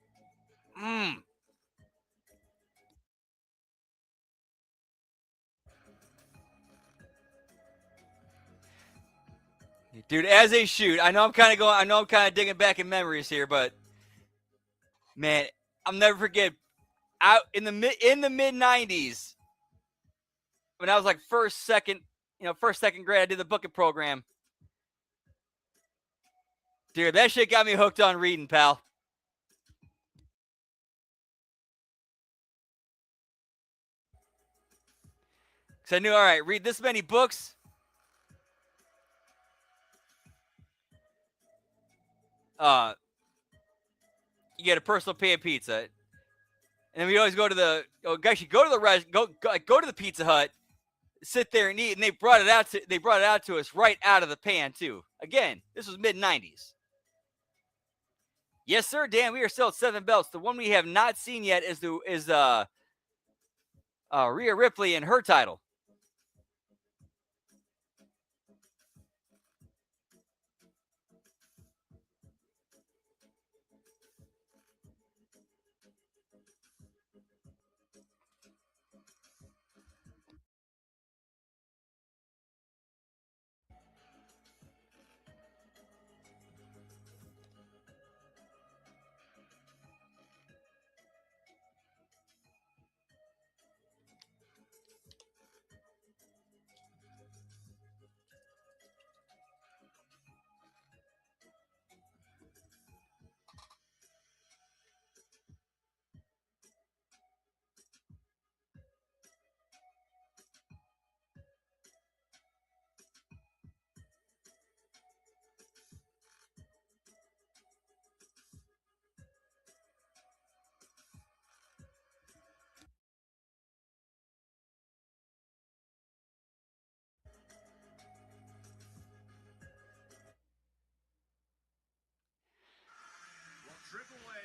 Dude, as they shoot, I know I'm kind of digging back in memories here, but man, I'll never forget out in the mid 90s when I was like first, second grade, I did the booking program. Dude, that shit got me hooked on reading, pal. Because I knew, all right, read this many books. You get a personal pan pizza. And then we always go to the Pizza Hut, sit there and eat, and they brought it out to us right out of the pan too. Again, this was mid-90s. Yes, sir, Dan. We are still at 7 belts. The one we have not seen yet is Rhea Ripley and her title.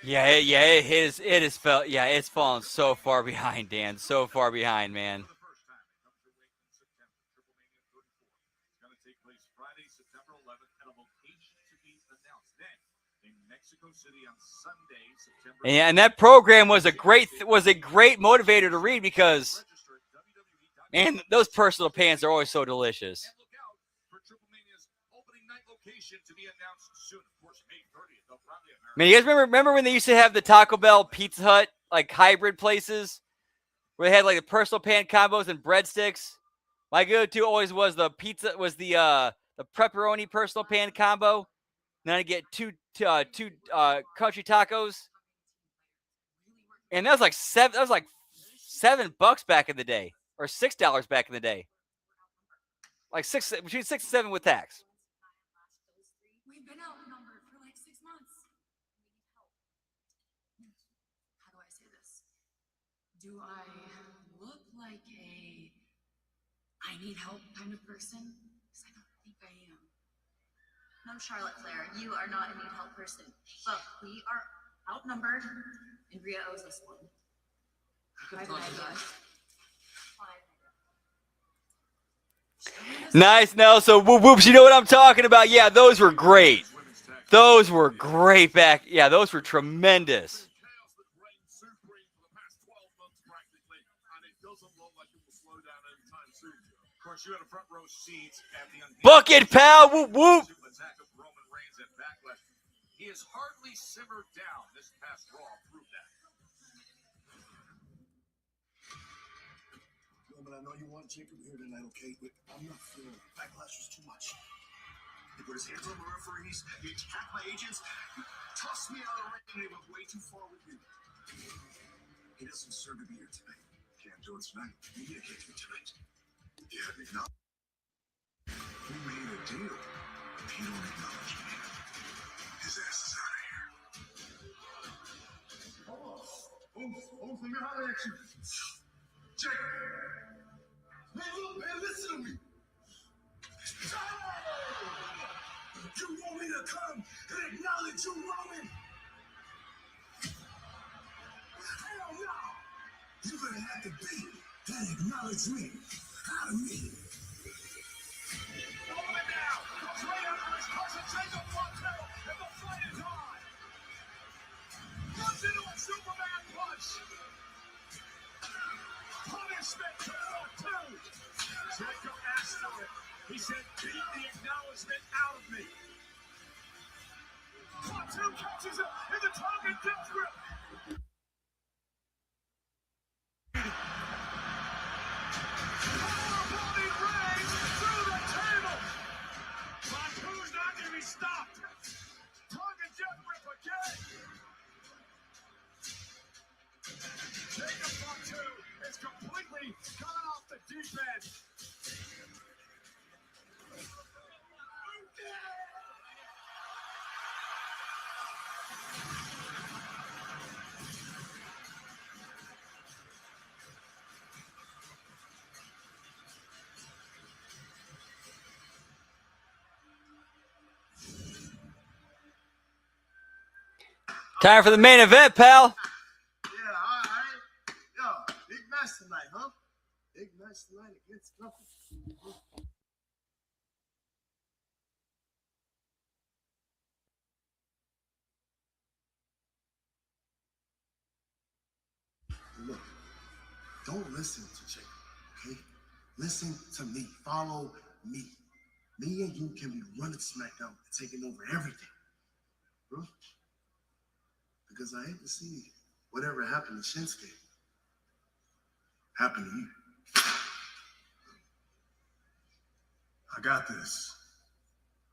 It's fallen so far behind, Dan. So far behind, man. And that program was a great motivator to read because, man, those personal pans are always so delicious. Man, you guys remember when they used to have the Taco Bell, Pizza Hut, like hybrid places where they had like the personal pan combos and breadsticks? My go-to always was the pepperoni personal pan combo. Then I get two country tacos, and that was like $7 back in the day, or $6 back in the day. Like between 6 and 7 with tax. We've been outnumbered for like 6 months. How do I say this? Do I look like I need help kind of person? Because I don't think I am. No, Charlotte Flair, you are not a need help person. But we are outnumbered, and Rhea owes us one. I have an idea. Nice, Nelson. Whoops, you know what I'm talking about? Yeah, those were great. Those were great back. Yeah, those were tremendous. Of course, you had a front row seats at the Book it, pal. Whoop, whoop. attack of Roman Reigns at Backlash. He has hardly simmered down. This past Raw proved that. Roman, I know you want Jacob here tonight, okay? But I'm not feeling it. Backlash was too much. You put his hands on the referees, you attack my agents, you toss me out of the ring, and they went way too far with you. He doesn't deserve to be here tonight. Can't do it tonight. You need to get to it tonight. Yeah, no. We made a deal. If you don't acknowledge me, his ass is out of here. Oh, let me holler at you. Jake. Man, look, man, listen to me. You want me to come and acknowledge you, Roman? Hell no! You're gonna have to be that acknowledgement out of me. Roman now goes right under his cousin Jacob Martel, and the fight is on. Runs into a Superman punch. Punishment for two. Jacob asked for it. He said, beat the acknowledgement out of me. Part two catches him in the target death grip. Powerbombing Reigns through the table. But who's not going to be stopped? Target death grip again. Jacob Part 2 is completely gone off the deep end. Time for the main event, pal. Yeah, all right. Yo, big match tonight, huh? Big match tonight against nothing. Look, don't listen to Jacob, okay? Listen to me. Follow me. Me and you can be running SmackDown and taking over everything, bro. Because I hate to see whatever happened to Shinsuke happen to you. I got this.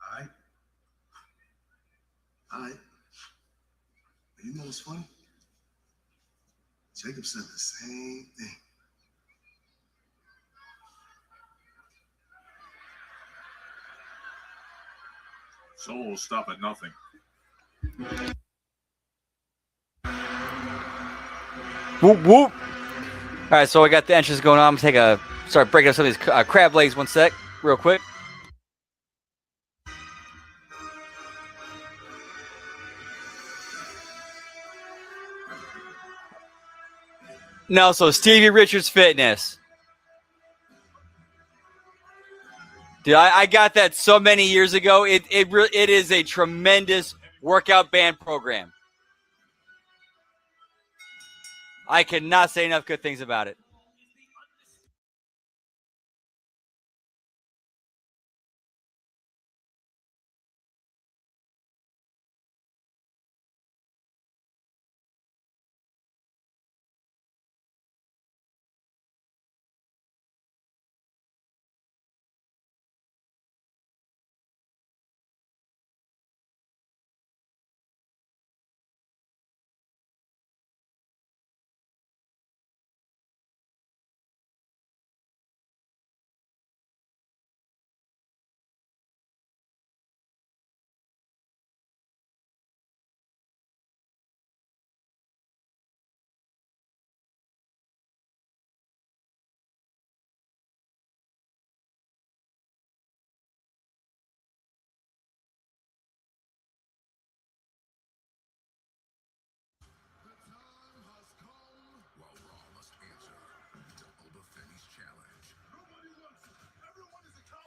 All right? All right. You know what's funny? Jacob said the same thing. So we'll stop at nothing. Whoop, whoop. All right, so I got the entrance going on. I'm going to start breaking up some of these crab legs 1 sec, real quick. No, so Stevie Richards Fitness. Dude, I got that so many years ago. It is a tremendous workout band program. I cannot say enough good things about it.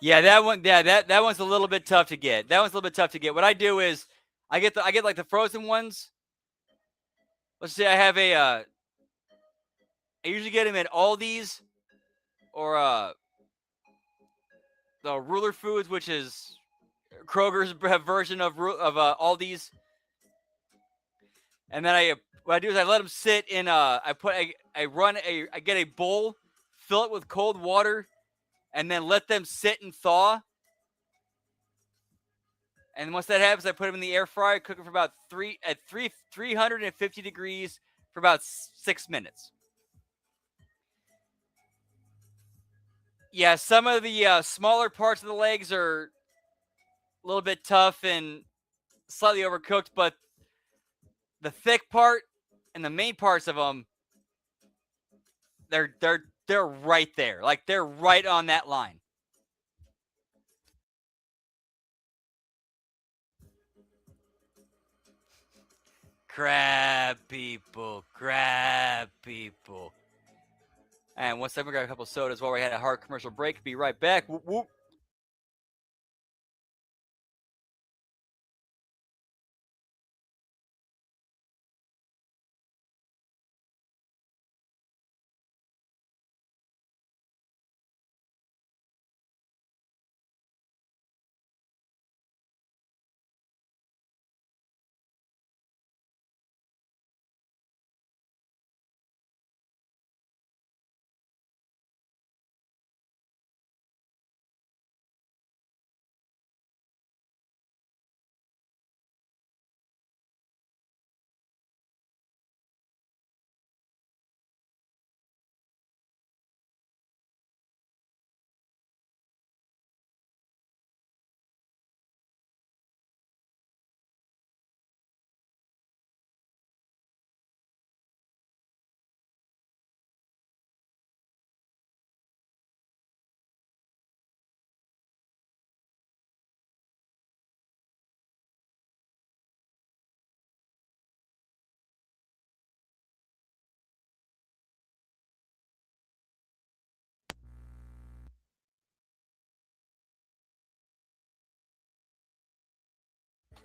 Yeah, that one. Yeah, that one's a little bit tough to get. That one's a little bit tough to get. What I do is, I get like the frozen ones. Let's say I have I usually get them at Aldi's or the Ruler Foods, which is Kroger's version of Aldi's. And then what I do is I let them sit in. I get a bowl, fill it with cold water, and then let them sit and thaw. And once that happens, I put them in the air fryer, cook them for about 350 degrees for about 6 minutes. Yeah, some of the smaller parts of the legs are a little bit tough and slightly overcooked, but the thick part and the main parts of them, they're right there. Like they're right on that line. Grab people. And once I grab a couple sodas while we had a hard commercial break. Be right back. Whoop, whoop.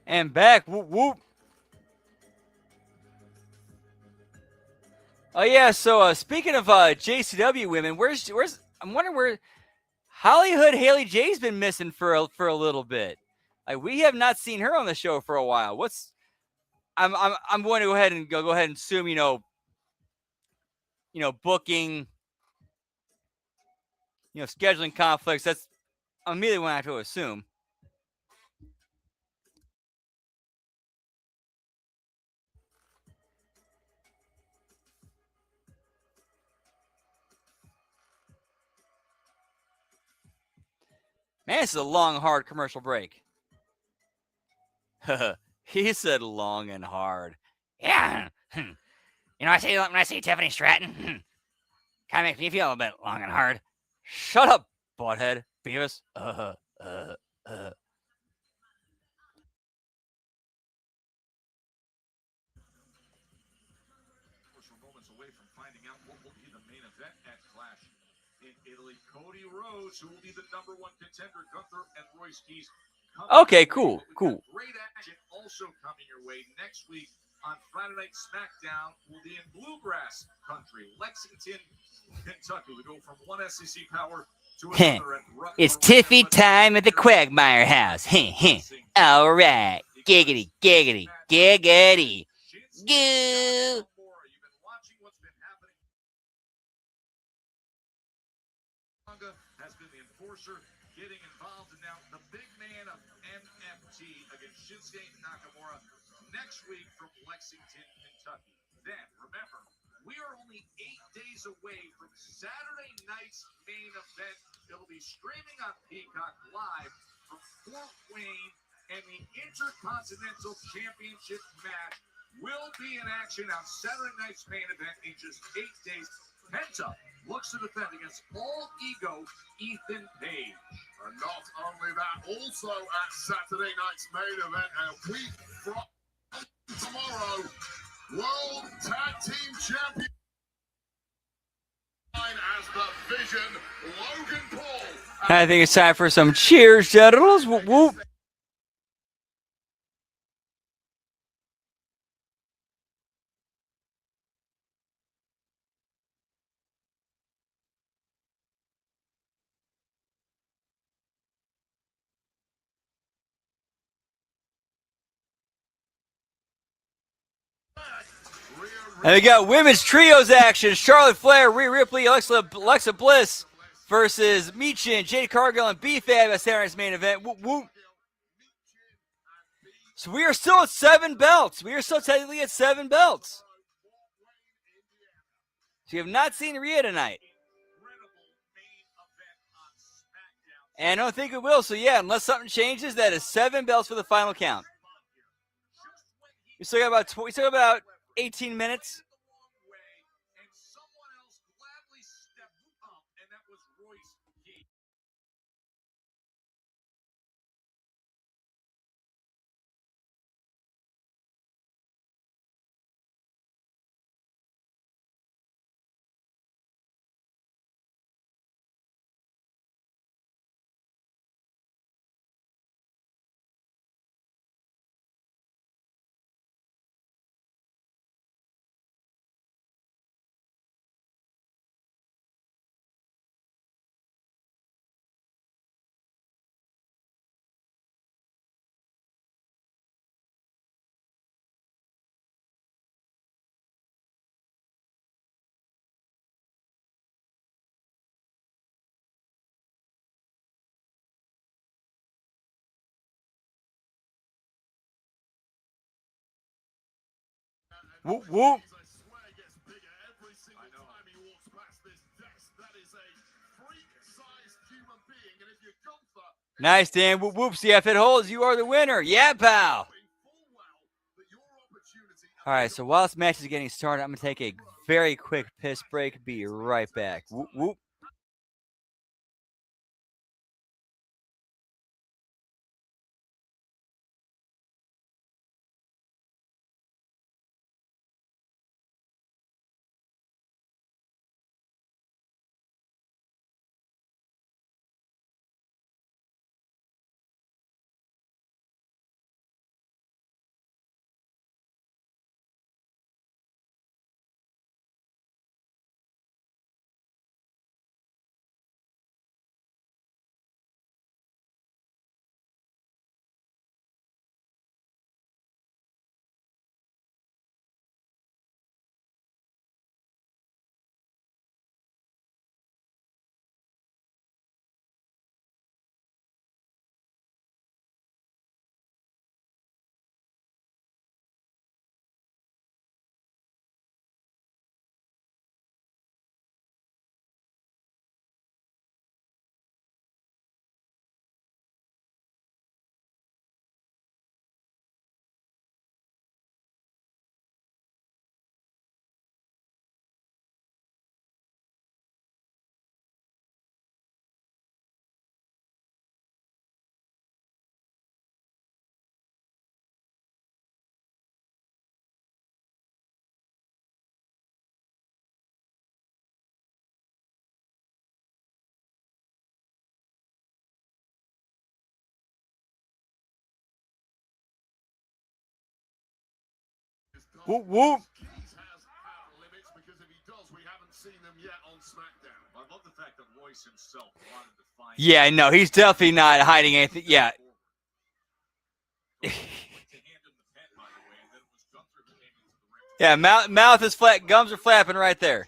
And back. Whoop, whoop. Oh yeah, so speaking of JCW women, where's I'm wondering where Hollywood Haley J's been missing for a little bit. Like we have not seen her on the show for a while. I'm going to go ahead and assume booking, scheduling conflicts. That's I'm immediately going to have to assume. Man, this is a long, hard commercial break. He said long and hard. Yeah. When I see Tiffany Stratton, kind of makes me feel a bit long and hard. Shut up, butthead. Beavis. We're moments away from finding out what will be the main event at Clash in Italy. Cody Rhodes, who will be the #1 contender, Gunther and Royce Keys. Okay, cool. Great action also coming your way next week on Friday Night SmackDown. Will be in Bluegrass Country, Lexington, Kentucky. We go from one SEC power to another. It's Tiffy time at the Quagmire house. All right. Giggity, giggity, giggity. Goo. Has been the enforcer getting involved, and now the big man of MFT against Shinsuke Nakamura next week from Lexington, Kentucky. Then, remember, we are only 8 days away from Saturday night's main event. It'll be streaming on Peacock Live from Fort Wayne, and the Intercontinental Championship match will be in action on Saturday night's main event in just 8 days. Penta looks to defend against All Ego Ethan Page. And not only that, also at Saturday night's main event, a week from tomorrow, World Tag Team Champion as the Vision, Logan Paul. I think it's time for some cheers, generals. Whoop, whoop. And we got women's trios action. Charlotte Flair, Rhea Ripley, Alexa Bliss versus Michin, Jade Cargill, and B-Fab at Saturday's main event. Whoop, whoop. So we are still at 7 belts. We are still technically at 7 belts. So you have not seen Rhea tonight. And I don't think we will. So yeah, unless something changes, that is 7 belts for the final count. We still got about 18 minutes. Whoop, whoop. Nice, Dan. Whoop, whoop. See if it holds. You are the winner. Yeah, pal. All right, so while this match is getting started, I'm going to take a very quick piss break. Be right back. Whoop, whoop. Whoop, whoop. Yeah, no, he's definitely not hiding anything. Yeah. Yeah, mouth is flat, gums are flapping right there.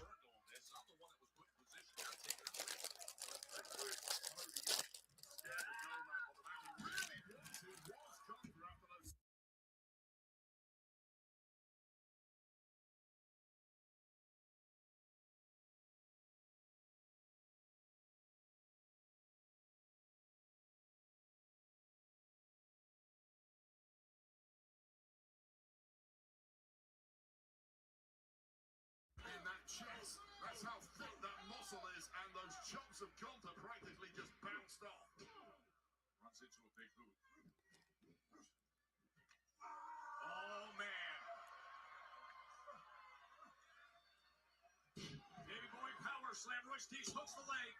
That's how thick that muscle is, and those chunks of Gunther practically just bounced off. Runs into a big boot. Oh, man. Davey Boy power slam. Royce Keys hooks the leg.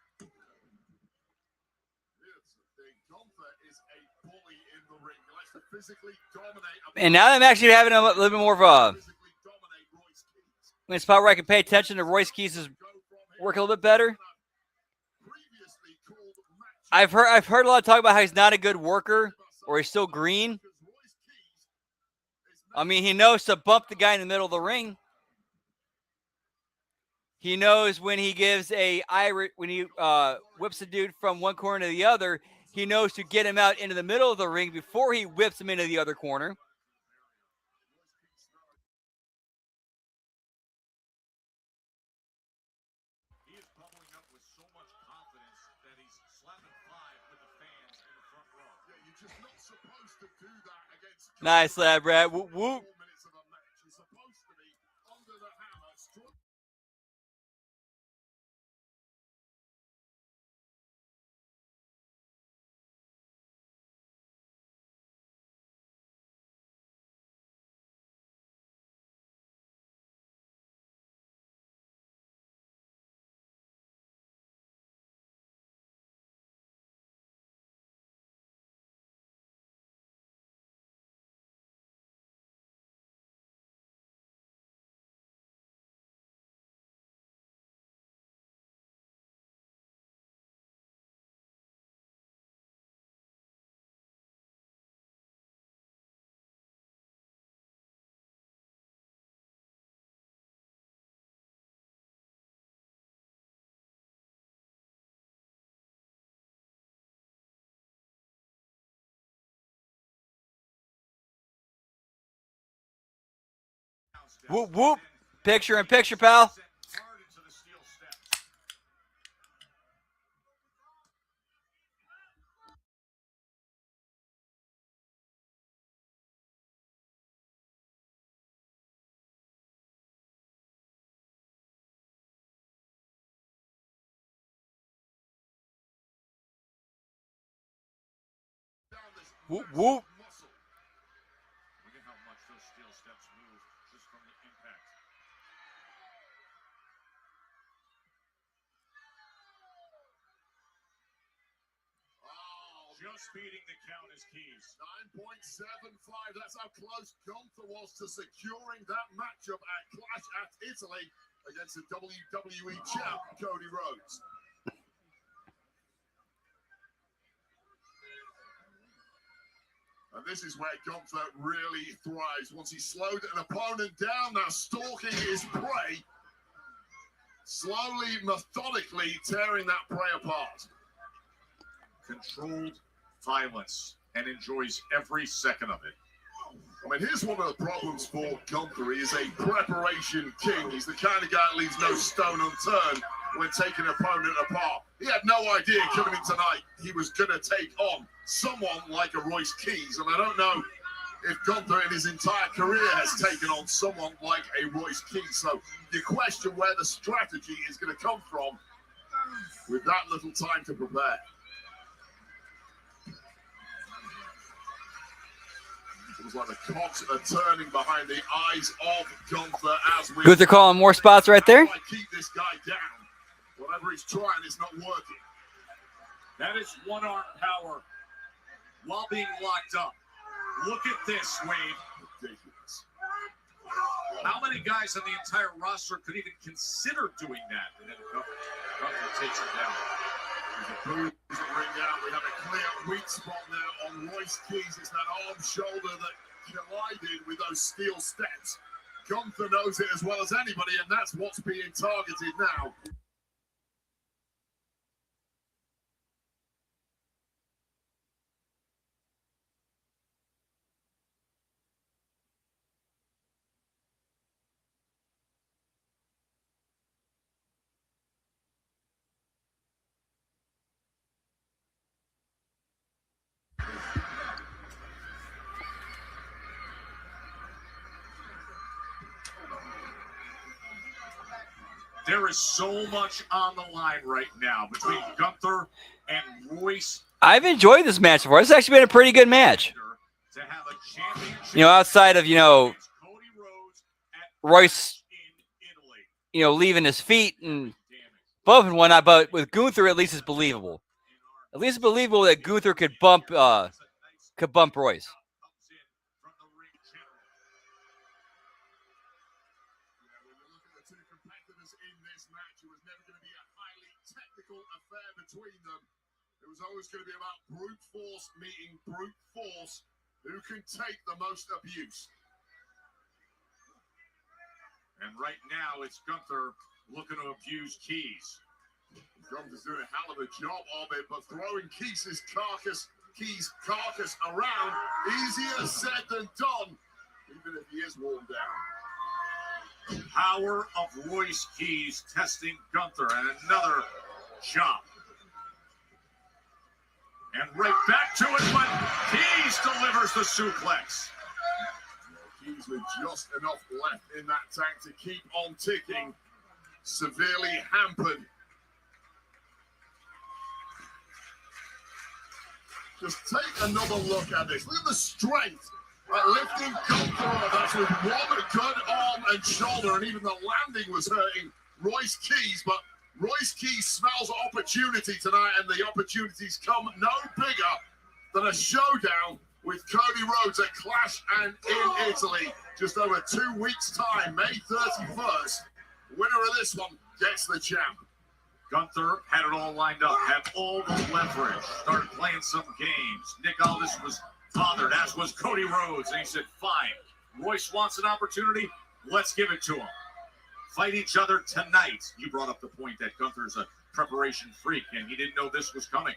It's a thing. Gunther is a bully in the ring. He likes to physically dominate. And now I'm actually having a little bit more of a spot where I can pay attention to Royce Keys' work a little bit better. I've heard a lot of talk about how he's not a good worker or he's still green. I mean, he knows to bump the guy in the middle of the ring. He knows when he gives when he whips a dude from one corner to the other, he knows to get him out into the middle of the ring before he whips him into the other corner. He is bubbling up with so much confidence that he's slapping 5 with the fans in the front row. Yeah, you're just not supposed to do that against. Nice lad, Brad. Whoop, whoop. 4 minutes of a match. You're supposed to be under the hammer. Whoop, whoop. Picture in picture, pal. Whoop, whoop. Look at how much those steel steps move just from the impact. Oh, just beating the count is keys. 9.75. That's how close Gunther was to securing that matchup at Clash at Italy against the WWE champ Cody Rhodes. And this is where Gunther really thrives. Once he slowed an opponent down, now stalking his prey, slowly, methodically tearing that prey apart. Controlled violence and enjoys every second of it. I mean, here's one of the problems for Gunther. He is a preparation king. He's the kind of guy that leaves no stone unturned when taking an opponent apart. He had no idea coming in tonight he was going to take on someone like a Royce Keys. And I don't know if Gunther in his entire career has taken on someone like a Royce Keys. So you question where the strategy is going to come from with that little time to prepare. It was like the cogs are turning behind the eyes of Gunther as we... Gunther calling more spots right there. Keep this guy down. Whatever he's trying is not working. That is one-arm power while being locked up. Look at this, Wade. Ridiculous. How many guys on the entire roster could even consider doing that? And then Gunther takes him down. There's a bruise ring out. We have a clear weak spot now on Royce Keys. It's that arm shoulder that collided with those steel steps. Gunther knows it as well as anybody, and that's what's being targeted now. There is so much on the line right now between Gunther and Royce. I've enjoyed this match before. It's actually been a pretty good match. To have a championship, You know, outside of, Royce, leaving his feet and bump and whatnot, but with Gunther, at least it's believable. At least it's believable that Gunther could bump Royce. Between them, it was always going to be about brute force meeting brute force. Who can take the most abuse? And right now, it's Gunther looking to abuse Keys. Gunther's doing a hell of a job of it, but throwing Keys' carcass around, easier said than done, even if he is worn down. The power of Royce Keys testing Gunther, and another chop. And right back to it when Keys delivers the suplex. Keys with just enough left in that tank to keep on ticking. Severely hampered. Just take another look at this. Look at the strength. Lifting Gunther, that's with one good arm and shoulder, and even the landing was hurting Royce Keys, but Royce Keys smells opportunity tonight, and the opportunities come no bigger than a showdown with Cody Rhodes at Clash and in Italy. Just over 2 weeks' time, May 31st. Winner of this one gets the champ. Gunther had it all lined up, had all the leverage, started playing some games. Nick Aldis was bothered, as was Cody Rhodes, and he said, fine, Royce wants an opportunity, let's give it to him. Fight each other tonight. You brought up the point that Gunther's a preparation freak, and he didn't know this was coming.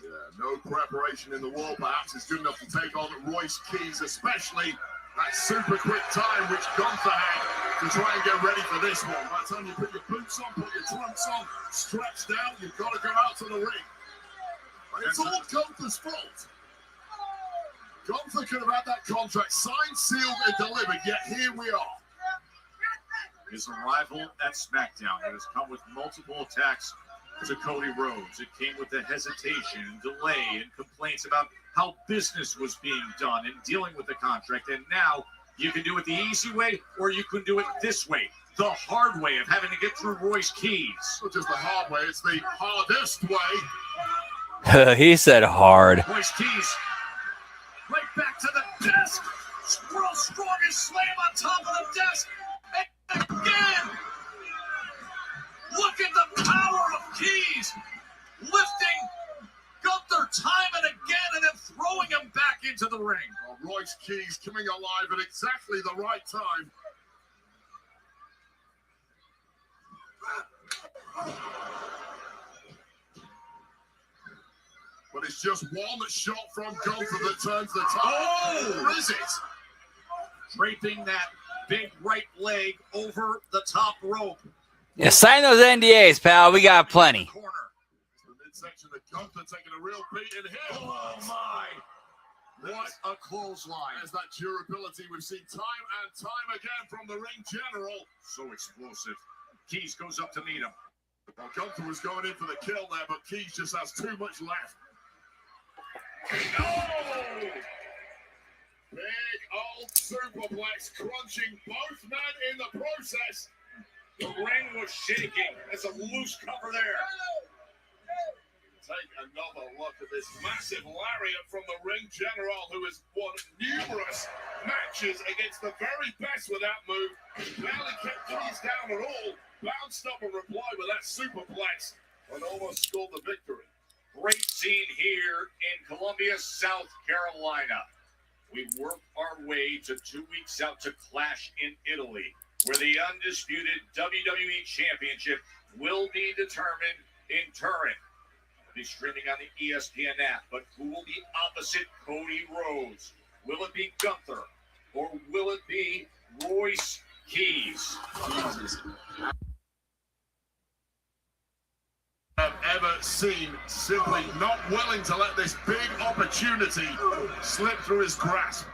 Yeah, no preparation in the world perhaps is good enough to take on Royce Keys, especially that super quick time which Gunther had to try and get ready for this one. By the time you put your boots on, put your trunks on, stretch down, you've got to go out to the ring. And it's all Gunther's fault. Gunther could have had that contract signed, sealed, and delivered, yet here we are. His arrival at SmackDown, it has come with multiple attacks to Cody Rhodes. It came with the hesitation and delay and complaints about how business was being done and dealing with the contract. And now you can do it the easy way, or you can do it this way, the hard way of having to get through Royce Keys. Not just the hard way, it's the hardest way. He said hard. Royce Keys, right back to the desk. World's strongest slam on top of the desk. And again, look at the power of Keys, lifting Gunther time and again, and then throwing him back into the ring. Oh, Royce Keys coming alive at exactly the right time. But it's just one shot from Gunther that turns the tide. Oh, or is it? Draping that big right leg over the top rope. Yeah, sign those NDAs, pal. We got plenty. The midsection of Gunther taking a real beat in here. Oh my! What a clothesline. There's that durability we've seen time and time again from the ring general. So explosive. Keys goes up to meet him. Well, Gunther was going in for the kill there, but Keys just has too much left. Oh! Big old superplex crunching both men in the process. The ring was shaking. There's a loose cover there. Take another look at this massive lariat from the ring general, who has won numerous matches against the very best with that move. Barely kept Keys down at all. Bounced up and replied with that superplex and almost scored the victory. Great scene here in Columbia, South Carolina. We work our way to 2 weeks out to Clash in Italy, where the undisputed WWE Championship will be determined in Turin. It'll be streaming on the ESPN app, but who will be opposite Cody Rhodes? Will it be Gunther, or will it be Royce Keys? I've ever seen, simply not willing to let this big opportunity slip through his grasp.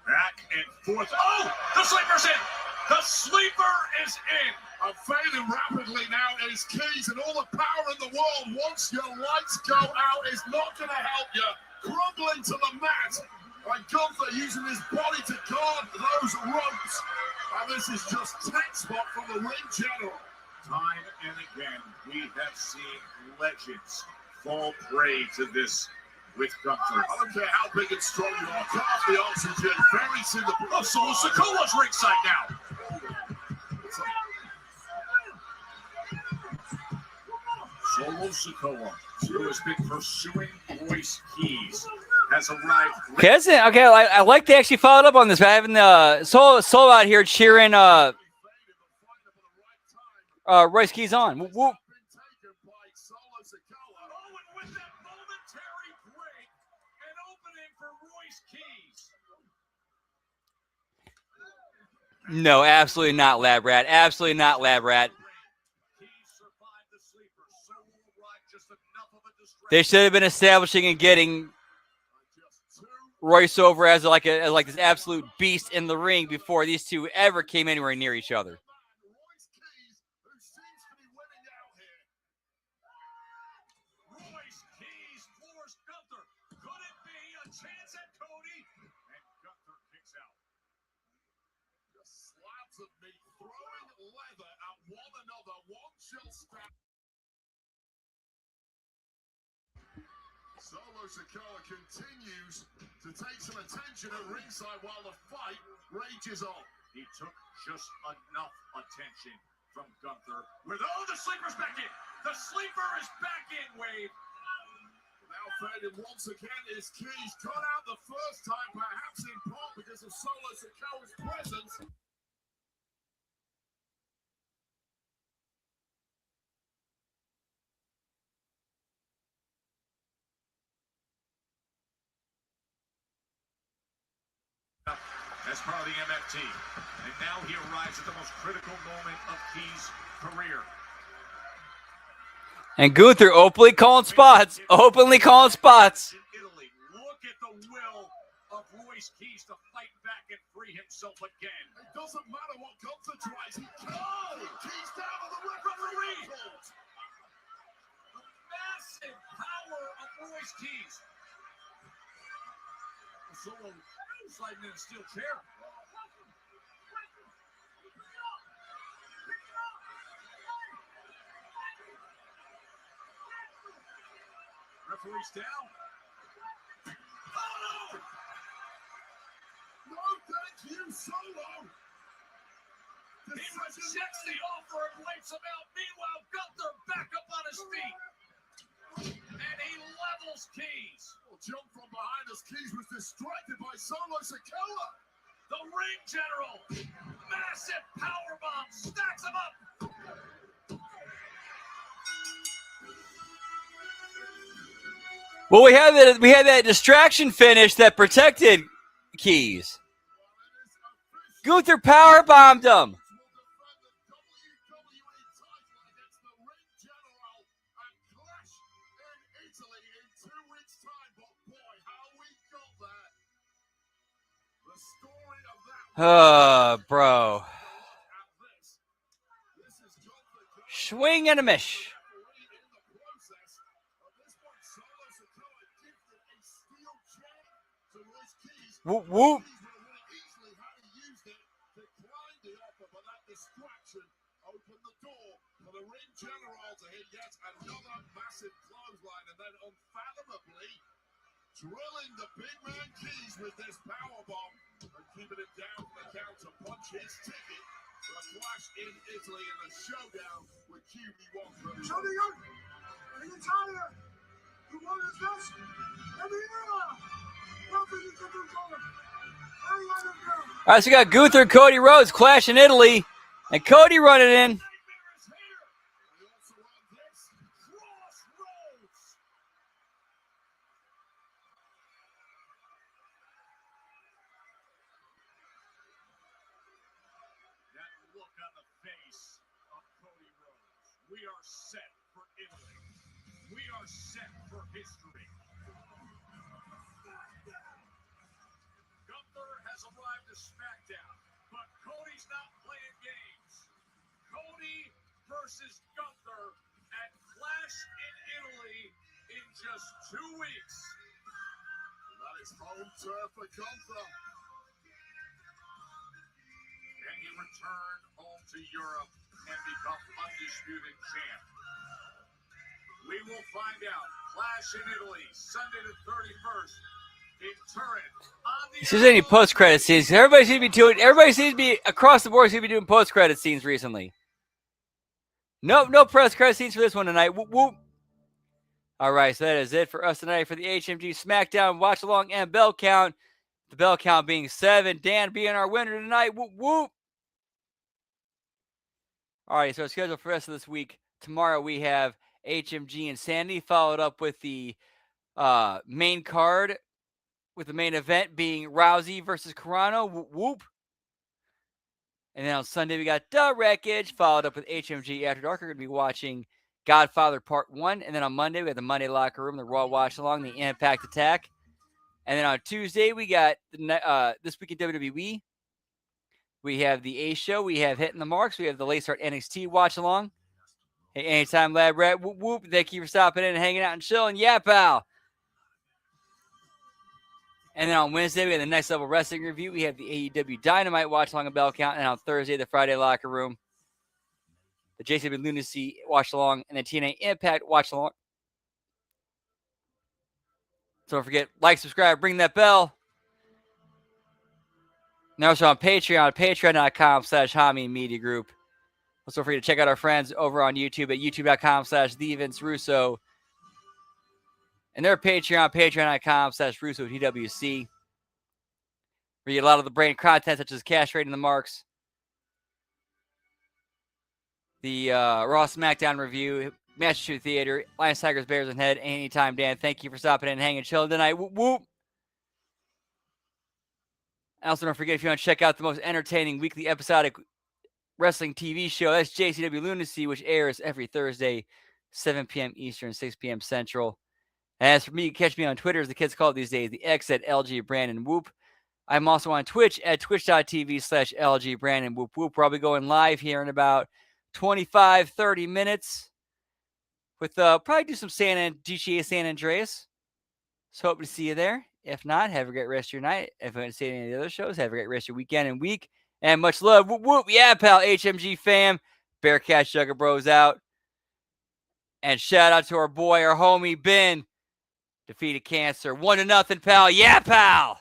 Back and forth. Oh, the sleeper's in. The sleeper is in. I'm fading rapidly now as Keys, and all the power in the world once your lights go out is not going to help you. Crumbling to the mat. And Gunther using his body to guard those ropes. And this is just tech spot from the ring general. Time and again, we have seen legends fall prey to this with Gunther. I don't care how big and strong you are, cut off the oxygen, very simple. Oh, Solo Sikoa's ringside now. Solo Sikoa, who has been pursuing Royce Keys, has arrived. Okay, I like they actually followed up on this. But having the Solo out here cheering Royce Keys on. Whoop, whoop. No, absolutely not, Lab Rat. Absolutely not, Lab Rat. They should have been establishing and getting Royce over as like this absolute beast in the ring before these two ever came anywhere near each other. Solo Sikoa continues to take some attention at ringside while the fight rages on. He took just enough attention from Gunther. The sleeper's back in. The sleeper is back in, Wade. Now faded once again is Keys. Got out the first time, perhaps in part because of Solo Sikoa's presence. As part of the MFT. And now he arrives at the most critical moment of Keys' career. And Gunther openly calling spots. Openly calling spots. Italy. Look at the will of Royce Keys to fight back and free himself again. It doesn't matter what Gunther tries. He can't. Keys down on the referee. The massive power of Royce Keys. Solo sliding in a steel chair. Referee's down. Oh! No, thank you, Solo. He rejects the offer and wipes him out. Meanwhile, Gunther back up on his feet. And he levels Keys. Jump from behind as Keys was distracted by Solo Sikoa. The ring general. Massive powerbomb. Stacks him up. Well, we had that distraction finish that protected Keys. Gunther powerbombed him. Bro. Swing and a miss. Whoop, whoop. Open the door for the ring general to hit yet another massive clothesline and then unfathomably drilling the big man Keys with this powerbomb and keeping it down for the count to punch his ticket for a clash in Italy in the showdown with QB1. Showdown in Italia. The one is this. And the era. Nothing is different from it. All right, so we got Gunther and Cody Rhodes clash in Italy, and Cody running in. That look on the face of Cody Rhodes. We are set for Italy. We are set for history. Gunther has arrived to SmackDown, but Cody's not playing games. Cody versus Gunther at Clash in Italy in just 2 weeks. That is home turf for Gunther. Can he return home to Europe and become undisputed champ? We will find out. Clash in Italy, Sunday the 31st in Turin. If there's any post-credit scenes, everybody seems to be across the board seems to be doing post-credit scenes recently. Nope, no press credit scenes for this one tonight. Whoop, whoop. All right, so that is it for us tonight for the HMG SmackDown Watch Along and Bell Count. The bell count being 7. Dan being our winner tonight. Whoop, whoop. All right, so our schedule for the rest of this week. Tomorrow we have HMG Insanity, followed up with the main card, with the main event being Rousey versus Carano. Whoop. And then on Sunday we got The Wreckage, followed up with HMG After Dark. We're going to be watching Godfather Part 1. And then on Monday we have the Monday Locker Room, the Raw Watch Along, the Impact Attack. And then on Tuesday we got This Week in WWE. We have the A Show. We have Hitting the Marks. We have the Late Start NXT Watch Along. Hey, Anytime Lab Rat. Whoop, whoop. Thank you for stopping in and hanging out and chilling. Yeah, pal. And then on Wednesday, we have the Next Level Wrestling Review. We have the AEW Dynamite Watch Along and Bell Count. And on Thursday, the Friday Locker Room, the JCW Lunacy Watch Along, and the TNA Impact Watch Along. So don't forget, like, subscribe, ring that bell. Now also on Patreon, patreon.com/Hami Media Group. Also, don't forget to check out our friends over on YouTube at youtube.com/TheVinceRusso. And their Patreon, patreon.com/RussoTWC. Where you get a lot of the brand content, such as Cash Rating the Marks, the Raw SmackDown Review, Match Shoot Theater, Lions, Tigers, Bears, and Head. Anytime, Dan. Thank you for stopping in and hanging chilling tonight. Whoop, whoop. Also, don't forget, if you want to check out the most entertaining weekly episodic wrestling TV show, that's JCW Lunacy, which airs every Thursday, 7 p.m. Eastern, 6 p.m. Central. And as for me, you can catch me on Twitter, as the kids call it these days, the X at LG Brandon Whoop. I'm also on Twitch at twitch.tv/LG Brandon Whoop Whoop, where I'll be going live here in about 25-30 minutes with probably do some GTA San Andreas. So hope to see you there. If not, have a great rest of your night. If you haven't seen any of the other shows, have a great rest of your weekend and week. And much love. Whoop, whoop. Yeah, pal. HMG fam. Bearcat Sugar Bros out. And shout out to our boy, our homie, Ben. Defeated cancer. 1-0, pal. Yeah, pal.